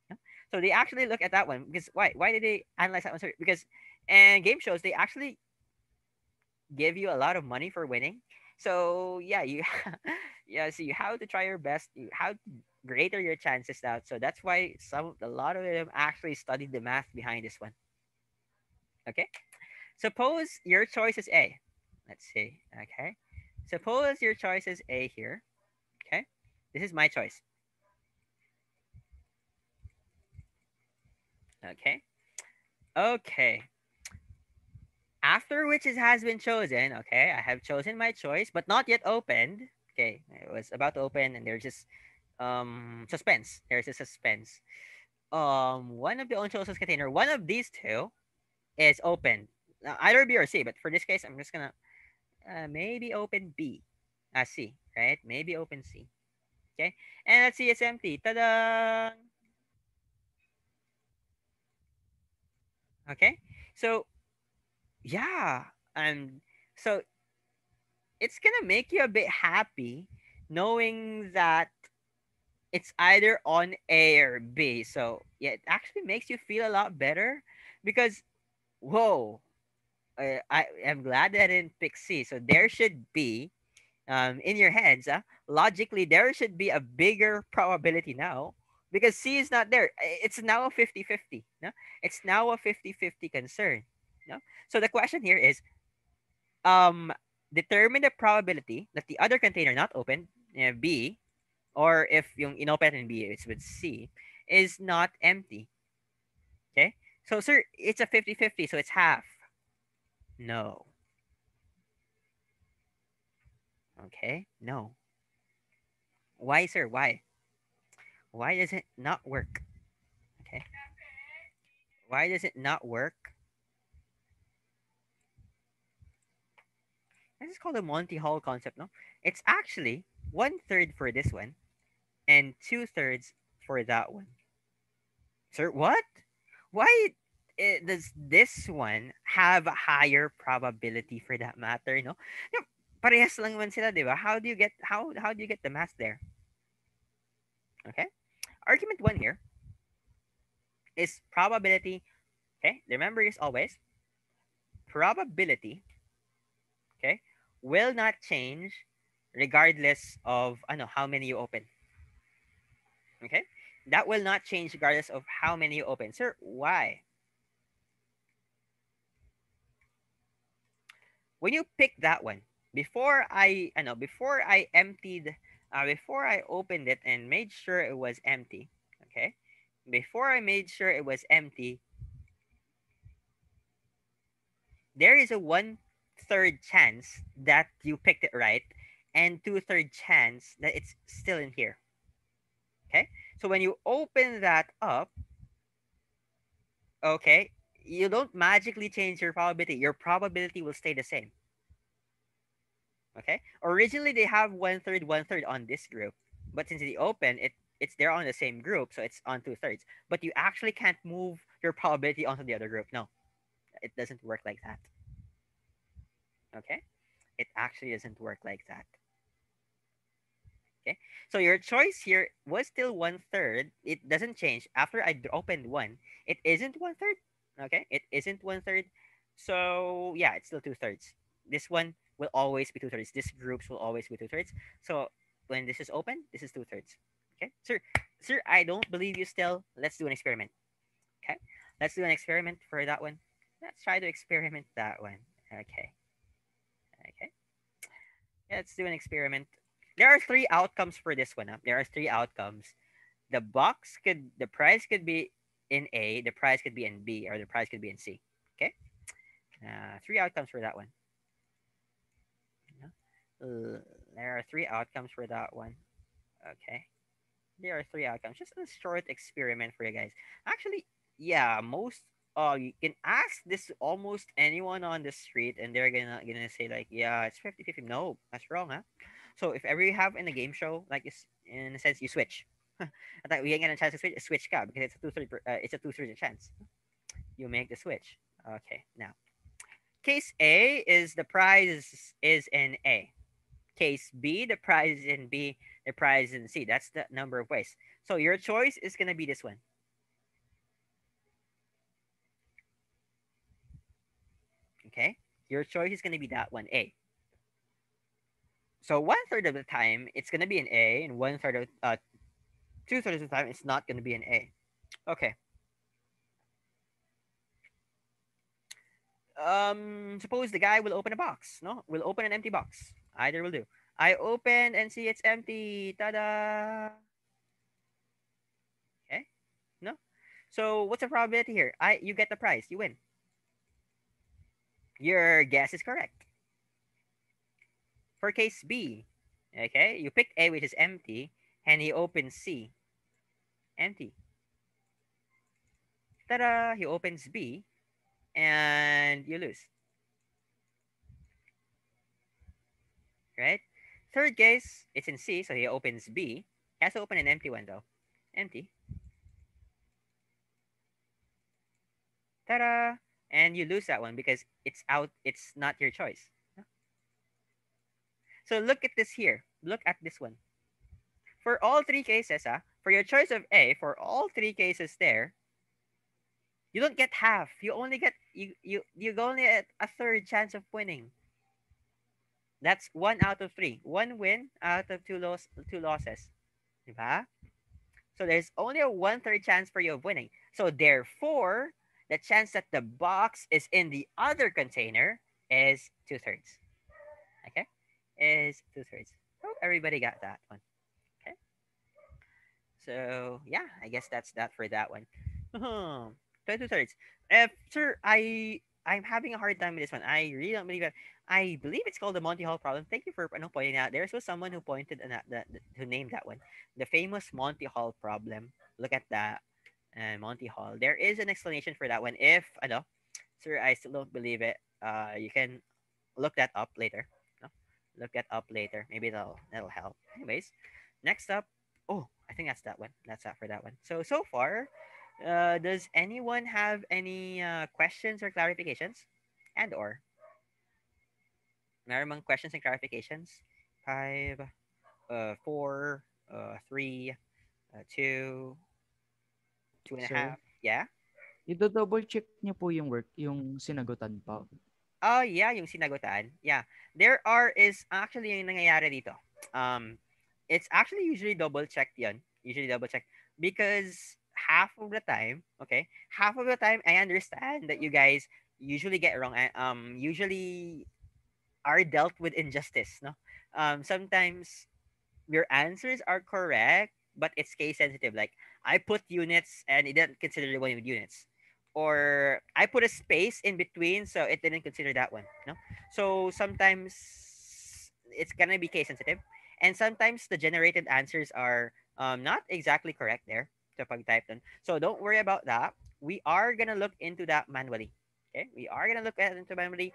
[SPEAKER 1] Yeah? So they actually look at that one because why? Why did they analyze that one? Because and game shows they actually give you a lot of money for winning. So yeah, you yeah, so you have to try your best. You have to greater your chances out. So that's why a lot of them actually studied the math behind this one. Okay, suppose your choice is A. Let's see. Okay, suppose your choice is A here. Okay, this is my choice. Okay. Okay. After which it has been chosen, okay, I have chosen my choice, but not yet opened. Okay, it was about to open, and there's just suspense. There's a suspense. One of the unchosen container, one of these two is open. Either B or C, but for this case, I'm just gonna maybe open B. C, right? Maybe open C. Okay, and let's see, it's empty. Ta-da! Okay, so yeah, so it's gonna make you a bit happy knowing that it's either on A or B. So yeah, it actually makes you feel a lot better because whoa, I am glad that I didn't pick C. So there should be, in your heads, logically, there should be a bigger probability now because C is not there. It's now a 50-50. No? It's now a 50-50 concern. No? So the question here is, um, determine the probability that the other container not open, B, or if yung inopen in B is with C, is not empty. Okay? So, sir, it's a 50-50, so it's half. No. Okay? No. Why, sir? Why? Why does it not work? Okay. Why does it not work? This is called the Monty Hall concept, no? It's actually 1/3 for this one and 2/3 for that one. Sir, what? Why does this one have a higher probability for that matter, no? No, parehas lang naman sila, di ba? How do you get the math there? Okay? Argument 1 here is probability. Okay? Remember is always probability, okay, will not change regardless of how many you open. Okay? That will not change regardless of how many you open. Sir, why? When you pick that one, before I emptied, before I opened it and made sure it was empty, okay? Before I made sure it was empty, there is a 1/3 chance that you picked it right and 2/3 chance that it's still in here. Okay? So when you open that up, okay, you don't magically change your probability. Your probability will stay the same. Okay? Originally they have 1/3, 1/3 on this group, but since they open it's there on the same group, so it's on 2/3. But you actually can't move your probability onto the other group. No, it doesn't work like that. Okay? It actually doesn't work like that. Okay, so your choice here was still 1/3. It doesn't change after I opened one. It isn't 1/3. Okay, it isn't 1/3. So yeah, it's still 2/3. This one will always be 2/3. This groups will always be 2/3. So when this is open, this is 2/3. Okay, sir, I don't believe you still. Let's do an experiment. Okay, let's do an experiment for that one. Let's try to experiment that one. Okay, okay. Let's do an experiment. There are three outcomes for this one. Huh? There are three outcomes. The price could be in A, the price could be in B, or the price could be in C. Okay. Three outcomes for that one. There are three outcomes for that one. Okay. There are three outcomes. Just a short experiment for you guys. Actually, yeah, most you can ask this to almost anyone on the street and they're gonna say like, yeah, it's 50-50. No, that's wrong, huh? So if ever you have in a game show, like in a sense you switch. I thought we ain't gonna chance to switch ka because it's a 2/3 chance. You make the switch. Okay, now case A is the prize is in A. Case B, the prize is in B, the prize is in C. That's the number of ways. So your choice is gonna be this one. Okay, your choice is gonna be that one, A. So 1/3 of the time it's gonna be an A, and 1/3 of 2/3 of the time it's not gonna be an A. Okay. Suppose the guy will open a box. No, will open an empty box. Either will do. I open and see it's empty. Ta-da! Okay. No. So what's the probability here? You get the prize. You win. Your guess is correct. For case B, okay, you picked A, which is empty, and he opens C. Empty. Ta-da! He opens B, and you lose. Right? Third case, it's in C, so he opens B. He has to open an empty one though. Empty. Ta-da! And you lose that one because it's out. It's not your choice. So look at this here. Look at this one. For all three cases, for your choice of A, for all three cases there, You don't get half. You only get you only get a third chance of winning. That's one out of three. One win out of two losses. Diba? So there's only a one third chance for you of winning. So therefore, the chance that the box is in the other container is two thirds. Okay, is two thirds. Oh, everybody got that one. Okay. So yeah, I guess that's that for that one. Two thirds. Sir, I'm having a hard time with this one. I really don't believe it. I believe it's called the Monty Hall problem. Thank you for pointing out. There's was someone who pointed at who named that one, the famous Monty Hall problem. Look at that, Monty Hall. There is an explanation for that one. If sir, I still don't believe it. You can look that up later. No? Look that up later. Maybe that'll help. Anyways, next up. Oh, I think that's that one. That's that for that one. So far, does anyone have any questions or clarifications? And or meron questions and clarifications? Five, four, three, two, two and a
[SPEAKER 2] Sir,
[SPEAKER 1] half. Yeah.
[SPEAKER 2] i-double check niyo po yung yung sinagutan po.
[SPEAKER 1] Oh, yeah, yung sinagutan. Yeah. There are is actually yung nangyayari dito. Um, it's actually usually double checked yun. Usually double checked because half of the time, okay, half of the time I understand that you guys usually get wrong. Usually are dealt with injustice, no? Sometimes your answers are correct, but it's case sensitive. Like I put units and it didn't consider the one with units, or I put a space in between, so it didn't consider that one. No, so sometimes it's gonna be case sensitive, and sometimes the generated answers are not exactly correct there to pag type dun. So don't worry about that. We are gonna look into that manually. Okay, we are gonna look at it into manually.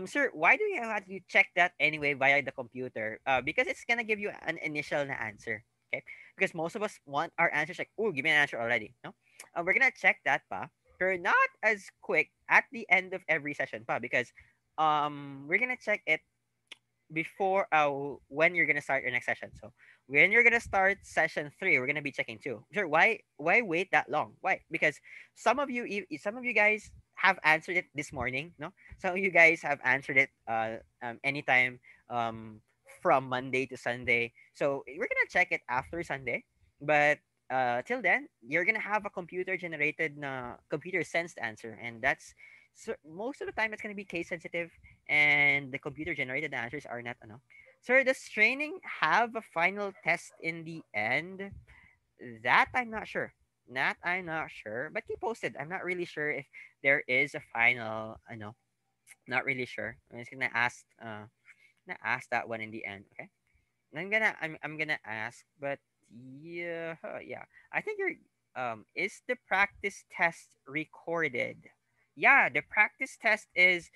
[SPEAKER 1] Sir, why do you have to check that anyway via the computer? Because it's gonna give you an initial na answer. Okay, because most of us want our answers like, oh, give me an answer already. No, we're gonna check that pa. We're not as quick at the end of every session pa because we're gonna check it before when you're gonna start your next session. So when you're gonna start session three, we're gonna be checking two. Sure, why wait that long? Why? Because some of you guys have answered it this morning. No, some of you guys have answered it anytime from Monday to Sunday. So we're gonna check it after Sunday, but till then you're gonna have a computer generated na computer sensed answer, and that's so most of the time it's gonna be case sensitive and the computer generated answers are not enough. Sir, does training have a final test in the end? That I'm not sure. That I'm not sure. But keep posted. I'm not really sure if there is a final. I know. Not really sure. I'm just gonna ask that one in the end. Okay. And I'm gonna ask, but yeah, yeah. I think you're is the practice test recorded? Yeah, the practice test is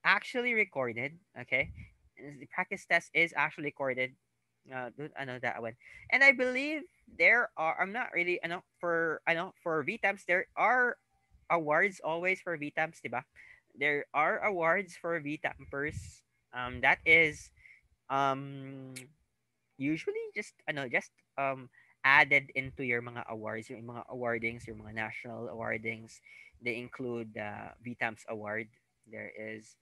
[SPEAKER 1] actually recorded. Okay, and the practice test is actually recorded. I know that one, and I believe there are. I'm not really. I know for VTAMs there are awards always for VTAMs, diba? There are awards for VTAMpers. That is um usually just added into your mga awards, yung mga awardings, your mga national awardings. They include the VTAMS award. There is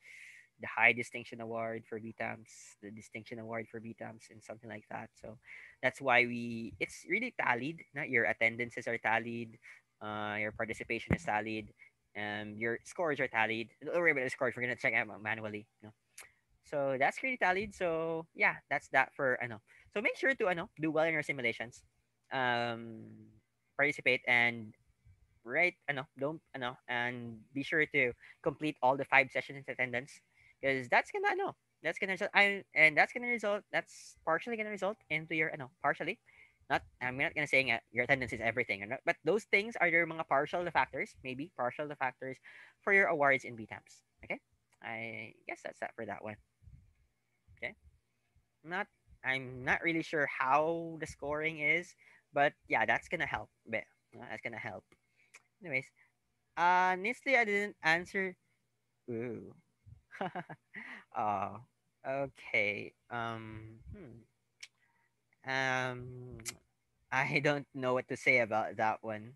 [SPEAKER 1] the high distinction award for VTAMS, the distinction award for VTAMS, and something like that. So that's why it's really tallied. Not your attendances are tallied, your participation is tallied, your scores are tallied. Don't worry about the scores. We're gonna check out manually. No? So that's really tallied. So yeah, that's that for ano. So make sure to do well in your simulations. Um, participate and write and be sure to complete all the 5 sessions in attendance because that's gonna result that's partially gonna result into your partially not I'm not gonna saying your attendance is everything or not, but those things are your mga partial factors, maybe partial factors for your awards in BTAMs. Okay, I guess that's that for that one. Okay, not I'm not really sure how the scoring is, but yeah, that's gonna help a bit. That's gonna help. Anyways, honestly, I didn't answer. Ooh. Oh, okay. Um, I don't know what to say about that one.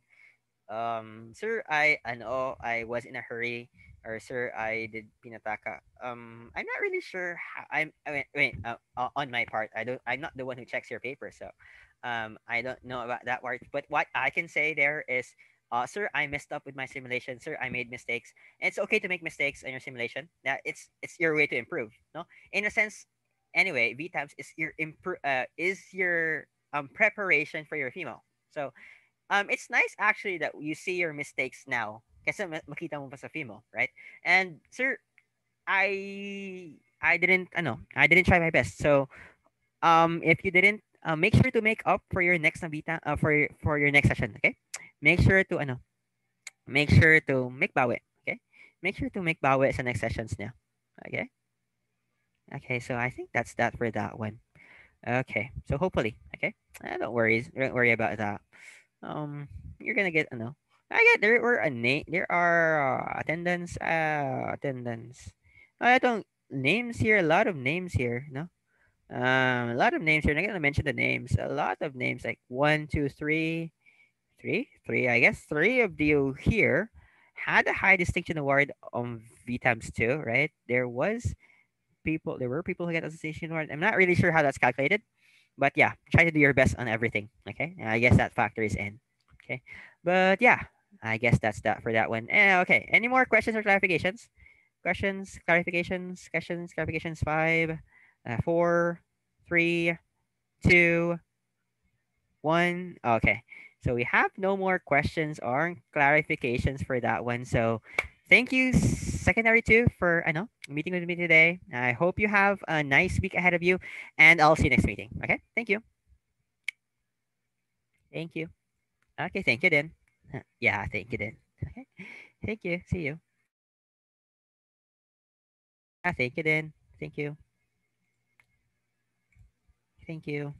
[SPEAKER 1] Sir, I know I was in a hurry, or sir, I did pinataka. I'm not really sure how, on my part, I'm not the one who checks your paper, so I don't know about that part. But what I can say there is, sir, I messed up with my simulation. Sir, I made mistakes. And it's okay to make mistakes in your simulation. That it's your way to improve. No, in a sense. Anyway, VTAMS is your preparation for your FEMO. So it's nice actually that you see your mistakes now kasi makita mo pa sa film mo, right? And sir, I didn't try my best. So if you didn't, make sure to make up for your next nabita for your next session, okay? Make sure to make sure to make bawi, okay? Make sure to make bawi sa next sessions now. Okay? Okay, so I think that's that for that one. Okay. So hopefully, okay? Don't worry about that. You're gonna get I get there were a name there are attendance. I don't names here, a lot of names here, no? A lot of names here. I'm not gonna mention the names. A lot of names like one, two, three. I guess three of you here had a high distinction award on VTAMS too, right? There were people who got association award. I'm not really sure how that's calculated, but yeah, try to do your best on everything. Okay, I guess that factors in. Okay, but yeah, I guess that's that for that one. Okay, any more questions or clarifications? Questions, clarifications. Five, four, three, two, one. Okay, so we have no more questions or clarifications for that one. So thank you, secondary two, for meeting with me today. I hope you have a nice week ahead of you, and I'll see you next meeting. Okay, thank you. Thank you. Okay, thank you then. Yeah, thank you then. Okay. Thank you. See you. Yeah, thank you then. Thank you. Thank you.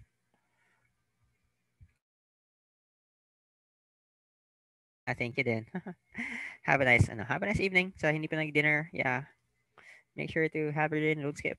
[SPEAKER 1] Yeah, thank you then. Have a nice evening. So hindi pa nag-dinner. Yeah. Make sure to have your dinner. Don't skip.